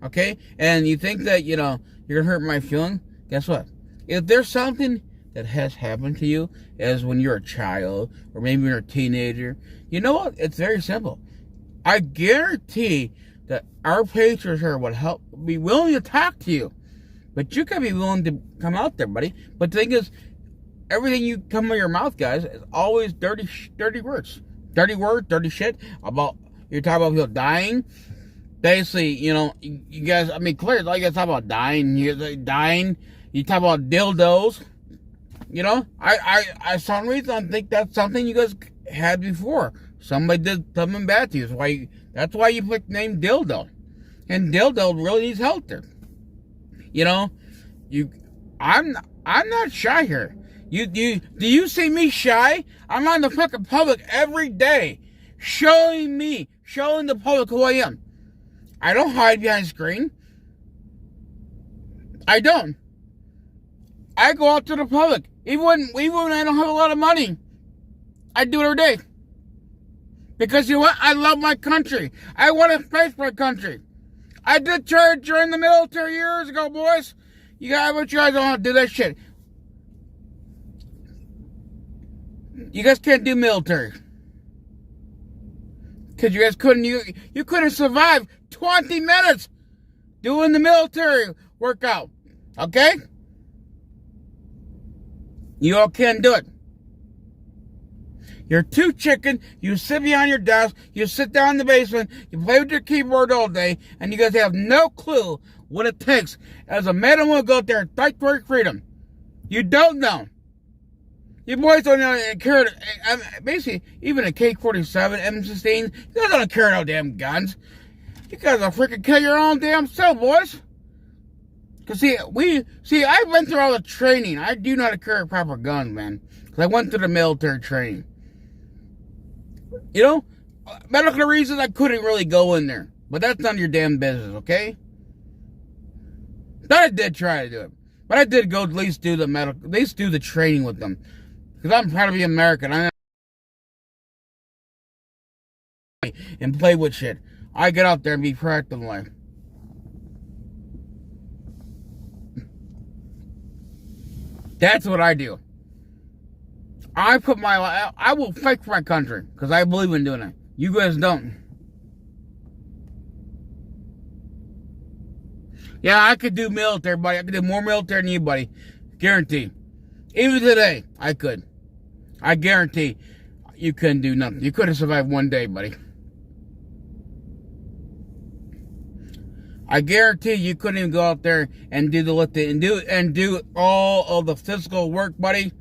okay, and you think that, you know, you're going to hurt my feeling, guess what? If there's something that has happened to you as when you're a child or maybe you're a teenager, you know what? It's very simple. I guarantee that our patrons here would be willing to talk to you. But you gotta be willing to come out there, buddy. But the thing is, everything you come out of your mouth, guys, is always dirty words. Dirty words, dirty shit about, you're talking about people dying. Basically, you know, you guys, I mean, clearly, like you guys talk about dying. You talk about dildos. You know, I some reason I think that's something you guys had before. Somebody did something bad to you. That's why you picked the name dildo. And dildo really needs help there. You know, I'm not shy here. Do you see me shy? I'm on the fucking public every day, showing the public who I am. I don't hide behind a screen. I don't. I go out to the public. Even when I don't have a lot of money, I do it every day. Because you know what? I love my country. I want to fight for my country. I did try to join the military years ago, boys. You guys don't want to do that shit. You guys can't do military. Because you guys couldn't survive 20 minutes doing the military workout. Okay? You all can't do it. You're too chicken. You sit behind your desk. You sit down in the basement. You play with your keyboard all day. And you guys have no clue what it takes as a man and woman to go out there and fight for your freedom. You don't know. You boys don't know care. Basically, even a K-47, M16, you guys don't carry no damn guns. You guys will freaking kill your own damn self, boys. Because, I've been through all the training. I do know how to carry a proper gun, man. Because I went through the military training. You know, medical reasons I couldn't really go in there. But that's none of your damn business, okay? But I did try to do it. But I did go at least do the training with them. Because I'm proud to be American. And play with shit. I get out there and be proactive in life. That's what I do. I will fight for my country. Because I believe in doing it. You guys don't. Yeah, I could do military, buddy. I could do more military than you, buddy. Guarantee. Even today, I could. I guarantee you couldn't do nothing. You couldn't survive one day, buddy. I guarantee you couldn't even go out there and do the lifting and do all of the physical work, buddy,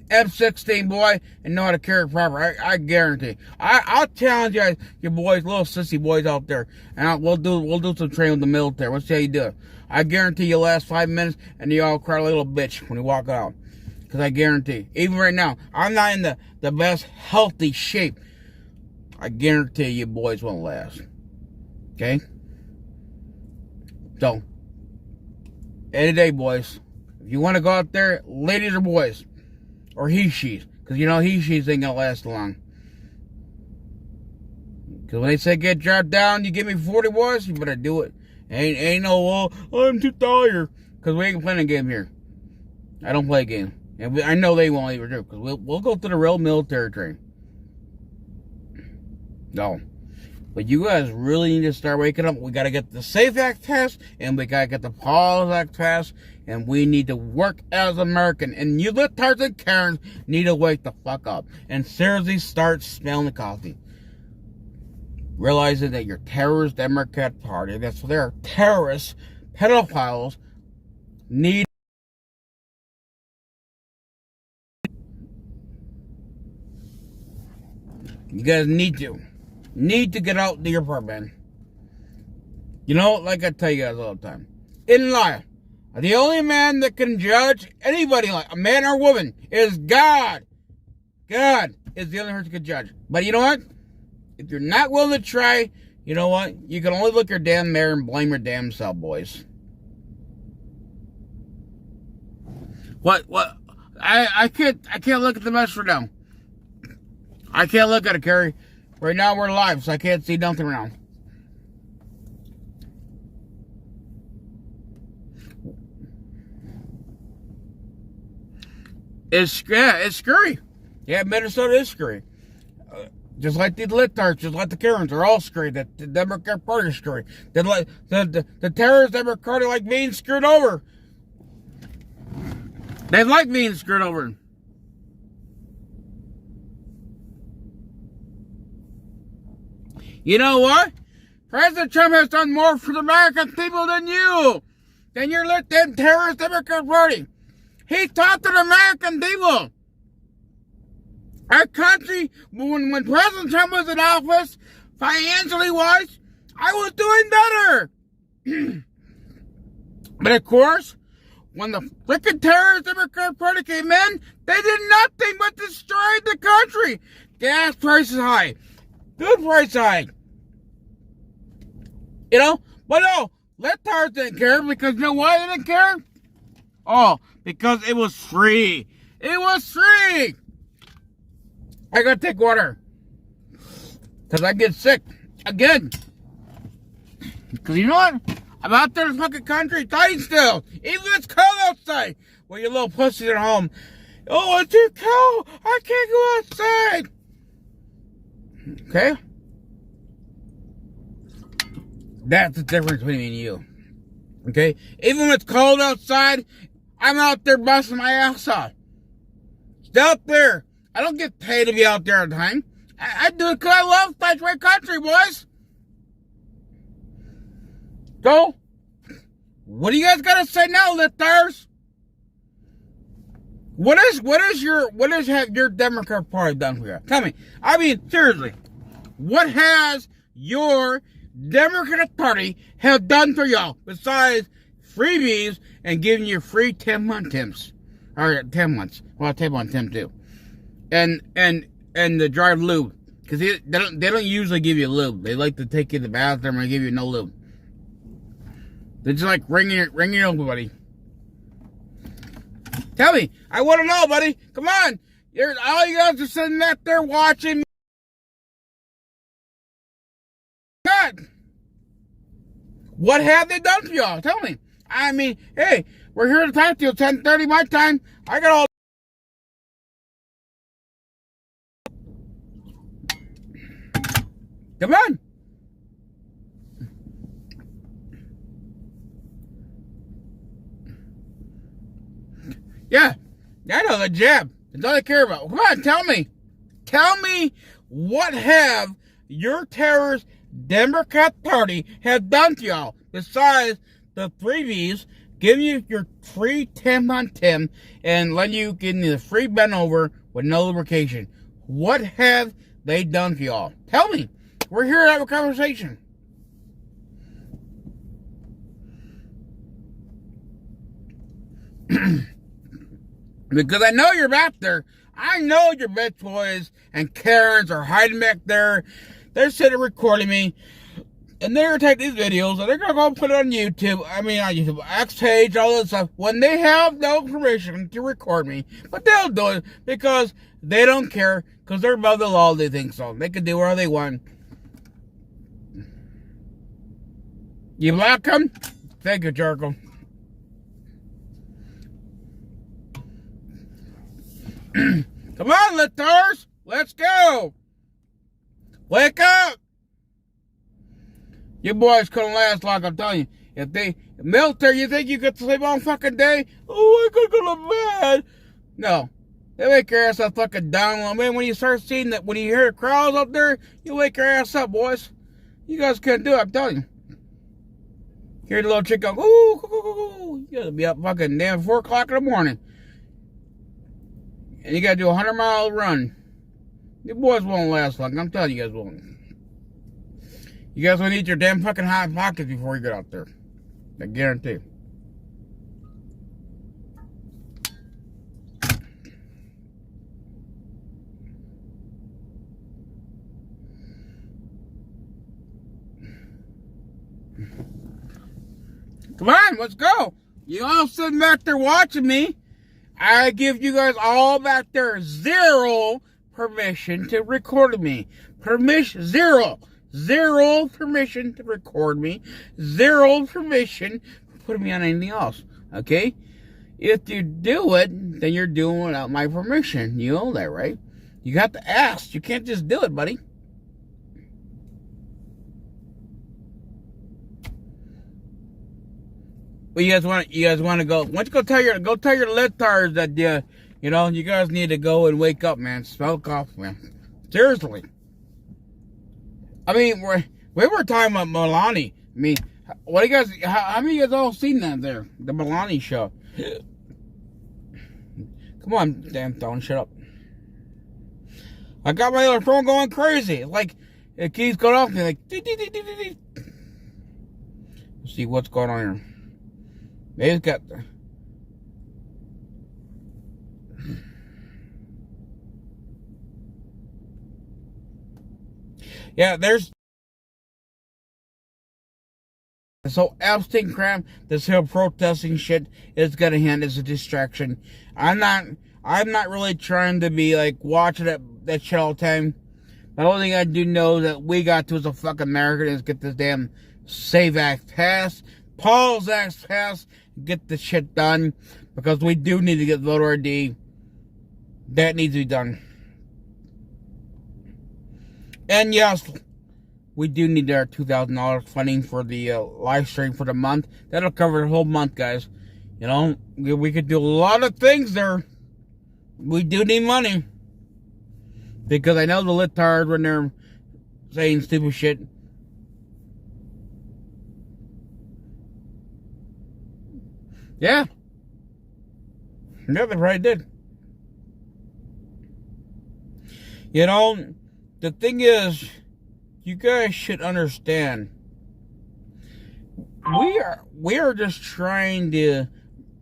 F-16, boy, and know how to carry it proper. I guarantee. I'll challenge you boys, little sissy boys out there, and we'll do some training with the military. We'll see how you do it. I guarantee you last 5 minutes, and you all cry like a little bitch when you walk out. Because I guarantee, even right now, I'm not in the best healthy shape. I guarantee you boys won't last. Okay? So, any day, boys. If you want to go out there, ladies or boys, or he-she's, because you know he-she's ain't going to last long. Because when they say get dropped down, you give me 40 boys, you better do it. Ain't no, well, I'm too tired. Because we ain't playing a game here. I don't play a game. And I know they won't either do, because we'll go through the real military training. No. But you guys really need to start waking up. We got to get the SAFE Act passed, and we got to get the Pause Act passed, and we need to work as American. And you littards and Karens need to wake the fuck up and seriously start smelling the coffee. Realizing that your terrorist Democrat Party, that's what they are, terrorists, pedophiles, need. You guys need to get out to your apartment. You know, like I tell you guys all the time, in life, the only man that can judge anybody, like a man or woman, is God. God is the only person that can judge. But you know what? If you're not willing to try, you know what? You can only look your damn mirror and blame your damn self, boys. What? I can't look at the mess right now. I can't look at it, Carrie. Right now we're live, so I can't see nothing around. It's scary. Yeah, Minnesota is scary. Just like the littards, just like the Karens, are all scary. The Democrat Party is scary. The terrorist Democrat Party like being screwed over. They like being screwed over. You know what? President Trump has done more for the American people than you. Than your little terrorist Democrat Party. He talked to the American people. Our country, when President Trump was in office, financially wise, I was doing better. But of course, when the frickin' terrorist Democrat Party came in, they did nothing but destroy the country. Gas prices high. Food price high. You know? But no, littards didn't care, because you know why they didn't care? Oh, because it was free. It was free. I gotta take water. Because I get sick. Again. Because you know what? I'm out there in the fucking country dying still. Even if it's cold outside. Well, you little pussies at home. Oh, it's too cold. I can't go outside. Okay? That's the difference between me and you. Okay? Even when it's cold outside, I'm out there busting my ass off. Stay out there. I don't get paid to be out there all the time. I do it because I love my country, boys. So, what do you guys got to say now, littards? What has your Democrat Party done for you? Tell me. I mean, seriously. What has your Democrat Party have done for y'all besides freebies and giving you free 10-month temps? Or 10 months. Well, 10 month temp too. And the drive lube. Because they don't usually give you lube. They like to take you to the bathroom and give you no lube. They just like ringing over, buddy. Tell me. I want to know, buddy. Come on. All you guys are sitting out there watching. God. What have they done for y'all? Tell me. I mean, hey, we're here to talk to you. 10:30 my time. I got all. Come on. Yeah, I know the jab. That's all I care about. Come on, tell me. Tell me what have your terrorist Democrat Party have done to y'all besides the freebies give you your free 10 on 10 and let you get the free bend over with no lubrication. What have they done for y'all? Tell me. We're here to have a conversation. Because I know you're back there. I know your bitch boys and Karens are hiding back there. They're sitting recording me. And they're going to take these videos and they're going to go put it on YouTube. I mean, on YouTube, X page, all this stuff. When they have no permission to record me. But they'll do it because they don't care. Because they're above the law, they think so. They can do whatever they want. You block them? Thank you, Jericho. Come on, lifters. Let's go. Wake up. You boys couldn't last long, I'm telling you. If they, military, you think you could sleep all fucking day? Oh, I could go to bed. No. They wake your ass up fucking down. I mean, when you start seeing that, when you hear crowds up there, you wake your ass up, boys. You guys couldn't do it, I'm telling you. Hear the little chick go, ooh, ooh, ooh, ooh. You gotta be up fucking damn 4 o'clock in the morning. And you gotta do a 100-mile run. You boys won't last long. I'm telling you guys won't. You guys will need your damn fucking hot pockets before you get out there. I guarantee. Come on, let's go. You all sitting back there watching me. I give you guys all back there zero permission to record me. Permission, zero. Zero permission to record me. Zero permission for putting me on anything else. Okay? If you do it, then you're doing it without my permission. You know that, right? You got to ask. You can't just do it, buddy. Well, you guys want to go? Why don't you go tell your littards that you know, you guys need to go and wake up, man. Smoke off, man. Seriously. I mean, we were talking about Milani. I mean, what do you guys? How many of you guys all seen that there? The Milani show. Come on, damn phone, shut up. I got my other phone going crazy. Like it keeps going off me like. Let's see what's going on here. Maybe it's got. Yeah, there's this whole Epstein crap, this whole protesting shit is gonna hand as a distraction. I'm not really trying to be like watching that shit all the time. The only thing I do know that we got to as a fucking American is get this damn SAVE Act passed, Paul's Act passed, get this shit done, because we do need to get voter ID. That needs to be done. And yes, we do need our $2,000 funding for the live stream for the month. That'll cover the whole month, guys. You know, we could do a lot of things there. We do need money. Because I know the littards when they're saying stupid shit. Yeah. Yeah, they probably did. You know, the thing is, you guys should understand. We are just trying to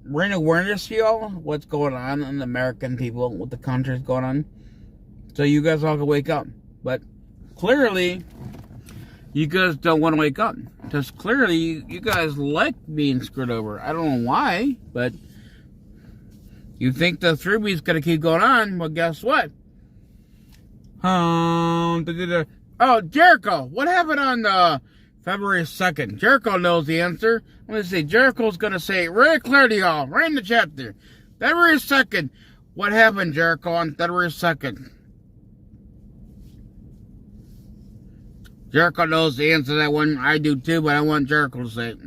bring awareness to y'all what's going on in the American people, what the country's going on. So you guys all can wake up. But clearly, you guys don't want to wake up. Because clearly, you guys like being screwed over. I don't know why, but you think the 3B's going to keep going on. Well, guess what? Oh, Jericho. What happened on February 2nd? Jericho knows the answer. Let me see. Jericho's going to say it really clear to y'all. Right in the chat there. February 2nd. What happened, Jericho, on February 2nd? Jericho knows the answer to that one. I do too, but I want Jericho to say it.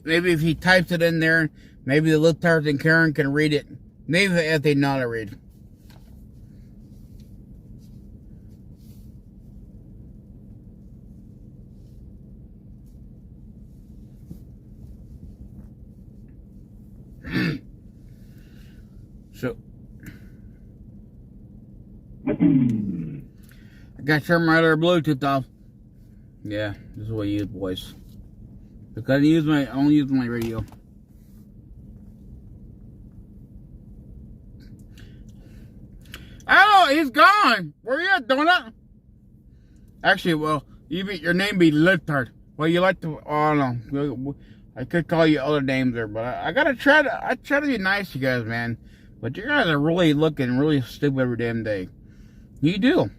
Maybe if he types it in there, maybe the littards and Karen can read it. Maybe if they know how to read. I got to turn my other Bluetooth off. Yeah, this is what I use, boys. Because I only use my radio. Oh, he's gone. Where you at, Donut? Actually, well, your name be Littard. Well, you like to, oh no. I could call you other names there, but I try to be nice to you guys, man. But you guys are really looking really stupid every damn day. You do.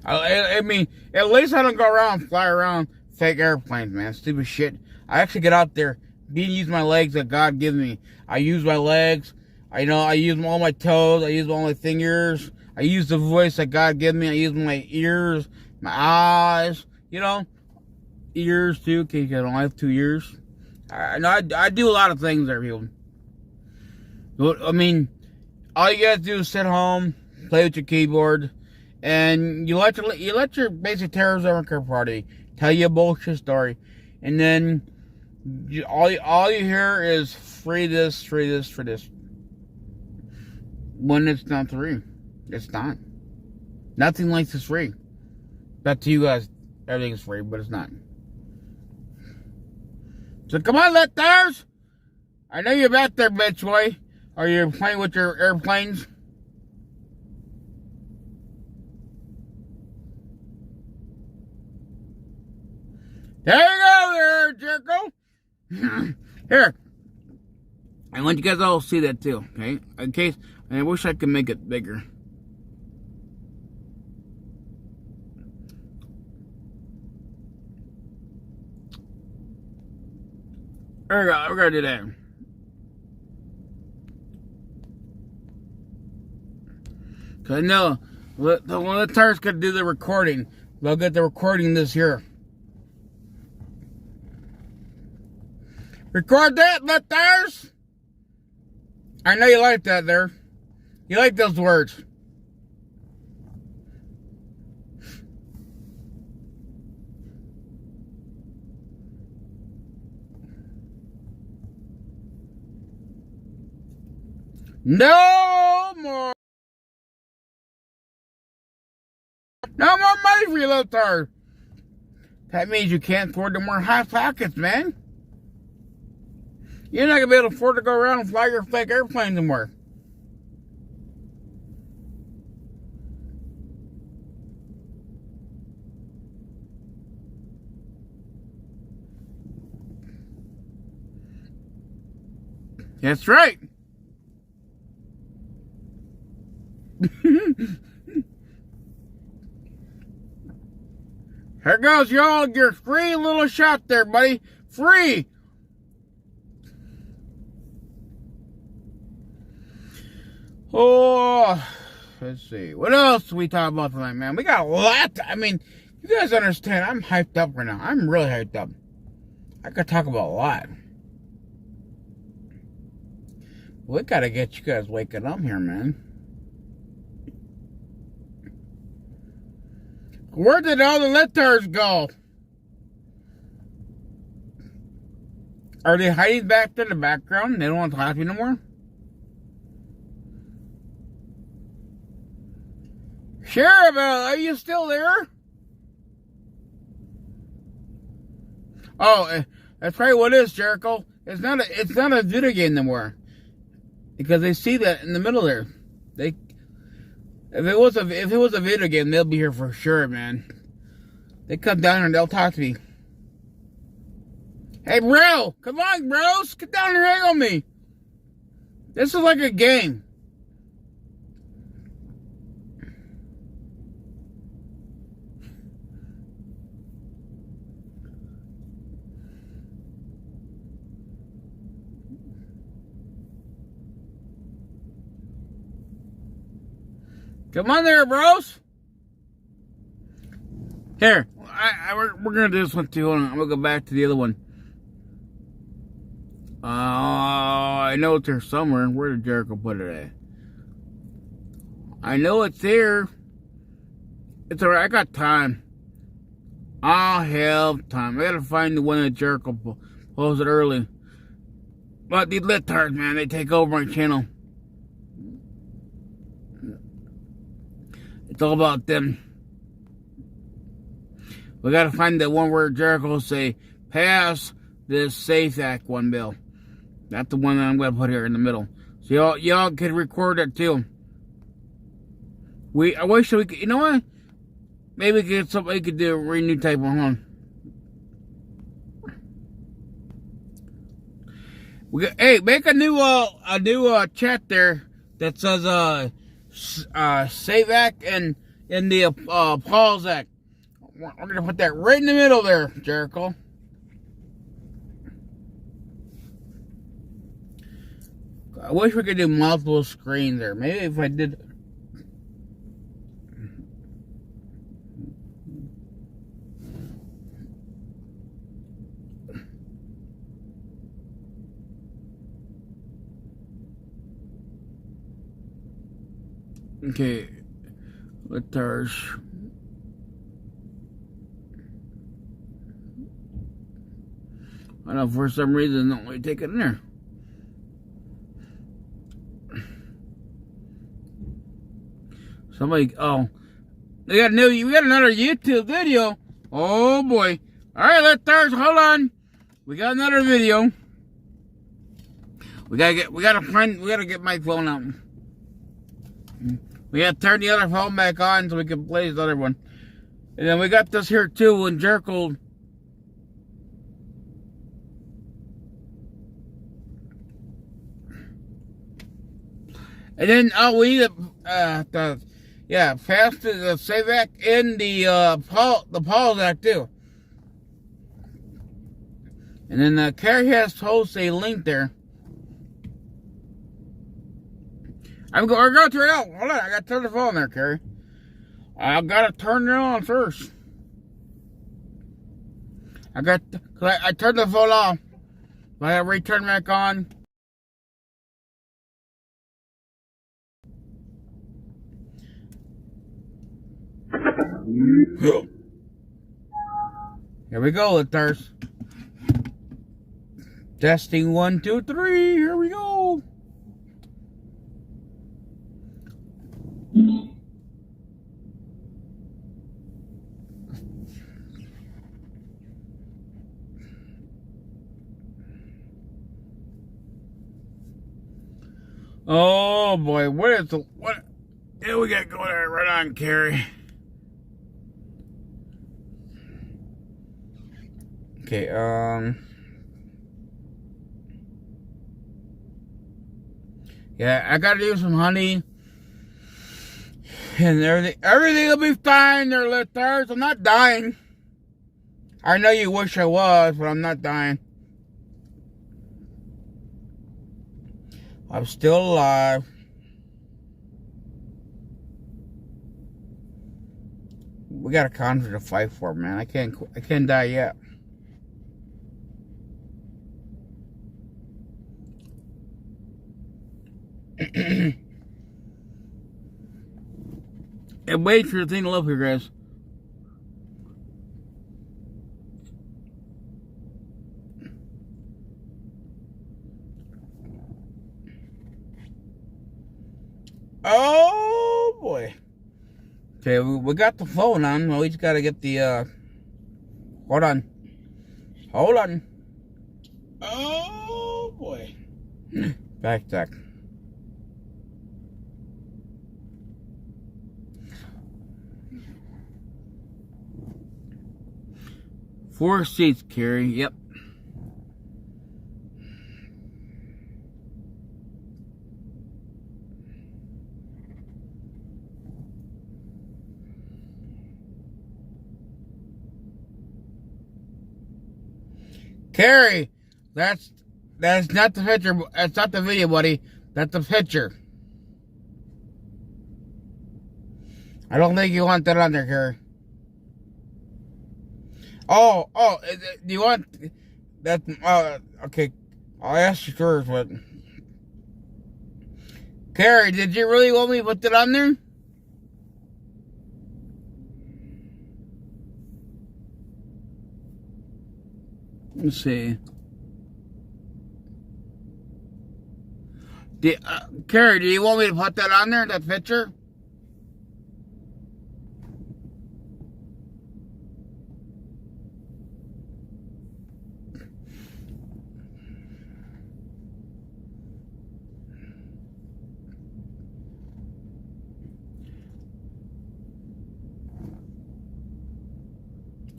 I mean, at least I don't go around and fly around fake airplanes, man. Stupid shit. I actually get out there, use my legs that God gives me. I use my legs. I use all my toes. I use all my fingers. I use the voice that God gives me. I use my ears, my eyes, ears too, because I don't have 2 ears. I do a lot of things there, people. I mean, all you guys do is sit home, play with your keyboard, and you let your basic terrorist care party tell you a bullshit story, and then all you hear is free this. When it's not free, it's not. Nothing like this free. But to you guys, everything's free, but it's not. So come on, Litters! I know you're back there, bitch boy. Are you playing with your airplanes? There you go there, Jericho. Here. I want you guys all to see that too, okay? In case, I wish I could make it bigger. There we go, we're gonna do that. Cause I know, when the Czar's gonna do the recording, they'll get the recording this year. Record that, Litters! I know you like that there. You like those words. No more money for you, Litters. That means you can't afford no more hot pockets, man. You're not going to be able to afford to go around and fly your fake airplanes anymore. That's right. Here goes your free little shot there, buddy. Free. Oh, let's see. What else do we talk about tonight, man? We got a lot. I mean, you guys understand, I'm hyped up right now. I'm really hyped up. I could talk about a lot. We gotta get you guys waking up here, man. Where did all the Litters go? Are they hiding back there in the background? They don't want to talk to you no more? Sheriff, are you still there? Oh, that's probably what it is, Jericho. It's not a video game anymore. Because they see that in the middle there. If it was a video game, they'll be here for sure, man. They come down here and they'll talk to me. Hey, bro, come on, bros, get down here and hang on me. This is like a game. Come on there, bros. Here, we're gonna do this one too. Hold on, I'm gonna go back to the other one. I know it's here somewhere. Where did Jericho put it at? I know it's here. It's alright. I got time. I'll have time. I gotta find the one that Jericho posted early. But these Littards, man, they take over my channel. It's all about them. We gotta find the one where Jericho say, pass this SAFE Act one bill. That's the one that I'm gonna put here in the middle. So y'all can record it too. I wish we could, you know what? Maybe we could get something we could do a renew type one. Hey, make a new chat there that says SAFE Act and in the Pause Act. We're gonna put that right in the middle there, Jericho. I wish we could do multiple screens there. Maybe if I did. Okay, let's. I don't know, for some reason, don't let me take it in there. Somebody, we got another YouTube video. Oh boy! All right, hold on. We got another video. We gotta get my phone out. We gotta turn the other phone back on so we can play this other one. And then we got this here too when Jericho. And then we need pass the SAFE Act and the Pause Act too. And then Carrie has posted a link there. We're going to turn it on. Hold on, I gotta turn the phone there, Carrie. I gotta turn it on first. I turned the phone off. I gotta return back on. Here we go, listeners. Testing 1, 2, 3. Here we go. Oh boy, what do we got going on? Right on, Carrie. Okay, yeah, I gotta do some honey. And everything will be fine there, listeners. I'm not dying. I know you wish I was, but I'm not dying. I'm still alive. We got a country to fight for, man. I can't die yet. And wait for the thing to look here, guys. Oh boy. Okay, we got the phone on. Well, we just gotta get the hold on. Oh boy. Backtrack. 4 seats, Carrie. Yep. Carrie, that's not the picture. That's not the video, buddy. That's the picture. I don't think you want that on there, Carrie. Oh, do you want that? Okay, I'll ask you first, but Carrie, did you really want me to put that on there? Let's see. Carrie, do you want me to put that on there, that picture?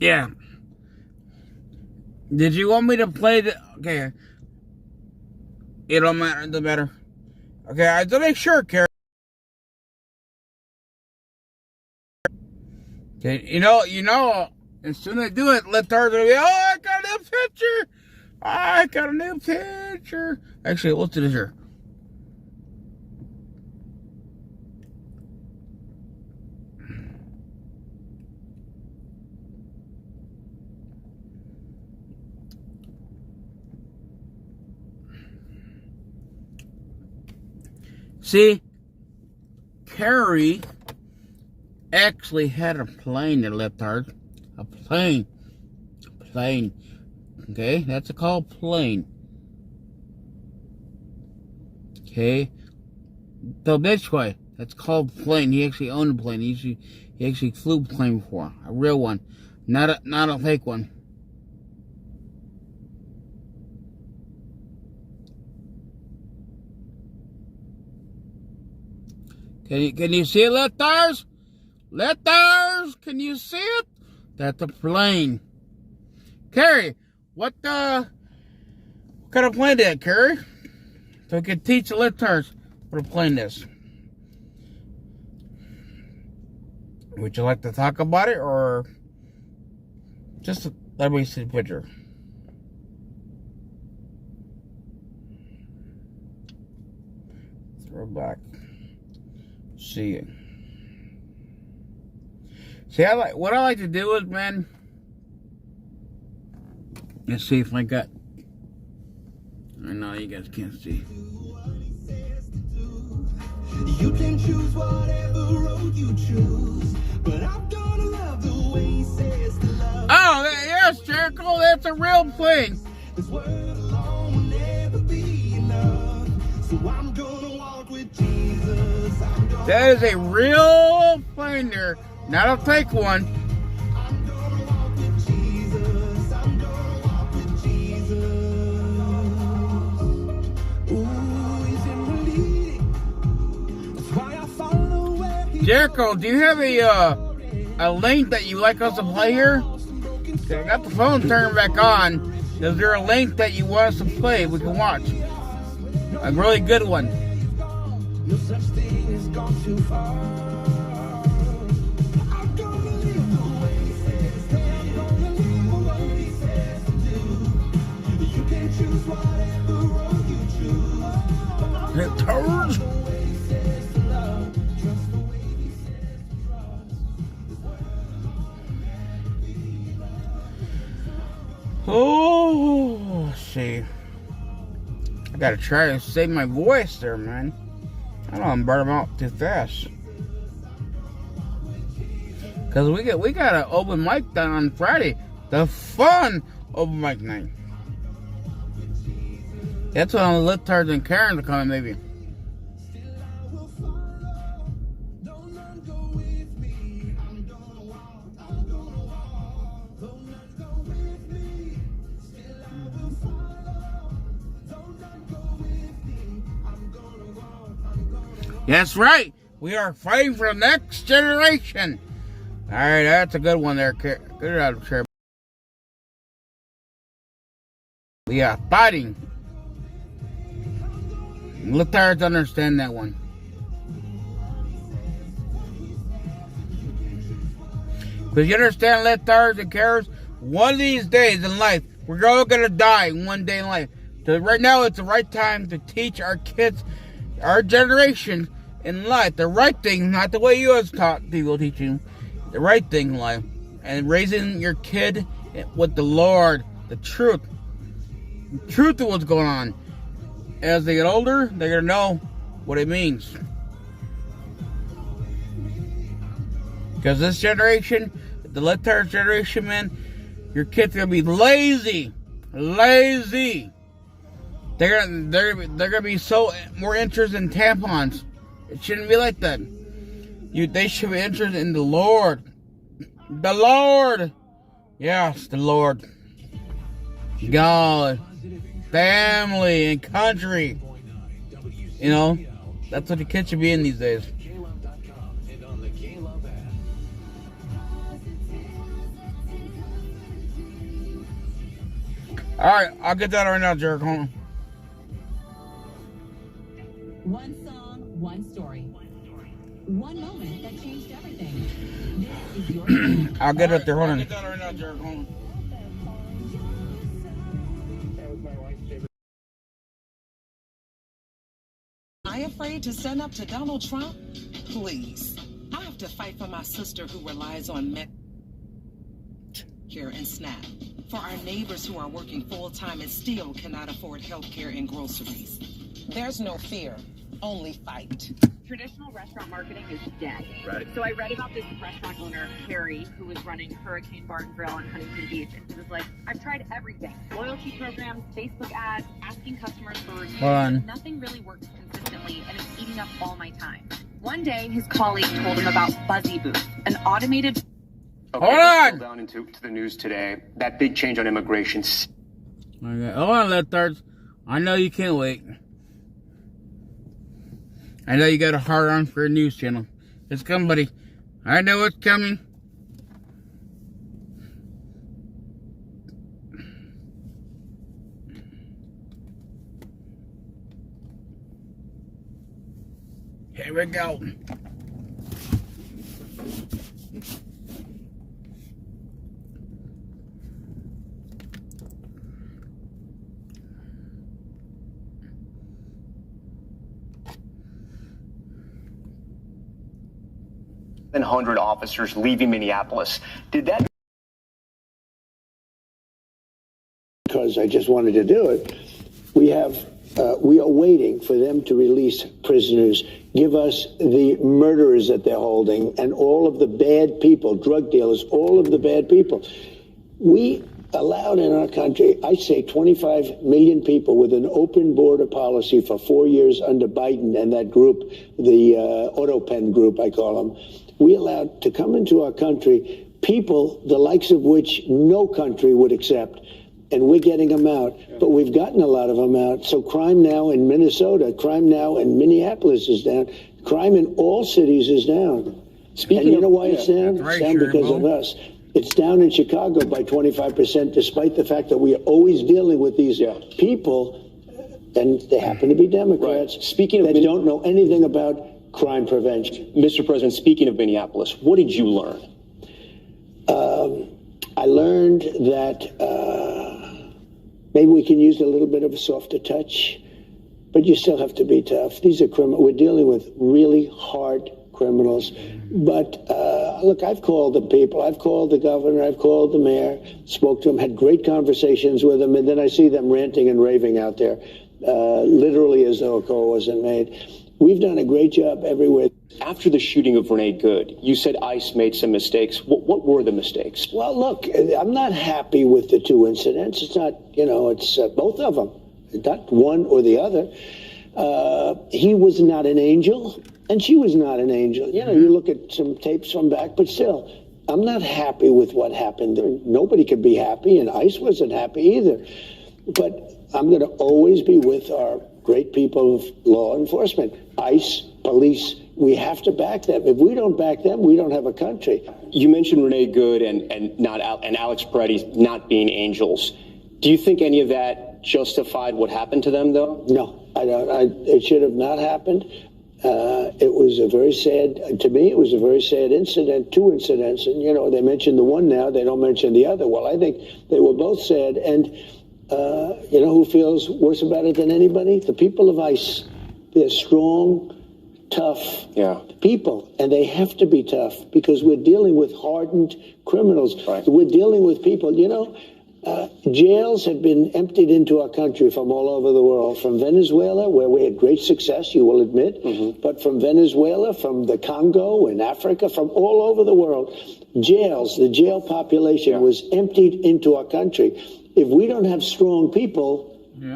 Yeah. Did you want me to play the... Okay. It don't matter. It doesn't matter. Okay, I have to make sure, Carrie. Okay, you know, as soon as I do it, let her be, oh, I got a new picture. I got a new picture. Actually, let's do this here. See, Carrie actually had a plane that left her. A plane. Okay, that's called plane. Okay, the bitch way. That's called plane. He actually owned a plane. He actually flew a plane before, a real one, not a fake one. Can you see it, Letters? Letters, can you see it? That's a plane. Carrie, what kind of plane is that, Carrie? So we can teach the Letters what a plane is. Would you like to talk about it, or just let me see the picture? Throw it back. See it. See, what I like to do is, man. Let's see if I got. I know you guys can't see. You can choose whatever road you choose, but I'm gonna love the way he says to love. Oh, yes, Jericho, that's a real plane. This word alone will never be enough, so I'm gonna walk with Jesus. That is a real plane there, not a fake one. I'm gonna walk with Jesus. I'm gonna walk with Jesus. Ooh, he's in the leading. That's why I follow where he Jericho, do you have a link that you like us to play here? I got the phone turned back on. Is there a link that you want us to play we can watch? A really good one. No such thing has gone too far. I'm gonna live the way he says to. I'm gonna live what he says to do. You can choose whatever road you choose. It turns. Oh, let's see. I gotta try to save my voice there, man. I don't want to burn them out too fast. Because we got an open mic done on Friday. The fun open mic night. That's when all the Littards and Karens are coming, maybe. That's right. We are fighting for the next generation. All right, that's a good one there. Good job, Chair. We are fighting. Littards understand that one. Because you understand, Littards and Karens, one of these days in life, we're all going to die one day in life. So right now, it's the right time to teach our kids, our generation, in life, the right thing, not the way you was taught people teach you, the right thing in life, and raising your kid with the Lord, the truth of what's going on. As they get older, they're gonna know what it means. Because this generation, the Lettard generation, man, your kids are gonna be lazy. They're gonna be so more interested in tampons. It shouldn't be like that. They should be interested in the Lord. The Lord. Yes, the Lord. God. Family and country. You know, that's what the kids should be in these days. Alright, I'll get that right now, Jerk. Hold on. One song, one story. One moment that changed everything. This is your song. I'll get it there. Hold on. I'll get that right now, Jerk. Hold on. Am I afraid to stand up to Donald Trump? Please. I have to fight for my sister who relies on Medicare and SNAP. For our neighbors who are working full-time and still cannot afford health care and groceries. There's no fear, only fight. Traditional restaurant marketing is dead. Right. So I read about this restaurant owner, Harry, who was running Hurricane Bar and Grill on Huntington Beach, and he was like, I've tried everything. Loyalty programs, Facebook ads, asking customers for reviews. Nothing really works consistently, and it's eating up all my time. One day, his colleague told him about Buzzy Booth, an automated... Okay, hold on! Down into the news today, that big change on immigration. Okay, hold on, Leftards. I know you can't wait. I know you got a hard on for a news channel. It's coming, buddy. I know it's coming. Here we go. And 100 officers leaving Minneapolis. Did that? Because I just wanted to do it. We are waiting for them to release prisoners, give us the murderers that they're holding, and all of the bad people, drug dealers, all of the bad people. We allowed in our country, I say 25 million people with an open border policy for 4 years under Biden and that group, the Autopen group, I call them. We allowed to come into our country people the likes of which no country would accept. And we're getting them out. But we've gotten a lot of them out. So crime now in Minnesota, crime now in Minneapolis is down. Crime in all cities is down. And you know why it's down? It's down because of us. It's down in Chicago by 25%, despite the fact that we are always dealing with these people, and they happen to be Democrats, Speaking of that don't know anything about crime prevention. Mr. President, speaking of Minneapolis, what did you learn? I learned that maybe we can use a little bit of a softer touch, but you still have to be tough. These are criminals. We're dealing with really hard criminals. But look, I've called the people. I've called the governor. I've called the mayor, spoke to them, had great conversations with them, and then I see them ranting and raving out there, literally as though a call wasn't made. We've done a great job everywhere. After the shooting of Renee Good, you said ICE made some mistakes. What were the mistakes? Well, look, I'm not happy with the two incidents. It's not, it's both of them, not one or the other. He was not an angel, and she was not an angel. You look at some tapes from back, but still, I'm not happy with what happened there. Nobody could be happy, and ICE wasn't happy either. But I'm going to always be with our great people of law enforcement, ICE, police. We have to back them. If we don't back them, we don't have a country. You mentioned Renee Good and Alex Peretti not being angels. Do you think any of that justified what happened to them, though? No, I don't. It should have not happened. It was a very sad, to me, it was a very sad incident, two incidents. And, they mentioned the one now, they don't mention the other. Well, I think they were both sad. And, who feels worse about it than anybody? The people of ICE. They're strong, tough people, and they have to be tough because we're dealing with hardened criminals. Right. We're dealing with people, jails have been emptied into our country from all over the world, from Venezuela, where we had great success, you will admit, but from Venezuela, from the Congo and Africa, from all over the world. The jail population was emptied into our country. If we don't have strong people,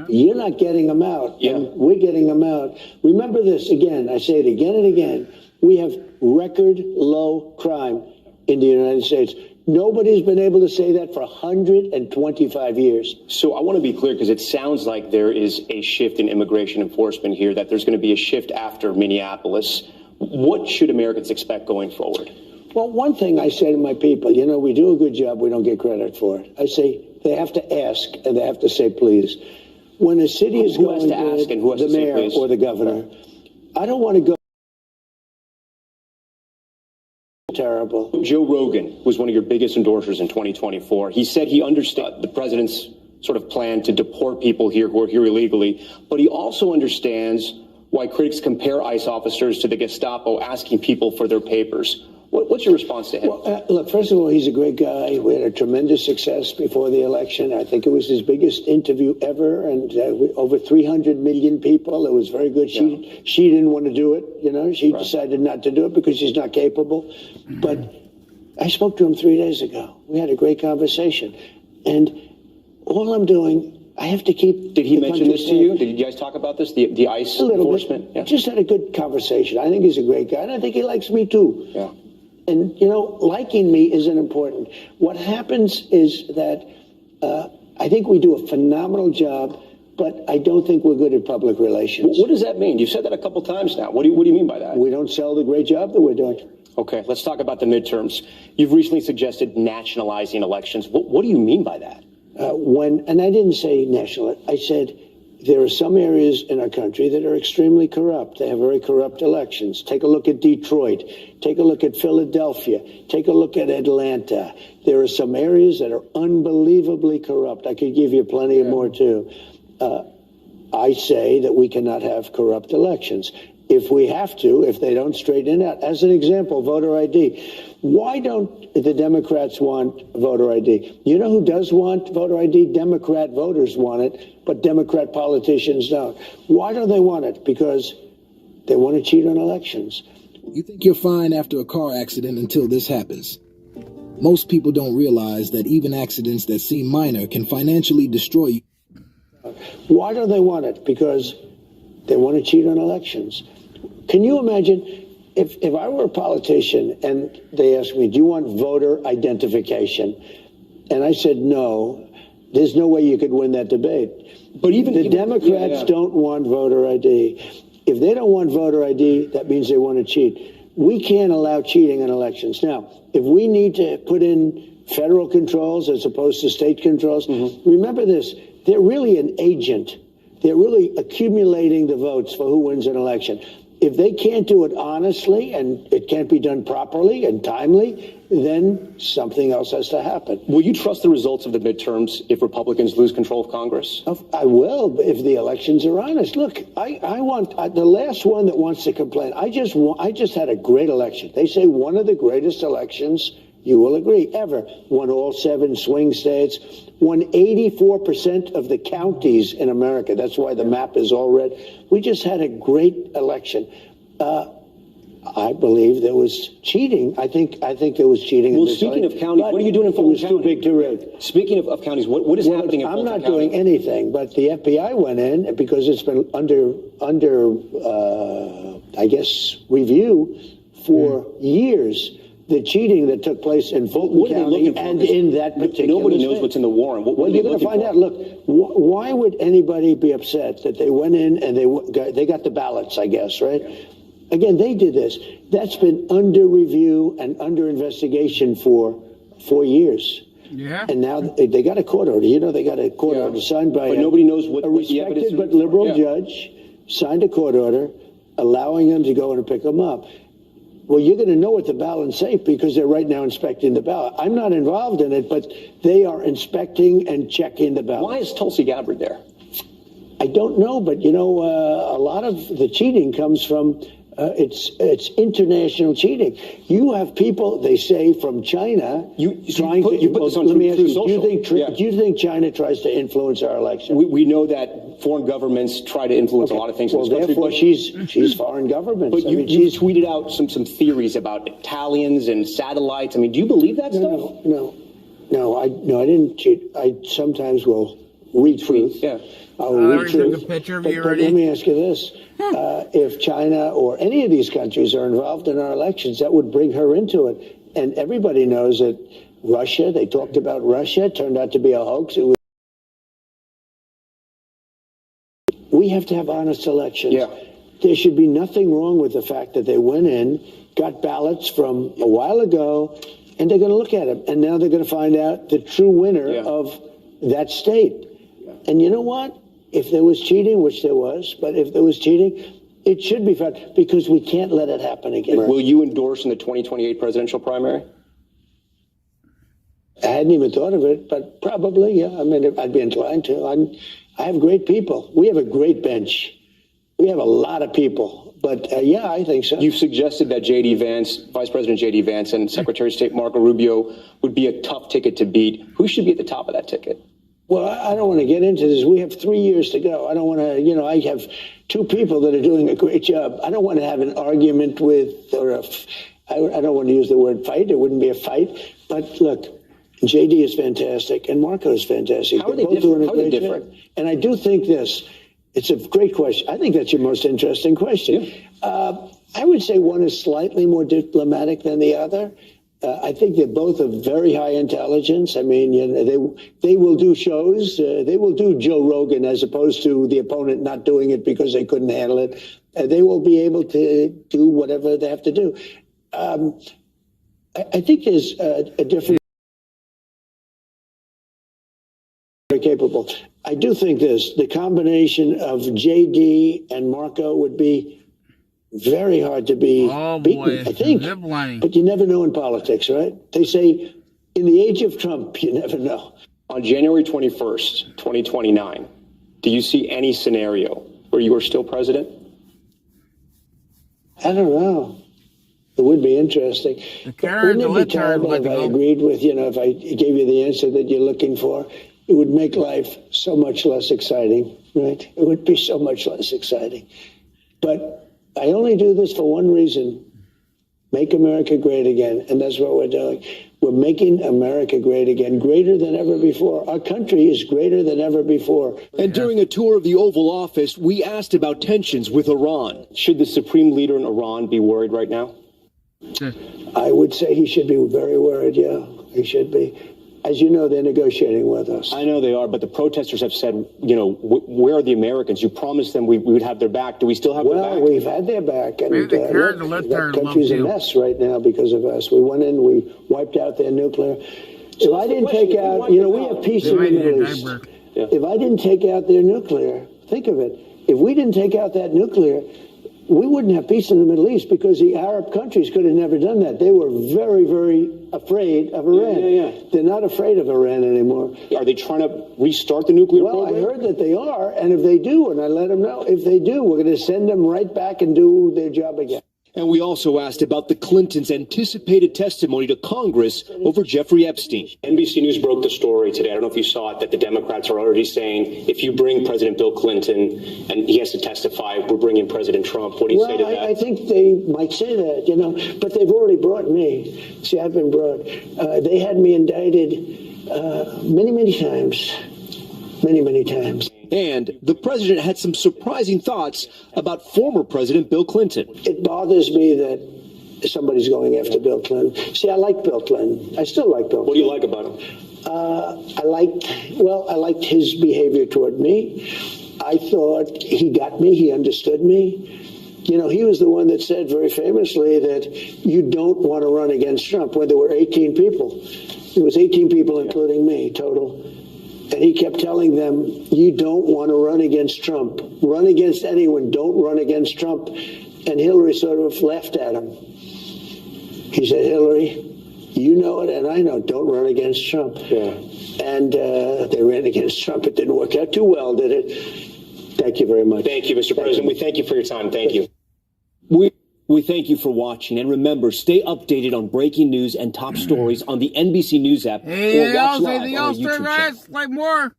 you're not getting them out, and we're getting them out. Remember this again, I say it again and again. We have record low crime in the United States. Nobody's been able to say that for 125 years. So I want to be clear, because it sounds like there is a shift in immigration enforcement here, that there's going to be a shift after Minneapolis. What should Americans expect going forward? Well, one thing I say to my people, we do a good job, we don't get credit for it. I say, They have to ask, and they have to say please. When a city is Who going has to ask and who has the to say mayor please? or the governor, I don't want to go. Terrible. Joe Rogan was one of your biggest endorsers in 2024. He said he understood the president's sort of plan to deport people here who are here illegally, but he also understands why critics compare ICE officers to the Gestapo asking people for their papers. What's your response to him? Well, look, first of all, he's a great guy. We had a tremendous success before the election. I think it was his biggest interview ever, and over 300 million people. It was very good. She didn't want to do it. You know, she decided not to do it because she's not capable. But I spoke to him 3 days ago. We had a great conversation, and all I'm doing, I have to keep. Did he mention this to you? Did you guys talk about this? The ICE enforcement? Yeah. Just had a good conversation. I think he's a great guy, and I think he likes me too. Yeah. And, you know, liking me isn't important. What happens is that I think we do a phenomenal job, but I don't think we're good at public relations. What does that mean? You've said that a couple times now. What do you mean by that? We don't sell the great job that we're doing. Okay, let's talk about the midterms. You've recently suggested nationalizing elections. What do you mean by that? And I didn't say national, I said there are some areas in our country that are extremely corrupt. They have very corrupt elections. Take a look at Detroit. Take a look at Philadelphia. Take a look at Atlanta. There are some areas that are unbelievably corrupt. I could give you plenty of more too. I say that we cannot have corrupt elections. If we have to, if they don't straighten it out. As an example, voter ID. Why don't the Democrats want voter ID? You know who does want voter ID? Democrat voters want it, but Democrat politicians don't. Why don't they want it? Because they want to cheat on elections. You think you're fine after a car accident until this happens. Most people don't realize that even accidents that seem minor can financially destroy you. Why don't they want it? Because they want to cheat on elections. Can you imagine if I were a politician and they asked me, do you want voter identification? And I said, no, there's no way you could win that debate. But even the Democrats don't want voter ID. If they don't want voter ID, that means they want to cheat. We can't allow cheating on elections. Now, if we need to put in federal controls as opposed to state controls, remember this, they're really an agent. They're really accumulating the votes for who wins an election. If they can't do it honestly and it can't be done properly and timely, then something else has to happen. Will you trust the results of the midterms if Republicans lose control of Congress? I will, if the elections are honest. Look, I want the last one that wants to complain. I just had a great election. They say one of the greatest elections, you will agree, ever. Won all 7 swing states, won 84% of the counties in America. That's why the map is all red. We just had a great election. I believe there was cheating. I think there was cheating. Well, speaking of counties, what are you doing in Fulton County? It was too big to rig. Speaking of counties, what is happening in Fulton County? I'm not doing anything, but the FBI went in because it's been under I guess, review for years. The cheating that took place in Fulton County and in that particular Nobody knows what's in the warrant. What you're going to find out. Look, why would anybody be upset that they went in and they got the ballots, I guess, right? Yeah. Again, they did this. That's been under review and under investigation for 4 years. Yeah. And now they got a court order. You know, they got a court order signed by nobody knows what a respected but liberal judge signed a court order allowing them to go and pick them up. Well, you're going to know what the ballots say because they're right now inspecting the ballot. I'm not involved in it, but they are inspecting and checking the ballot. Why is Tulsi Gabbard there? I don't know, but, you know, a lot of the cheating comes from it's international cheating. You have people, they say, from China trying to. Let me ask you, do you think China tries to influence our election? We know that foreign governments try to influence a lot of things. Well, therefore, she's foreign governments. But you tweeted out some theories about Italians and satellites. I mean, do you believe that stuff? No, I didn't cheat. I sometimes will retweet. Yeah. I'll retweet. But let me ask you this. If China or any of these countries are involved in our elections, that would bring her into it. And everybody knows that Russia, they talked about Russia, it turned out to be a hoax. We have to have honest elections. Yeah. There should be nothing wrong with the fact that they went in, got ballots from a while ago, and they're going to look at them. And now they're going to find out the true winner of that state. And you know what? If there was cheating, which there was, but if there was cheating, it should be found, because we can't let it happen again. Will you endorse in the 2028 presidential primary? I hadn't even thought of it, but probably, yeah. I mean, I'd be inclined to. I have great people. We have a great bench. We have a lot of people. But, yeah, I think so. You've suggested that J.D. Vance, Vice President J.D. Vance, and Secretary of State Marco Rubio would be a tough ticket to beat. Who should be at the top of that ticket? Well, I don't want to get into this. We have 3 years to go. I don't want to, I have two people that are doing a great job. I don't want to have an argument with, I don't want to use the word fight. It wouldn't be a fight. But look, JD is fantastic and Marco is fantastic. How are they different? How are they different? And I do think this. It's a great question. I think that's your most interesting question. Yeah. I would say one is slightly more diplomatic than the other. I think they're both of very high intelligence. I mean, they will do shows. They will do Joe Rogan as opposed to the opponent not doing it because they couldn't handle it. They will be able to do whatever they have to do. I think there's a difference. Very capable. I do think the combination of JD and Marco would be very hard to be beaten, I think. But you never know in politics, right? They say, in the age of Trump, you never know. On January 21st, 2029, do you see any scenario where you are still president? I don't know. It would be interesting. Wouldn't it be terrible if I agreed with, if I gave you the answer that you're looking for? It would make life so much less exciting, right? It would be so much less exciting. But I only do this for one reason: make America great again. And that's what we're doing. We're making America great again, greater than ever before. Our country is greater than ever before. And during a tour of the Oval Office, we asked about tensions with Iran. Should the supreme leader in Iran be worried right now? I would say he should be very worried, yeah. He should be. As you know, they're negotiating with us. I know they are, but the protesters have said, where are the Americans? You promised them we would have their back. Do we still have their back? Well, we've had their back. And the country's a mess right now because of us. We went in, we wiped out their nuclear. If I didn't take out, we have peace in the Middle East. If I didn't take out their nuclear, think of it. If we didn't take out that nuclear, we wouldn't have peace in the Middle East because the Arab countries could have never done that. They were very, very afraid of Iran. They're not afraid of Iran anymore. Are they trying to restart the nuclear program? Well, I heard that they are, and if they do, and I let them know, if they do, we're going to send them right back and do their job again. And we also asked about the Clintons' anticipated testimony to Congress over Jeffrey Epstein. NBC News broke the story today. I don't know if you saw it, that the Democrats are already saying, if you bring President Bill Clinton and he has to testify, we're bringing President Trump. What do you say to that? I think they might say that, but they've already brought me. See, I've been brought. They had me indicted many, many times. Many, many times. And the president had some surprising thoughts about former President Bill Clinton. It bothers me that somebody's going after Bill Clinton. See, I like Bill Clinton. I still like Bill Clinton. What do you like about him? I liked his behavior toward me. I thought he got me. He understood me. He was the one that said very famously that you don't want to run against Trump when there were 18 people. It was 18 people, including me, total. And he kept telling them, you don't want to run against Trump. Run against anyone. Don't run against Trump. And Hillary sort of laughed at him. He said, Hillary, you know it and I know, don't run against Trump. Yeah. And they ran against Trump. It didn't work out too well, did it? Thank you very much. Thank you, Mr. President. We thank you for your time. Thank you. We thank you for watching, and remember, stay updated on breaking news and top stories on the NBC News app or watch live on our YouTube channel. Like more.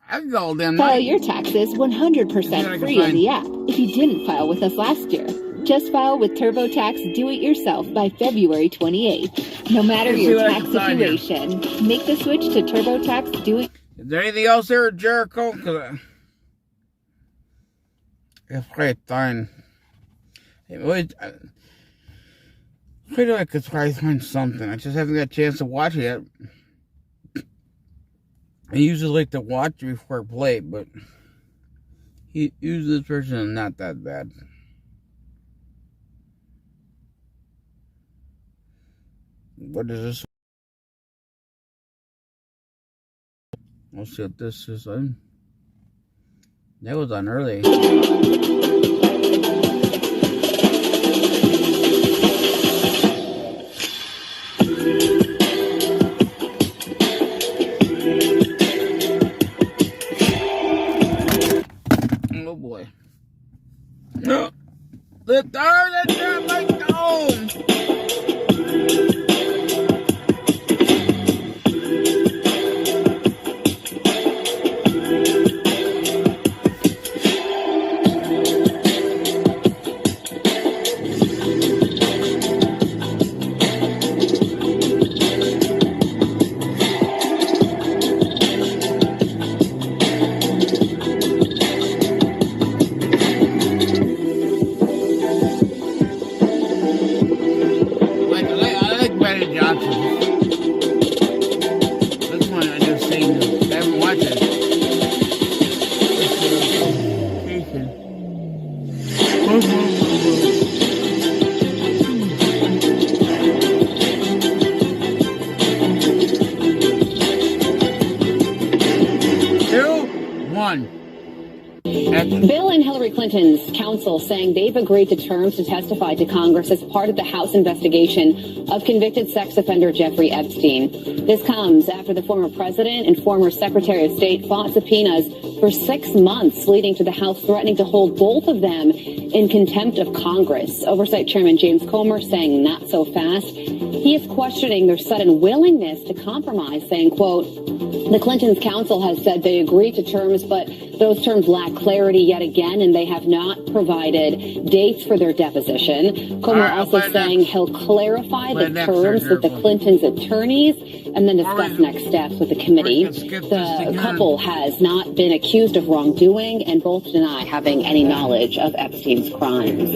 I can go then. File your taxes 100% free on the app if you didn't file with us last year. Just file with TurboTax Do-It-Yourself by February 28th. No matter your tax situation, make the switch to TurboTax Do-It. Is there anything else there, Jericho? It's quite fine. I feel like I could try to find something. I just haven't got a chance to watch it yet. I usually like to watch it before I play it, but usually this version is not that bad. What is this? We'll see what this is on. That was on early. Oh boy. No. The third and my dome. Bill and Hillary Clinton's counsel saying they've agreed to terms to testify to Congress as part of the House investigation of convicted sex offender Jeffrey Epstein. This comes after the former president and former Secretary of State fought subpoenas for 6 months, leading to the House threatening to hold both of them in contempt of Congress. Oversight Chairman James Comer saying not so fast. He is questioning their sudden willingness to compromise, saying, quote, the Clintons' counsel has said they agreed to terms, but those terms lack clarity yet again, and they have not provided dates for their deposition. Comer also saying he'll clarify the terms with the Clintons' attorneys and then discuss next steps with the committee. The couple has not been accused of wrongdoing, and both deny having any knowledge of Epstein's crimes.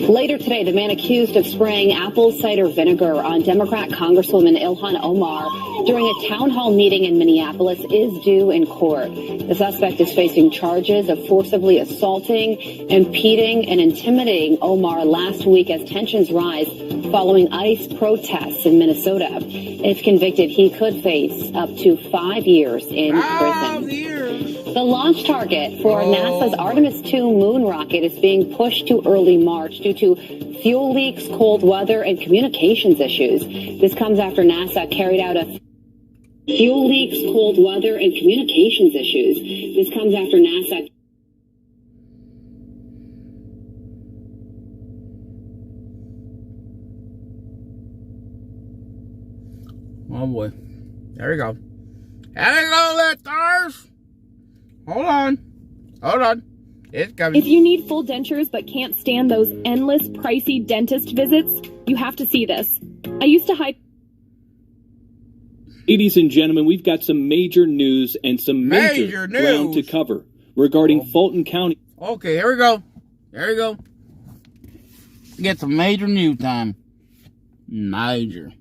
Later today, the man accused of spraying apple cider vinegar on Democrat Congresswoman Ilhan Omar during a town hall meeting in Minneapolis is due in court. The suspect is facing charges of forcibly assaulting, impeding, and intimidating Omar last week as tensions rise following ICE protests in Minnesota. If convicted, he could face up to 5 years in prison. The launch target for NASA's Artemis II moon rocket is being pushed to early March due to fuel leaks, cold weather, and communications issues. This comes after NASA carried out a fuel leaks, cold weather, and communications issues. This comes after NASA. Oh boy. There we go. Hello there, stars. Hold on. It's coming. If you need full dentures but can't stand those endless, pricey dentist visits, you have to see this. I used to hide. Ladies and gentlemen, we've got some major news and some major ground to cover regarding Fulton County. Okay, here we go. Get some major news time. Major.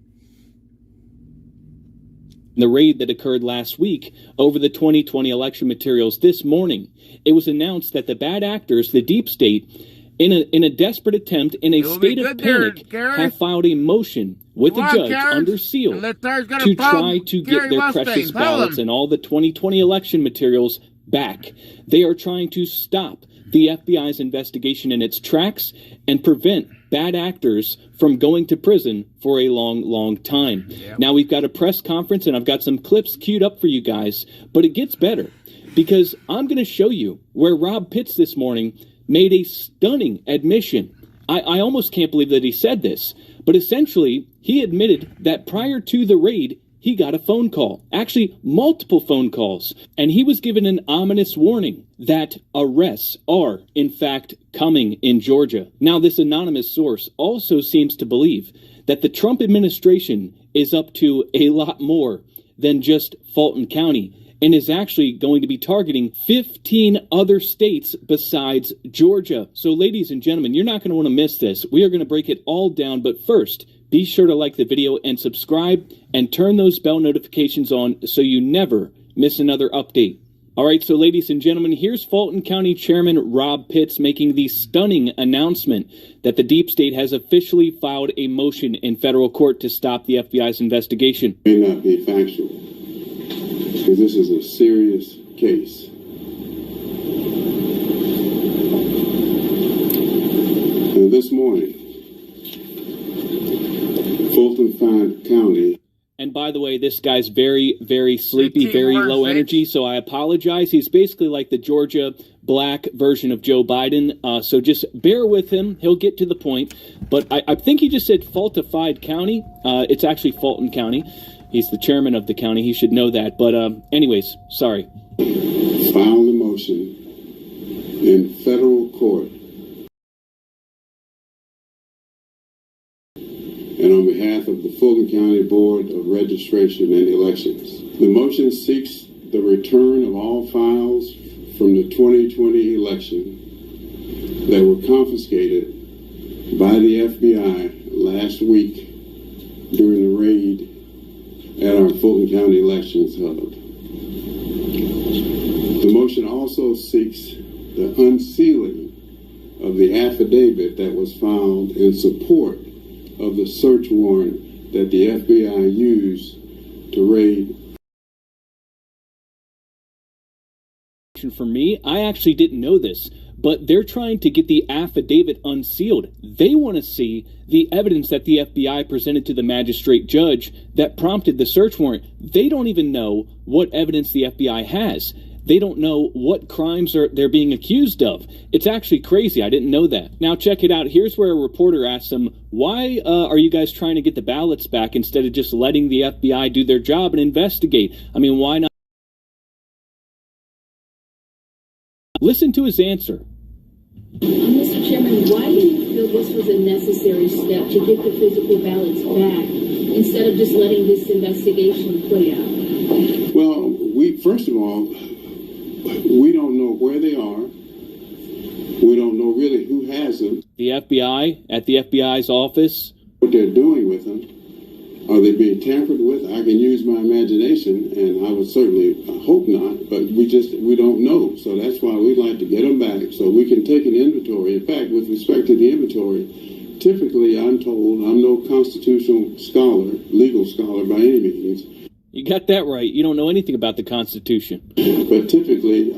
The raid that occurred last week over the 2020 election materials this morning, it was announced that the bad actors, the deep state, in a desperate attempt, in a state of panic, have filed a motion with the judge under seal to try to get their precious ballots and all the 2020 election materials back. They are trying to stop the FBI's investigation in its tracks and prevent bad actors from going to prison for a long, long time. Yep. Now we've got a press conference and I've got some clips queued up for you guys, but it gets better because I'm going to show you where Rob Pitts this morning made a stunning admission. I almost can't believe that he said this, but essentially he admitted that prior to the raid, he got a phone call, actually multiple phone calls, and he was given an ominous warning that arrests are, in fact, coming in Georgia. Now, this anonymous source also seems to believe that the Trump administration is up to a lot more than just Fulton County and is actually going to be targeting 15 other states besides Georgia. So, ladies and gentlemen, you're not going to want to miss this. We are going to break it all down, but first, be sure to like the video and subscribe and turn those bell notifications on so you never miss another update. All right, so ladies and gentlemen, here's Fulton County Chairman Rob Pitts making the stunning announcement that the deep state has officially filed a motion in federal court to stop the FBI's investigation. May not be factual. because this is a serious case. Now, this morning, Fulton County. And by the way, this guy's very, very sleepy, very low energy, so I apologize. He's basically like the Georgia black version of Joe Biden, so just bear with him. He'll get to the point. But I think he just said Fultified County. It's actually Fulton County. He's the chairman of the county. He should know that. But anyways, sorry. Filed a motion in federal court and on behalf of the Fulton County Board of Registration and Elections. The motion seeks the return of all files from the 2020 election that were confiscated by the FBI last week during the raid at our Fulton County Elections Hub. The motion also seeks the unsealing of the affidavit that was filed in support of the search warrant that the FBI used to raid. For me, I actually didn't know this, but they're trying to get the affidavit unsealed. They want to see the evidence that the FBI presented to the magistrate judge that prompted the search warrant. They don't even know what evidence the FBI has. They don't know what crimes they're being accused of. It's actually crazy. I didn't know that. Now check it out. Here's where a reporter asks them, why are you guys trying to get the ballots back instead of just letting the FBI do their job and investigate? I mean, why not? Listen to his answer. Mr. Chairman, why do you feel this was a necessary step to get the physical ballots back instead of just letting this investigation play out? Well, first of all, we don't know where they are. We don't know really who has them. The FBI, at the FBI's office. What they're doing with them. Are they being tampered with? I can use my imagination, and I would certainly hope not, but we don't know. So that's why we'd like to get them back so we can take an inventory. In fact, with respect to the inventory, typically I'm told, I'm no constitutional scholar, legal scholar by any means. You got that right. You don't know anything about the Constitution. But typically,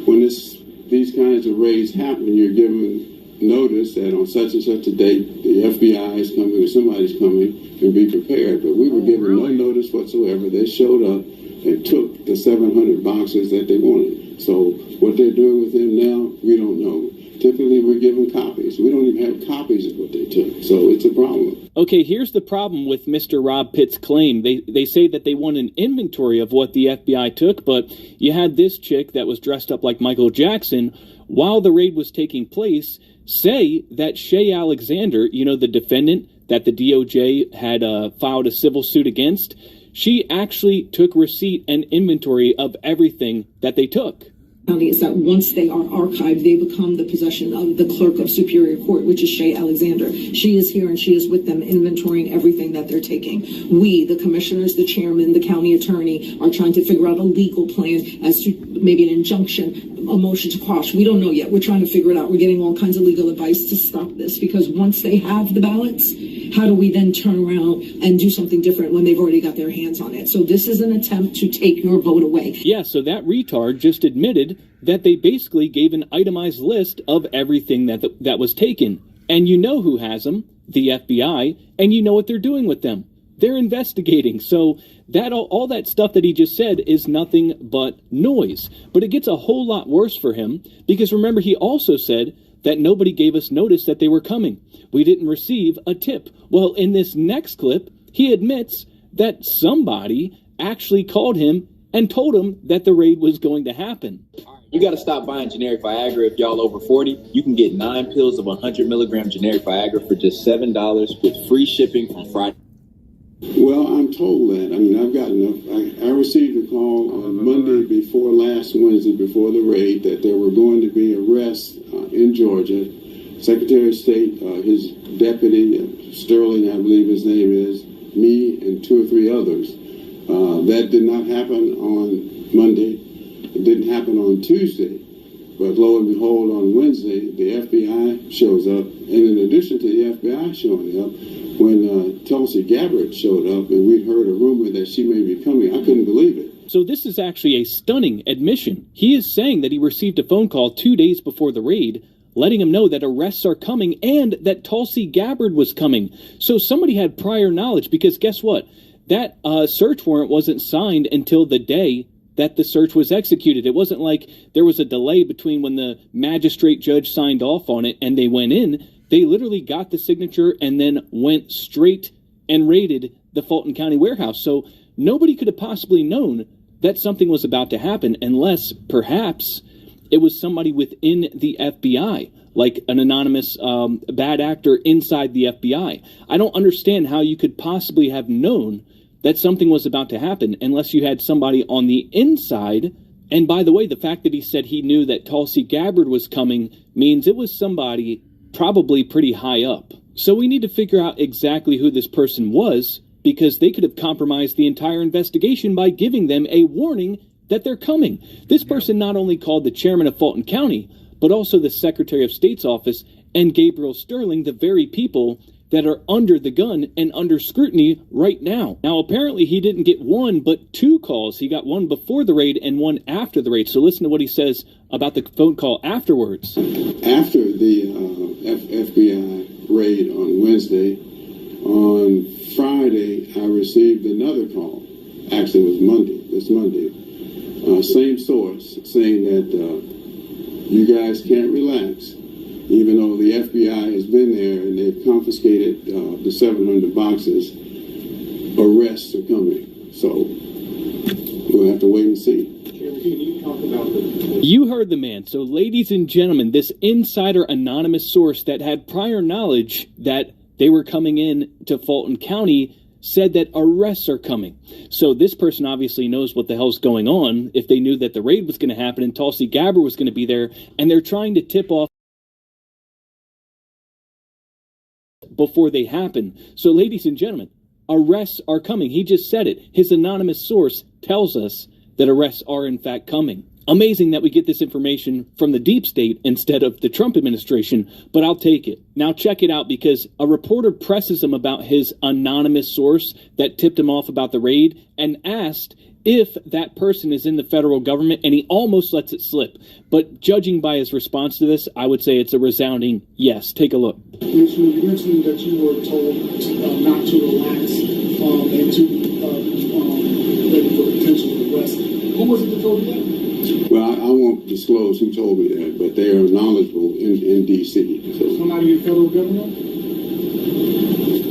when these kinds of raids happen, you're given notice that on such and such a date, the FBI is coming or somebody's coming, and be prepared. But we were given no notice whatsoever. They showed up and took the 700 boxes that they wanted. So what they're doing with them now, we don't know. Typically, we're given copies. We don't even have copies of what they took. So it's a problem. Okay, here's the problem with Mr. Rob Pitt's claim. They say that they want an inventory of what the FBI took, but you had this chick that was dressed up like Michael Jackson while the raid was taking place say that Shay Alexander, you know, the defendant that the DOJ had filed a civil suit against, she actually took receipt and inventory of everything that they took. Is that once they are archived, they become the possession of the clerk of Superior Court, which is Shay Alexander. She is here and she is with them inventorying everything that they're taking. We, the commissioners, the chairman, the county attorney, are trying to figure out a legal plan as to maybe an injunction, a motion to quash. We don't know yet. We're trying to figure it out. We're getting all kinds of legal advice to stop this, because once they have the ballots, how do we then turn around and do something different when they've already got their hands on it? So this is an attempt to take your vote away. Yeah, so that retard just admitted that they basically gave an itemized list of everything that was taken. And you know who has them, the FBI, and you know what they're doing with them. They're investigating. So that all that stuff that he just said is nothing but noise. But it gets a whole lot worse for him, because remember, he also said that nobody gave us notice that they were coming. We didn't receive a tip. Well, in this next clip, he admits that somebody actually called him and told him that the raid was going to happen. You got to stop buying generic Viagra if y'all over 40. You can get 9 pills of 100 milligram generic Viagra for just $7 with free shipping on Friday. Well, I'm told that. I mean, I've gotten I received a call on Monday before last Wednesday, before the raid, that there were going to be arrests in Georgia. Secretary of State, his deputy, Sterling, I believe his name is, me, and 2 or 3 others. That did not happen on Monday. It didn't happen on Tuesday. But lo and behold, on Wednesday, the FBI shows up. And in addition to the FBI showing up, when Tulsi Gabbard showed up and we'd heard a rumor that she may be coming, I couldn't believe it. So this is actually a stunning admission. He is saying that he received a phone call 2 days before the raid, letting him know that arrests are coming and that Tulsi Gabbard was coming. So somebody had prior knowledge, because guess what? That search warrant wasn't signed until the day that the search was executed. It wasn't like there was a delay between when the magistrate judge signed off on it and they went in. They literally got the signature and then went straight and raided the Fulton County warehouse. So nobody could have possibly known that something was about to happen unless perhaps it was somebody within the FBI, like an anonymous bad actor inside the FBI. I don't understand how you could possibly have known that something was about to happen unless you had somebody on the inside. And by the way, the fact that he said he knew that Tulsi Gabbard was coming means it was somebody probably pretty high up. So we need to figure out exactly who this person was, because they could have compromised the entire investigation by giving them a warning that they're coming. This person not only called the chairman of Fulton County, but also the Secretary of State's office and Gabriel Sterling, the very people that are under the gun and under scrutiny right now. Now, apparently he didn't get one, but two calls. He got one before the raid and one after the raid. So listen to what he says about the phone call afterwards. After the FBI raid on Wednesday, on Friday, I received another call. Actually, it was this Monday. Same source saying that you guys can't relax. Even though the FBI has been there and they've confiscated the 700 boxes, arrests are coming. So we'll have to wait and see. You heard the man. So, ladies and gentlemen, this insider anonymous source that had prior knowledge that they were coming in to Fulton County said that arrests are coming. So this person obviously knows what the hell's going on if they knew that the raid was going to happen and Tulsi Gabbard was going to be there, and they're trying to tip off before they happen. So, ladies and gentlemen, arrests are coming. He just said it. His anonymous source tells us that arrests are in fact coming. Amazing that we get this information from the deep state instead of the Trump administration, but I'll take it. Now check it out, because a reporter presses him about his anonymous source that tipped him off about the raid and asked if that person is in the federal government, and he almost lets it slip. But judging by his response to this, I would say it's a resounding yes. Take a look. You mentioned that you were told not to relax and to wait for potential arrest. Who was it that told you that? Well, I won't disclose who told me that, but they are knowledgeable in D.C. So. Somebody in the federal government?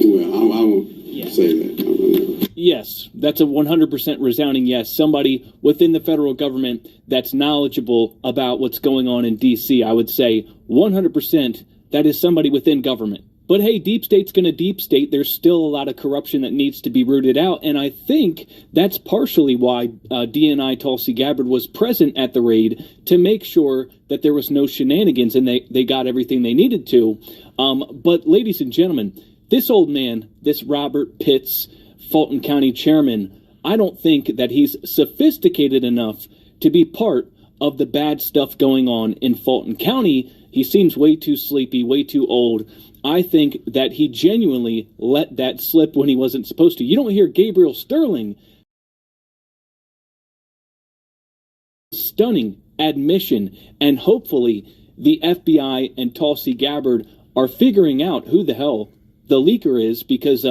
Well, I won't say that. Yes, that's a 100% resounding yes. Somebody within the federal government that's knowledgeable about what's going on in D.C., I would say 100% that is somebody within government. But hey, deep state's going to deep state. There's still a lot of corruption that needs to be rooted out, and I think that's partially why DNI Tulsi Gabbard was present at the raid, to make sure that there was no shenanigans and they got everything they needed to. But ladies and gentlemen, this old man, this Robert Pitts, Fulton County chairman, I don't think that he's sophisticated enough to be part of the bad stuff going on in Fulton County. He seems way too sleepy, way too old. I think that he genuinely let that slip when he wasn't supposed to. You don't hear Gabriel Sterling. Stunning admission, and hopefully the FBI and Tulsi Gabbard are figuring out who the hell the leaker is, because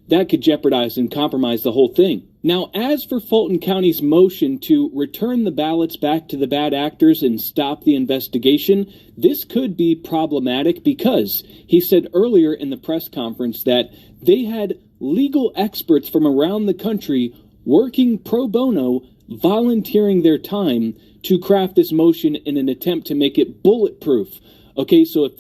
that could jeopardize and compromise the whole thing. Now, as for Fulton County's motion to return the ballots back to the bad actors and stop the investigation, this could be problematic, because he said earlier in the press conference that they had legal experts from around the country working pro bono, volunteering their time to craft this motion in an attempt to make it bulletproof. Okay, so if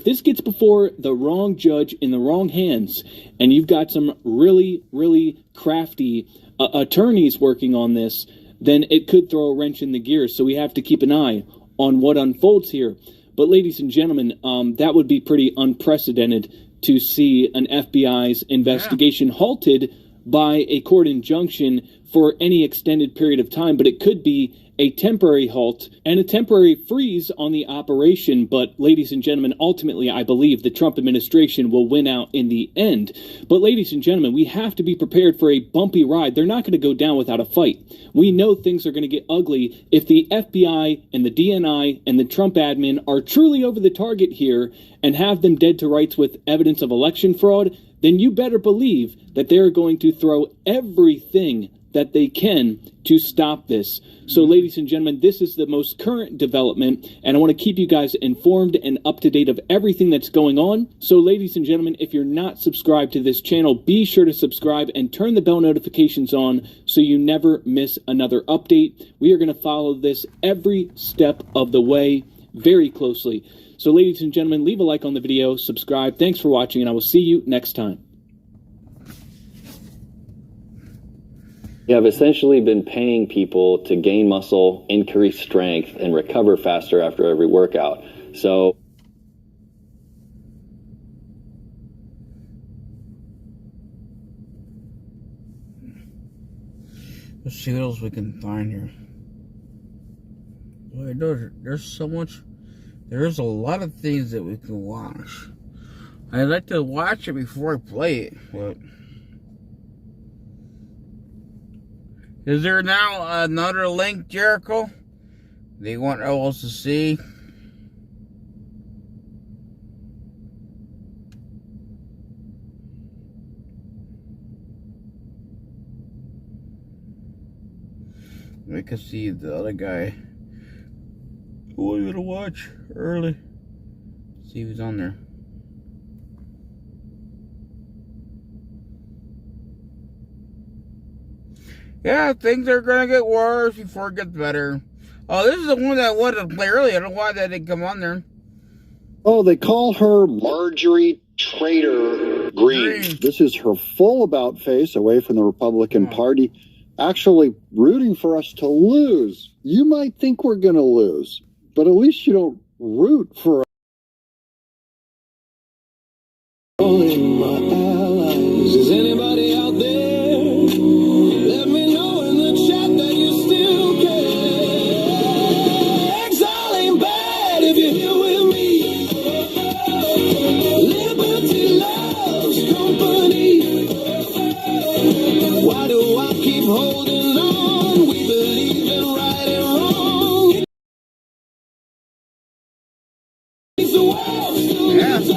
this gets before the wrong judge in the wrong hands, and you've got some really, really crafty attorneys working on this, then it could throw a wrench in the gears. So we have to keep an eye on what unfolds here. But ladies and gentlemen, that would be pretty unprecedented to see an FBI's investigation halted by a court injunction for any extended period of time, but it could be a temporary halt and a temporary freeze on the operation. But ladies and gentlemen, ultimately, I believe the Trump administration will win out in the end. But ladies and gentlemen, we have to be prepared for a bumpy ride. They're not going to go down without a fight. We know things are going to get ugly if the FBI and the DNI and the Trump admin are truly over the target here and have them dead to rights with evidence of election fraud. Then you better believe that they're going to throw everything that they can to stop this. So, ladies and gentlemen, this is the most current development, and I want to keep you guys informed and up to date of everything that's going on. So, ladies and gentlemen, if you're not subscribed to this channel, be sure to subscribe and turn the bell notifications on so you never miss another update. We are going to follow this every step of the way very closely. So, ladies and gentlemen, leave a like on the video, subscribe. Thanks for watching, and I will see you next time. You have essentially been paying people to gain muscle, increase strength, and recover faster after every workout. So let's see what else we can find here. Boy, there's so much. There's a lot of things that we can watch. I like to watch it before I play it, but is there now another link, Jericho? They want us to see. We can see the other guy who we're gonna watch early. See who's on there. Yeah, things are gonna get worse before it gets better. Oh, this is the one that I wanted to play earlier. I don't know why that didn't come on there. Oh, they call her Marjorie Trader Green. This is her full about face away from the Republican Party, actually rooting for us to lose. You might think we're gonna lose, but at least you don't root for us. Is anybody out there? Let me know in the chat that you still care. Exile ain't bad if you're here with me. Liberty loves company. Why do I keep holding on? We believe in right and wrong. It's the world still gets us.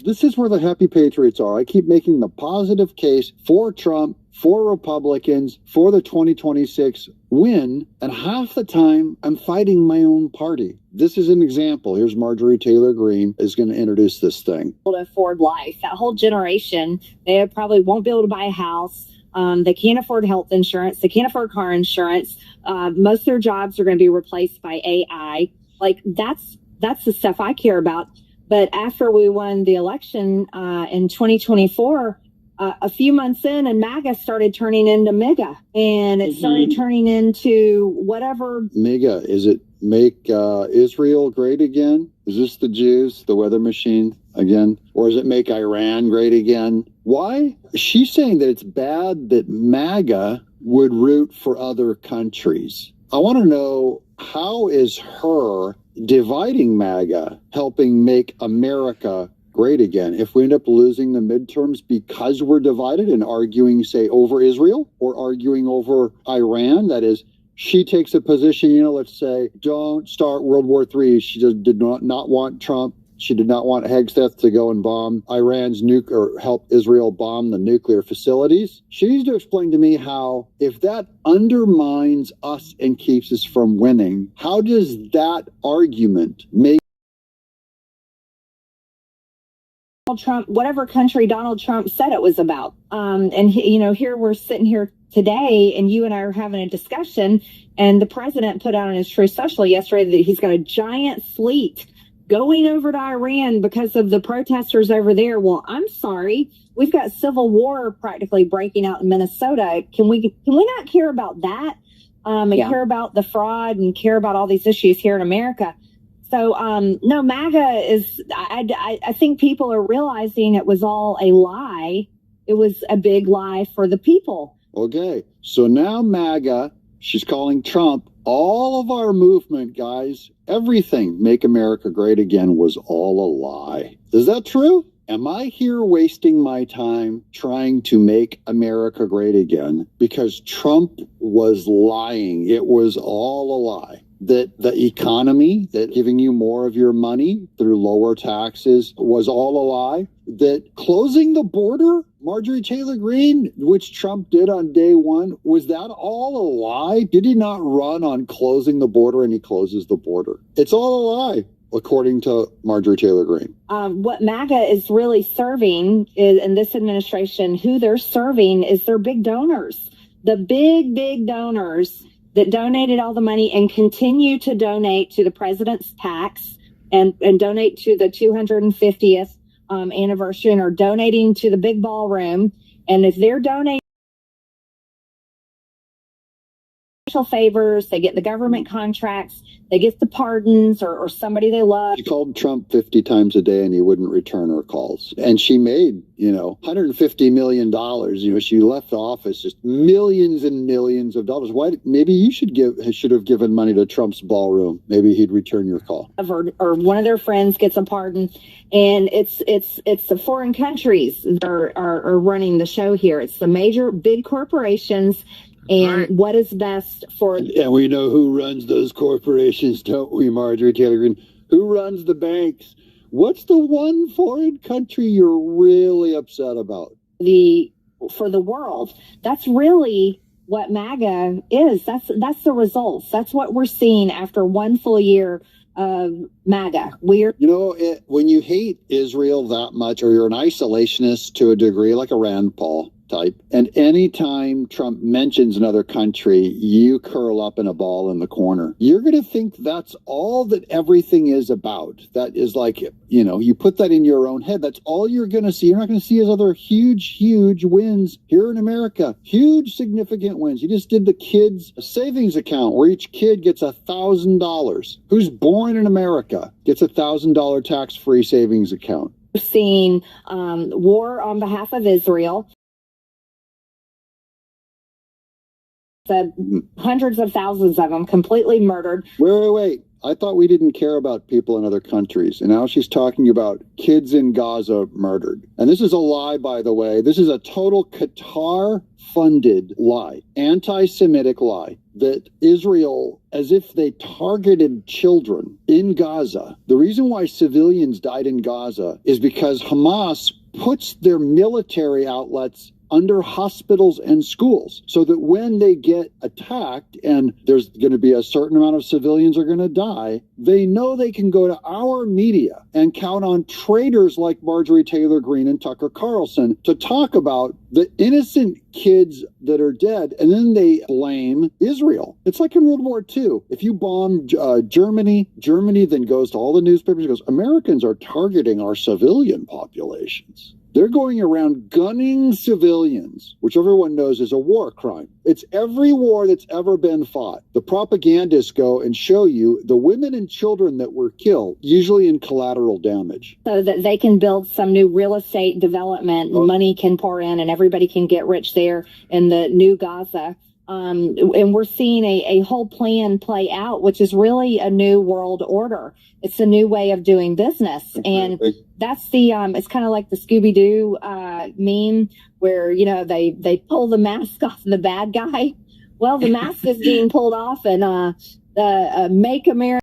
This is where the happy patriots are. I keep making the positive case for Trump, for Republicans, for the 2026 win, and half the time I'm fighting my own party. This is an example. Here's Marjorie Taylor Greene is going to introduce this thing. To afford life. That whole generation, they probably won't be able to buy a house. They can't afford health insurance. They can't afford car insurance. Most of their jobs are going to be replaced by AI. Like that's the stuff I care about. But after we won the election in 2024, a few months in, and MAGA started turning into MIGA, and it started turning into whatever. MIGA, is it make Israel great again? Is this the Jews, the weather machine again? Or is it make Iran great again? Why? She's saying that it's bad that MAGA would root for other countries. I want to know, how is her dividing MAGA helping make America great again? If we end up losing the midterms because we're divided and arguing, say, over Israel or arguing over Iran, that is, she takes a position, let's say, don't start World War III. She did not want Trump. She did not want Hegseth to go and bomb Iran's or help Israel bomb the nuclear facilities. She needs to explain to me how, if that undermines us and keeps us from winning, how does that argument make Trump, whatever country Donald Trump said it was about. And here we're sitting here today, and you and I are having a discussion, and the president put out on his Truth Social yesterday that he's got a giant fleet going over to Iran because of the protesters over there. Well, I'm sorry. We've got civil war practically breaking out in Minnesota. Can we not care about that? And care about the fraud and care about all these issues here in America? So, no, MAGA is, I think people are realizing it was all a lie. It was a big lie for the people. Okay, so now MAGA, she's calling Trump, all of our movement, guys, everything, Make America Great Again, was all a lie. Is that true? Am I here wasting my time trying to make America great again because Trump was lying? It was all a lie. That the economy, that giving you more of your money through lower taxes was all a lie. That closing the border, Marjorie Taylor Greene, which Trump did on day one, was that all a lie? Did he not run on closing the border and he closes the border? It's all a lie, according to Marjorie Taylor Greene. What MAGA is really serving in this administration, who they're serving is their big donors. The big donors that donated all the money and continue to donate to the president's PACs and donate to the 250th anniversary and are donating to the big ballroom. And if they're donating special favors, they get the government contracts, they get the pardons or somebody they love. She called Trump 50 times a day and he wouldn't return her calls. And she made, $150 million. She left the office just millions and millions of dollars. Why? Maybe you should have given money to Trump's ballroom. Maybe he'd return your call. Or one of their friends gets a pardon. And it's the foreign countries that are running the show here. It's the major big corporations. And what is best for... And we know who runs those corporations, don't we, Marjorie Taylor Greene? Who runs the banks? What's the one foreign country you're really upset about? For the world. That's really what MAGA is. That's the results. That's what we're seeing after one full year of MAGA. When you hate Israel that much, or you're an isolationist to a degree, like a Rand Paul type, and anytime Trump mentions another country, you curl up in a ball in the corner. You're going to think that's all that everything is about. That is like, you put that in your own head. That's all you're going to see. You're not going to see his other huge wins here in America. Huge, significant wins. You just did the kids' savings account where each kid gets $1,000. Who's born in America gets $1,000 tax-free savings account. We're seeing war on behalf of Israel. Hundreds of thousands of them completely murdered. Wait. I thought we didn't care about people in other countries. And now she's talking about kids in Gaza murdered. And this is a lie, by the way. This is a total Qatar-funded lie, anti-Semitic lie, that Israel, as if they targeted children in Gaza. The reason why civilians died in Gaza is because Hamas puts their military outlets under hospitals and schools, so that when they get attacked and there's going to be a certain amount of civilians are going to die, they know they can go to our media and count on traitors like Marjorie Taylor Greene and Tucker Carlson to talk about the innocent kids that are dead, and then they blame Israel. It's like in World War II. If you bomb Germany then goes to all the newspapers and goes, Americans are targeting our civilian populations. They're going around gunning civilians, which everyone knows is a war crime. It's every war that's ever been fought. The propagandists go and show you the women and children that were killed, usually in collateral damage. So that they can build some new real estate development, money can pour in, and everybody can get rich there in the new Gaza. And we're seeing a whole plan play out, which is really a new world order. It's a new way of doing business. And that's it's kind of like the Scooby-Doo meme where, they pull the mask off the bad guy. Well, the mask is being pulled off and Make America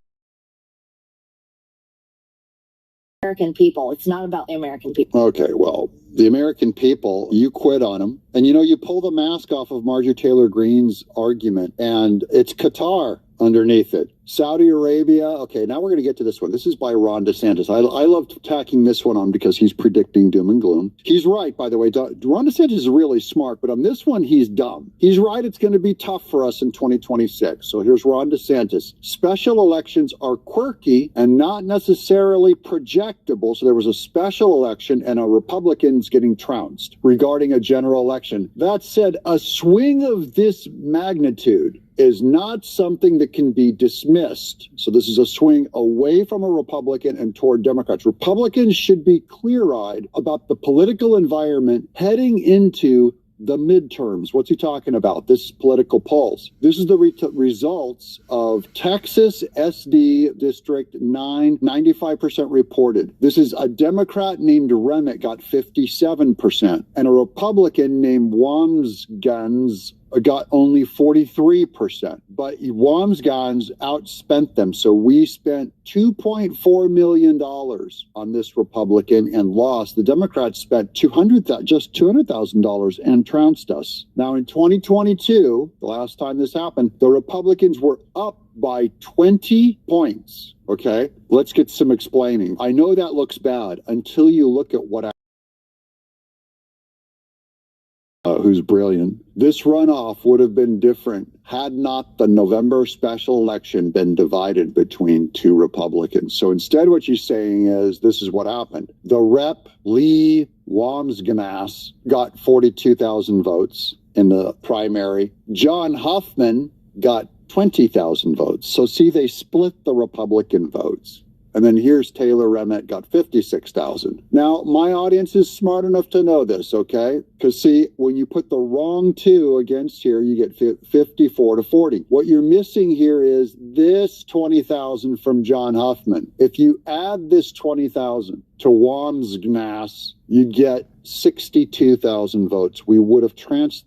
American people. It's not about the American people. Okay, well, the American people, you quit on them. And, you pull the mask off of Marjorie Taylor Greene's argument, and it's Qatar underneath it. Saudi Arabia. Okay, now we're going to get to this one. This is by Ron DeSantis. I love tacking this one on because he's predicting doom and gloom. He's right, by the way. Ron DeSantis is really smart, but on this one, he's dumb. He's right. It's going to be tough for us in 2026. So here's Ron DeSantis. Special elections are quirky and not necessarily projectable. So there was a special election and a Republican's getting trounced regarding a general election. That said, a swing of this magnitude is not something that can be dismissed. So this is a swing away from a Republican and toward Democrats. Republicans should be clear-eyed about the political environment heading into the midterms. What's he talking about? This is political polls. This is the results of Texas SD District 9, 95% reported. This is a Democrat named Remick got 57%, and a Republican named Wamsgans got only 43%, but Wamsgans outspent them. So we spent $2.4 million on this Republican and lost. The Democrats spent just $200,000 and trounced us. Now in 2022, the last time this happened, the Republicans were up by 20 points. Okay, let's get some explaining. I know that looks bad until you look at what who's brilliant. This runoff would have been different had not the November special election been divided between two Republicans. So instead what you're saying is this is what happened. The Rep. Lee Wamsgans got 42,000 votes in the primary. John Huffman got 20,000 votes. So see, they split the Republican votes. And then here's Taylor Remick got 56,000. Now, my audience is smart enough to know this, okay? Because see, when you put the wrong two against here, you get 54 to 40. What you're missing here is this 20,000 from John Huffman. If you add this 20,000 to Wamsgnas, you get 62,000 votes. We would have trounced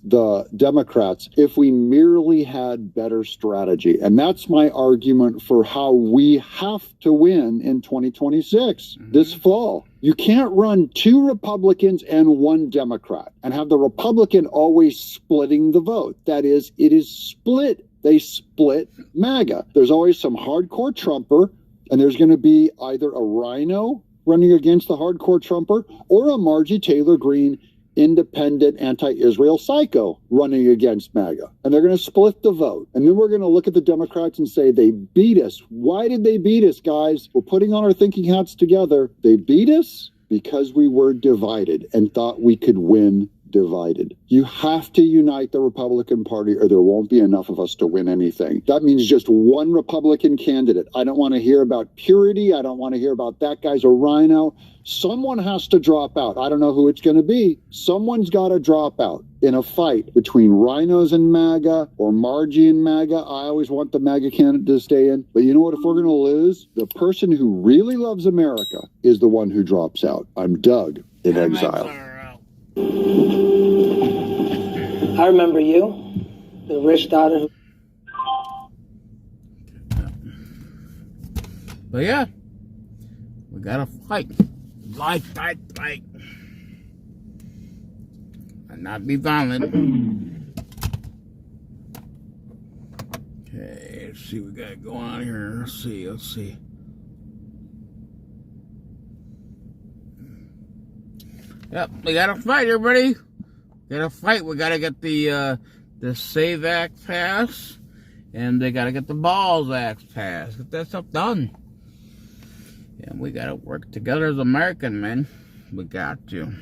the Democrats if we merely had better strategy. And that's my argument for how we have to win in 2026 this fall. You can't run two Republicans and one Democrat and have the Republican always splitting the vote. That is, it is split. They split MAGA. There's always some hardcore Trumper, and there's going to be either a rhino running against the hardcore Trumper or a Margie Taylor Greene independent anti-Israel psycho running against MAGA. And they're going to split the vote. And then we're going to look at the Democrats and say, they beat us. Why did they beat us, guys? We're putting on our thinking hats together. They beat us because we were divided and thought we could win divided. You have to unite the Republican Party or there won't be enough of us to win anything. That means just one Republican candidate. I don't want to hear about purity. I don't want to hear about that guy's a rhino. Someone has to drop out. I don't know who it's going to be. Someone's got to drop out in a fight between rhinos and MAGA or Margie and MAGA. I always want the MAGA candidate to stay in. But you know what? If we're going to lose, the person who really loves America is the one who drops out. I'm Doug in exile. I remember you, the rich daughter. But yeah, we gotta fight. Fight. And not be violent. Okay, let's see what we got going on here. Let's see. Yep, we gotta fight, everybody. We gotta fight. We gotta get the SAVE Act passed, and they gotta get the Balls Act passed. Get that stuff done. And we gotta work together as American men. We got to.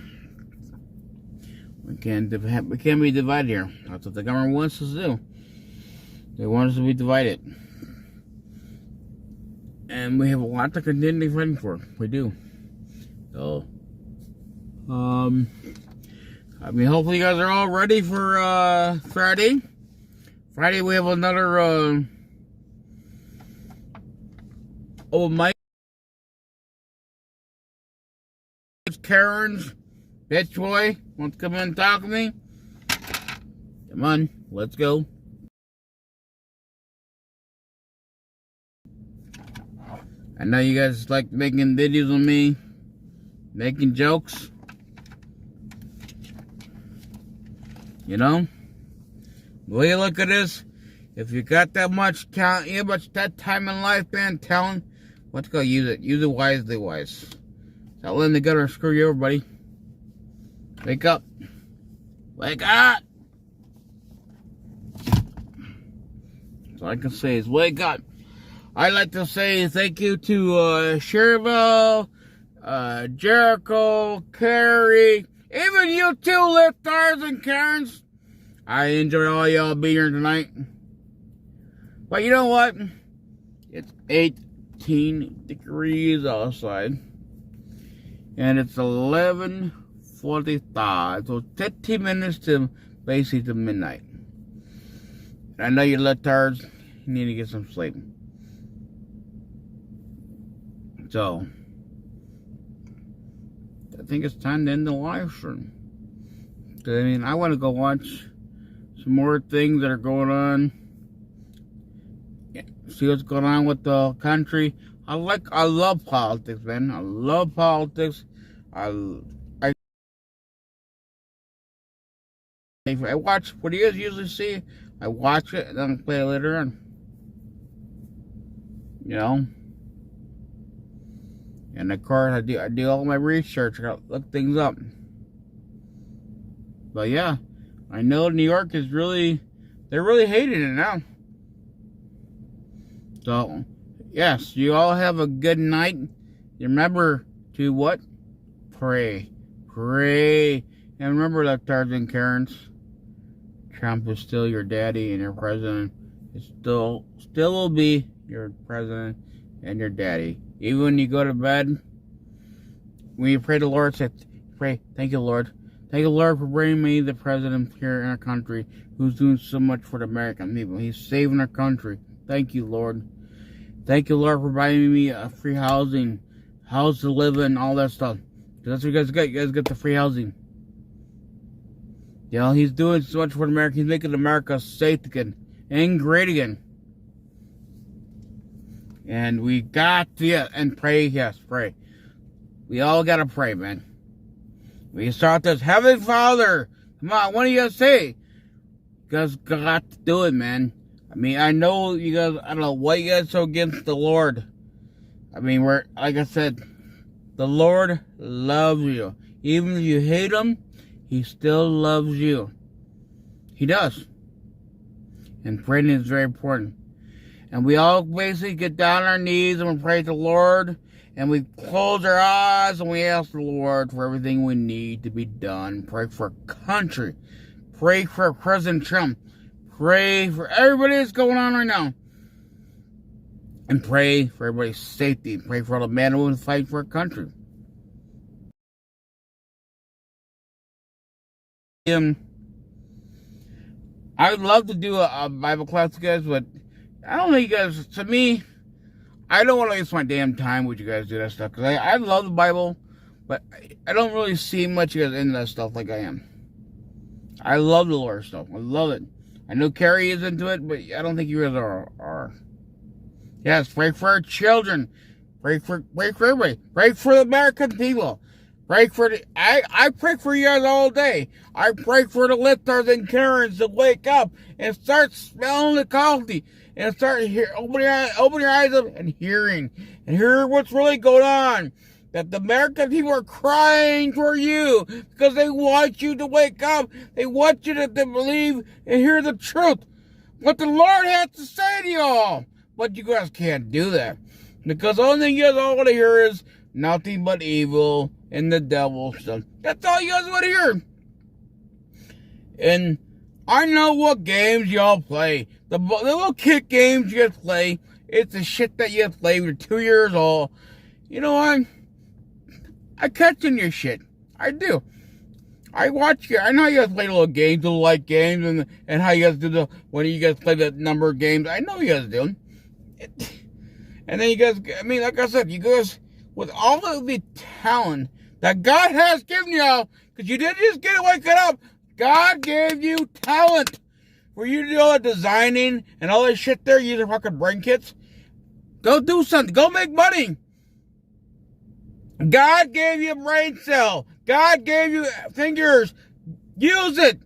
We can't be divided here. That's what the government wants us to do. They want us to be divided, and we have a lot to continue fighting for. We do. So, I mean, hopefully you guys are all ready for Friday. Friday we have another old Mike. Karen's bitch boy wants to come in and talk to me. Come on, let's go. I know you guys like making videos of me, making jokes. You know, the way you look at this, if you got that much talent, you got that time in life, man, talent, let's go use it. Use it wisely, wise. Stop letting the gutter screw you, everybody. Wake up. Wake up! That's all I can say is wake up. I'd like to say thank you to Sherville, Jericho, Carrie, even you two lifters and Karens. I enjoy all y'all being here tonight. But you know what? It's 18 degrees outside. And it's 11:45. So 15 minutes to basically to midnight. And I know you're littards. You need to get some sleep. So, I think it's time to end the live stream. I mean, I want to go watch some more things that are going on. See what's going on with the country. I love politics, man. I love politics. I watch what you guys usually see. I watch it and then play it later on. You know? And of course, I do all my research. I gotta look things up. But yeah, I know New York is they're really hating it now. So, yes, you all have a good night. Remember to what? Pray. Pray. And remember that Tarzan Karens. Trump is still your daddy and your president. It still will be your president and your daddy. Even when you go to bed, when you pray to the Lord, say, pray, thank you, Lord. Thank you, Lord, for bringing me the president here in our country who's doing so much for the American people. He's saving our country. Thank you, Lord. Thank you, Lord, for buying me a free housing, house to live in, all that stuff. That's what you guys get. You guys get the free housing. You know, he's doing so much for America. He's making America safe again and great again. And we got to, and pray, yes, pray. We all got to pray, man. We start this, Heavenly Father, come on, what do you guys say? You guys got to do it, man. I mean, I know you guys, I don't know what you guys are against the Lord. I mean, like I said, the Lord loves you. Even if you hate Him, He still loves you. He does. And praying is very important. And we all basically get down on our knees and we pray to the Lord. And we close our eyes and we ask the Lord for everything we need to be done. Pray for our country. Pray for President Trump. Pray for everybody that's going on right now. And pray for everybody's safety. Pray for all the men and women fighting for our country. I would love to do a Bible class with you guys, but I don't know you guys, to me, I don't want to waste my damn time with you guys do that stuff. Because I love the Bible, but I don't really see much of you guys into that stuff like I am. I love the Lord stuff. I love it. I know Carrie is into it, but I don't think you guys are. Yes, pray for our children. Pray for everybody. Pray for the American people. Pray for I pray for you guys all day. I pray for the lifters and Karens to wake up and start smelling the coffee and start open your eyes up and hear what's really going on. That the American people are crying for you because they want you to wake up. They want you to believe and hear the truth. What the Lord has to say to y'all. But you guys can't do that. Because the only thing you guys all want to hear is nothing but evil and the devil stuff. That's all you guys want to hear. And I know what games y'all play. The little kid games you guys play. It's the shit that you guys play when you're 2 years old. You know what? I catch in your shit. I do. I watch you. I know you guys play little games, little light games, and how you guys do when you guys play the number of games. I know you guys do. And then you guys, I mean, like I said, you guys, with all of the talent that God has given y'all, because you didn't just get to wake it up. God gave you talent for you to do all the designing and all that shit there. You fucking brain kits. Go do something. Go make money. God gave you a brain cell. God gave you fingers. Use it.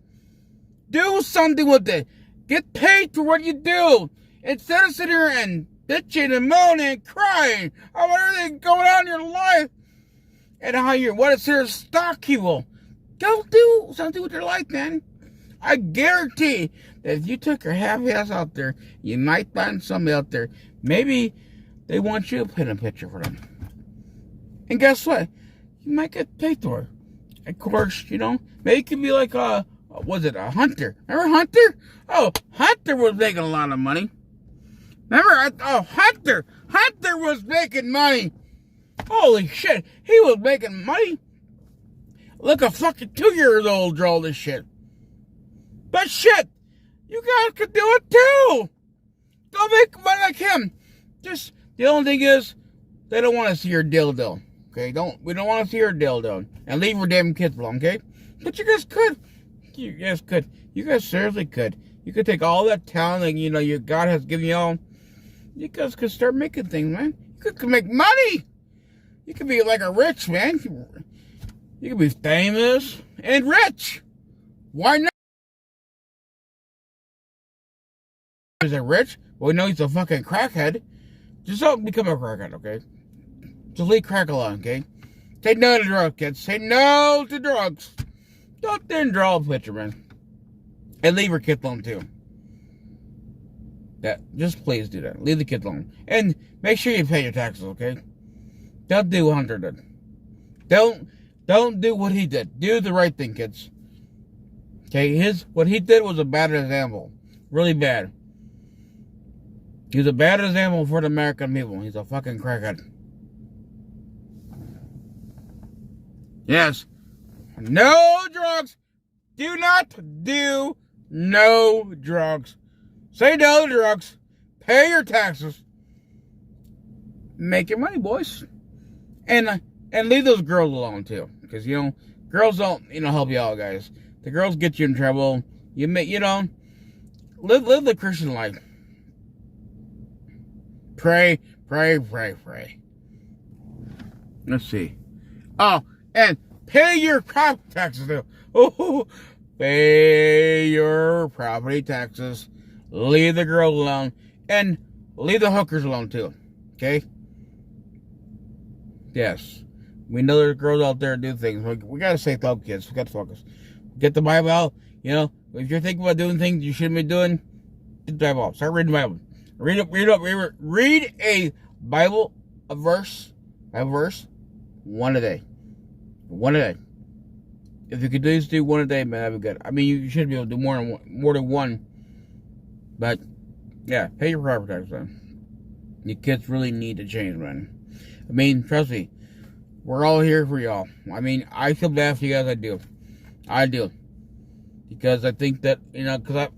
Do something with it. Get paid for what you do. Instead of sitting here and bitching and moaning and crying about everything going on in your life and how you're what is here stock you will. Go do something with your life, man. I guarantee that if you took your half ass out there, you might find somebody out there. Maybe they want you to paint a picture for them. And guess what? You might get paid for it. Of course, you know, maybe it could be like a was it a Hunter? Remember Hunter? Oh, Hunter was making a lot of money. Remember? Hunter was making money. Holy shit, he was making money. Look, a fucking 2-year-old draw this shit. But shit, you guys could do it too. Don't make money like him. Just, the only thing is, they don't want to see your dildo. Okay, we don't want to see your dildo. And leave your damn kids alone, okay? But you guys could. You guys could. You guys seriously could. You could take all that talent that, your God has given you all. You guys could start making things, man. You could make money. You could be like a rich man. You could be famous and rich. Why not? Is he rich? Well, we know he's a fucking crackhead. Just don't become a crackhead, okay? Just leave crack alone, okay? Say no to drugs, kids. Say no to drugs. Don't then draw a picture, man. And leave your kids alone, too. Just please do that. Leave the kids alone. And make sure you pay your taxes, okay? Don't do what Hunter did. Don't do what he did. Do the right thing, kids. Okay, what he did was a bad example. Really bad. He was a bad example for the American people. He's a fucking crackhead. Yes. No drugs. Do not do no drugs. Say no to drugs. Pay your taxes. Make your money, boys. And leave those girls alone, too. Because, girls don't, help you out, guys. The girls get you in trouble. Live the Christian life. Pray, pray, pray, pray. Let's see. Oh, and pay your property taxes, too. Oh, pay your property taxes. Leave the girls alone. And leave the hookers alone, too. Okay? Yes. We know there's girls out there do things. We gotta stay focused, kids. We gotta focus. Get the Bible out. If you're thinking about doing things you shouldn't be doing, get the Bible out. Start reading the Bible. Read a Bible, a verse, one a day. One a day. If you could do one a day, man, that'd be good. I mean, you should be able to do more than one. But, yeah, pay your property tax, man. Your kids really need to change, man. I mean, trust me, we're all here for y'all. I mean, I feel bad for you guys. I do. Because I think that,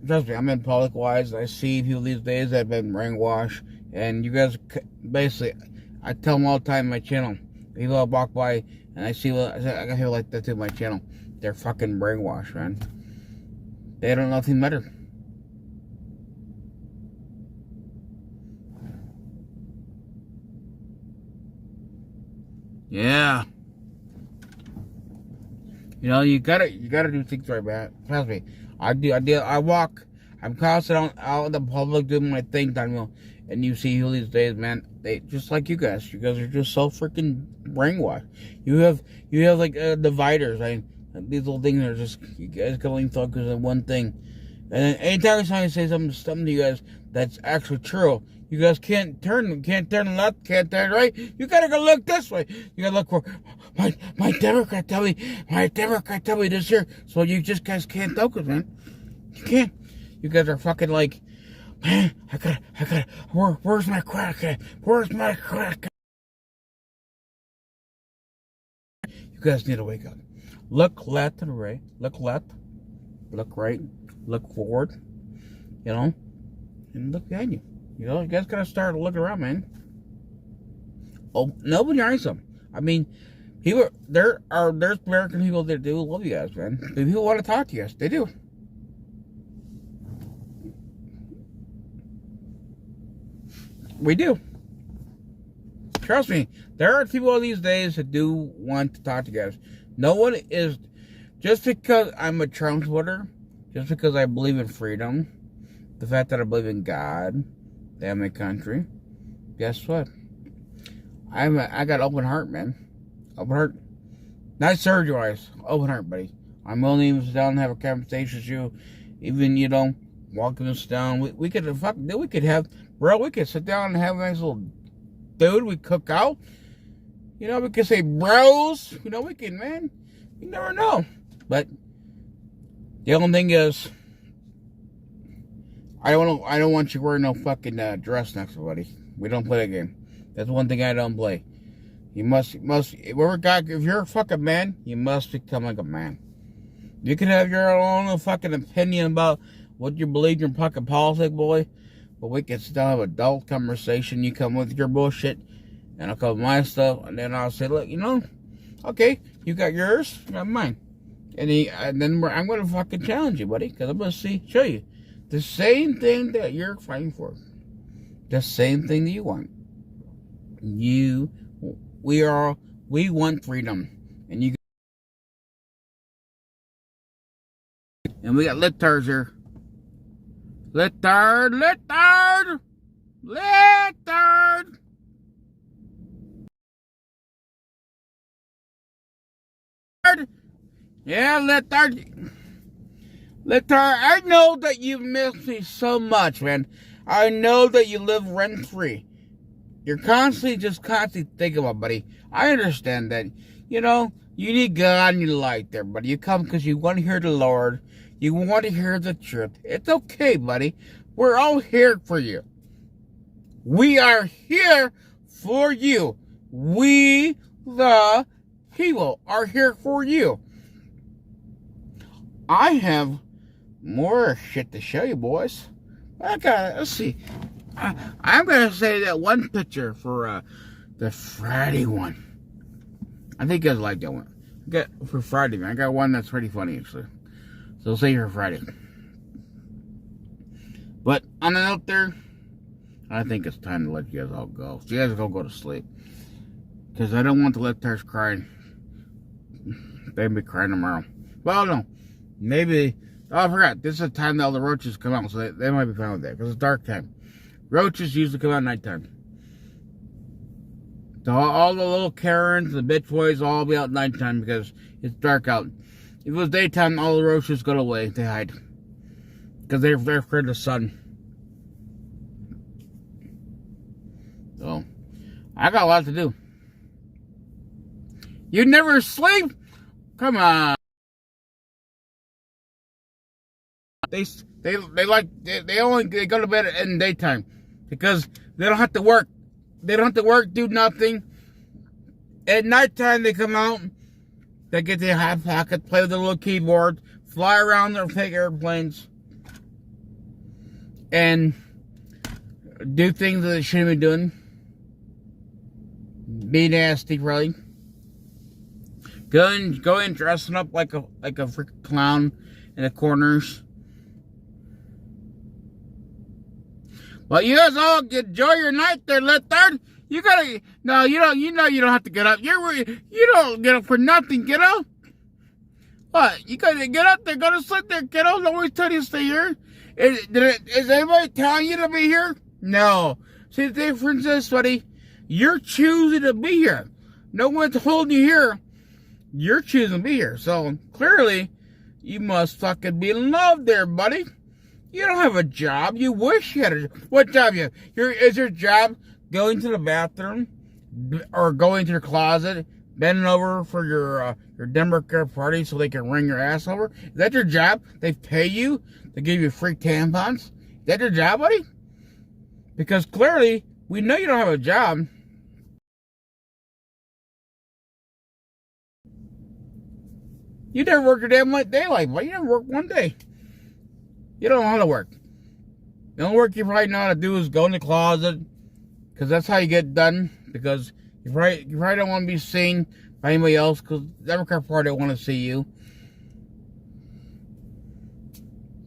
trust me, I'm in public wise. I see people these days that have been brainwashed. And you guys, basically, I tell them all the time on my channel. People walk by and I see, I got people like that too on my channel. They're fucking brainwashed, man. They don't know nothing better. Yeah. You gotta do things right, man. Trust me. I walk. I'm constantly out in the public doing my thing, Daniel. And you see who these days, man. They just like you guys. You guys are just so freaking brainwashed. You have like dividers. These little things are just, you guys can only focus on one thing. And anytime I say something to you guys that's actually true, you guys can't turn left, can't turn right. You gotta go look this way. You gotta look for my Democrat tell me this here. So you just guys can't focus, man. You can't. You guys are fucking like, man, I gotta, where's my crack at? Where's my crack at? You guys need to wake up. Look left and right. Look left. Look right. Look forward. And look behind you. You guys gotta start looking around, man. Oh, nobody likes them. I mean, there's American people that do love you guys, man. People want to talk to you guys. They do. We do. Trust me, there are people these days that do want to talk to you guys. No one is, just because I'm a Trump supporter, just because I believe in freedom, the fact that I believe in God, damn my country, guess what? I got open heart, man. Open heart. Not surgery-wise. Open heart, buddy. I'm willing to even sit down and have a conversation with you. Even, walking us down. We could sit down and have a nice little dude. We cook out. We could say bros. We can, man. You never know. But The only thing is, I don't want you wearing no fucking dress next to buddy. We don't play that game. That's one thing I don't play. You must, if you're a fucking man, you must become like a man. You can have your own fucking opinion about what you believe in fucking politics, boy. But we can still have adult conversation. You come with your bullshit, and I'll come with my stuff, and then I'll say, look, okay, you got yours, I got mine. And then I'm going to fucking challenge you, buddy, because I'm going to show you the same thing that you're fighting for. The same thing that you want. We want freedom. And we got littards here. Littard! Yeah, Littard, I know that you've missed me so much, man. I know that you live rent-free. You're constantly thinking about, buddy. I understand that. You need God in your life there, buddy. You come because you want to hear the Lord. You want to hear the truth. It's okay, buddy. We're all here for you. We are here for you. We, the people, are here for you. I have more shit to show you, boys. Let's see. I'm going to say that one picture for the Friday one. I think you guys like that one. For Friday, man. I got one that's pretty funny, actually. So I'll say for Friday. But on the note there, I think it's time to let you guys all go. So you guys go to sleep. Because I don't want the lifters crying. They'll be crying tomorrow. Well, no. Maybe. Oh, I forgot. This is the time that all the roaches come out. So they might be fine with that. Because it's dark time. Roaches usually come out at nighttime. So all the little Karens, the bitch boys, all be out at nighttime because it's dark out. If it was daytime, all the roaches go away. They hide. Because they're afraid of the sun. So, I got a lot to do. You never sleep? Come on. They go to bed in daytime. Because they don't have to work. They don't have to work, do nothing. At nighttime, they come out. They get their hot pocket, play with their little keyboard, fly around their fake airplanes, and do things that they shouldn't be doing. Be nasty, probably. Go in dressing up like a freaking clown in the corners. Well, you guys all enjoy your night there, Littard. You don't have to get up. You don't get up for nothing, kiddo. What? You gotta get up there, go to sleep there, kiddo. Nobody's telling you to stay here. Is anybody telling you to be here? No. See, the difference is, buddy, you're choosing to be here. No one's holding you here. You're choosing to be here. So, clearly, you must fucking be in love there, buddy. You don't have a job. You wish you had a job. What job you have? Is your job going to the bathroom or going to your closet, bending over for your Democrat party so they can wring your ass over? Is that your job? They pay you to give you free tampons? Is that your job, buddy? Because clearly, we know you don't have a job. You never work your damn daylight, but you never work one day. You don't know how to work. The only work you probably know how to do is go in the closet, because that's how you get done. Because you probably don't want to be seen by anybody else, because the Democrat Party don't want to see you.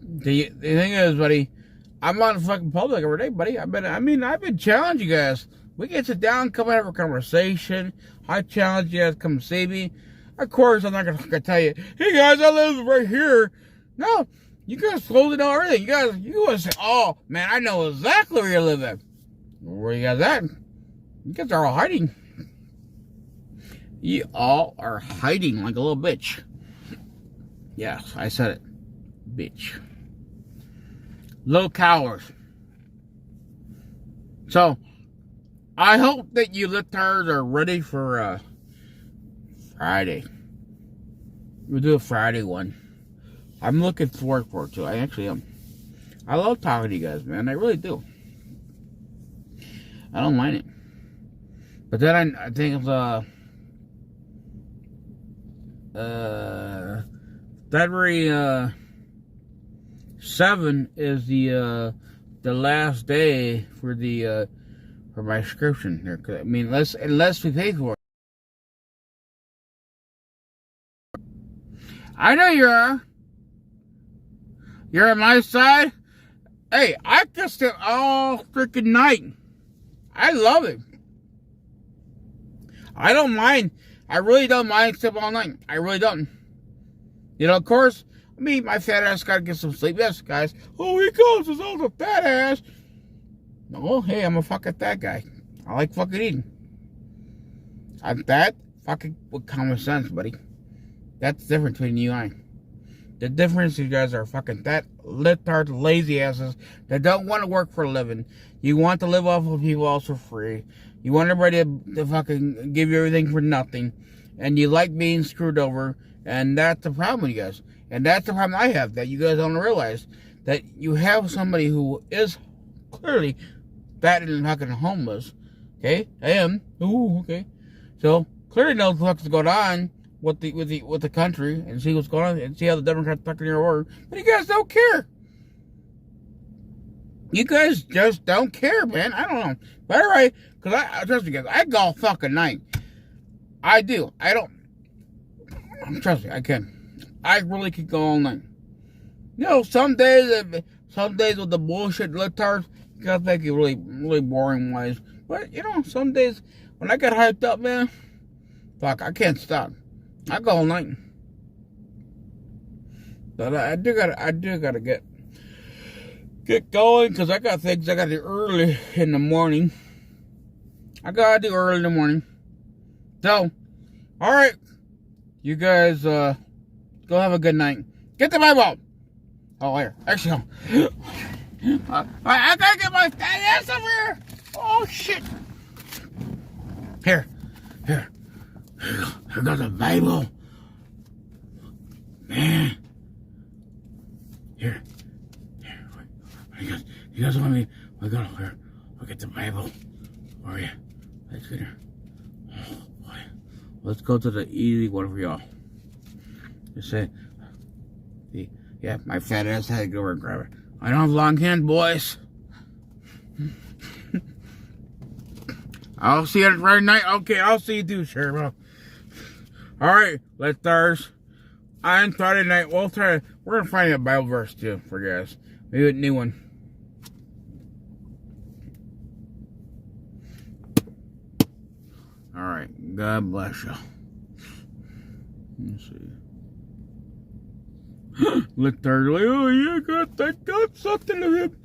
The thing is, buddy, I'm out in fucking public every day, buddy. I've been challenging you guys. We can sit down, come and have a conversation. I challenge you guys to come see me. Of course, I'm not gonna tell you, hey guys, I live right here. No. You guys totally know everything. You guys say, oh, man, I know exactly where you live at. Where you guys at? You guys are all hiding. You all are hiding like a little bitch. Yes, I said it. Bitch. Little cowards. So, I hope that you littards are ready for Friday. We'll do a Friday one. I'm looking forward for it too. I actually am. I love talking to you guys, man. I really do. I don't mind it. But then I think it's February 7 is the last day for the for my subscription here. I mean, unless we pay for it. I know you are. You're on my side. Hey, I can stay all freaking night. I love it. I don't mind. I really don't mind sleeping all night. I really don't. You know, of course, me, my fat ass gotta get some sleep. Yes, guys. Oh, he calls us all the fat ass. No, hey, I'm a fucking fat guy. I like fucking eating. I'm fat, fucking with common sense, buddy. That's the difference between you and I. The difference is you guys are fucking fat, litard, lazy asses that don't want to work for a living. You want to live off of people else for free. You want everybody to fucking give you everything for nothing. And you like being screwed over. And that's the problem with you guys. And that's the problem I have, that you guys don't realize. That you have somebody who is clearly fat and fucking homeless. Okay? I am. Ooh, okay. So, clearly knows what's going on with the country and see what's going on and see how the Democrats fucking your order. But you guys don't care. You guys just don't care, man. I don't know. But anyway, because I trust me, guys, I go fucking night. I do. I don't. Trust me, I can. I really could go all night. You know, some days with the bullshit litards, you guys make it really, really boring wise. But you know, some days when I get hyped up, man, fuck, I can't stop. I go all night. But I do gotta get going, because I got things I gotta do early in the morning. So, alright. You guys, go have a good night. Get the Bible! Oh, here. Actually, I gotta get my fat ass over here! Oh, shit! Here. I got the Bible. Man. Here. You guys want me? I'll get the Bible for you. Let's get here. Oh, boy. Let's go to the easy one for y'all. Just say, yeah, my fat ass had to go over and grab it. I don't have long hands, boys. I'll see you on Friday night. Okay, I'll see you too, Sheriff. Alright, let's start. On Friday night, we're gonna find a Bible verse too for you guys. Maybe a new one. Alright, God bless you. Let's see. Look there, like, oh, you got something to him.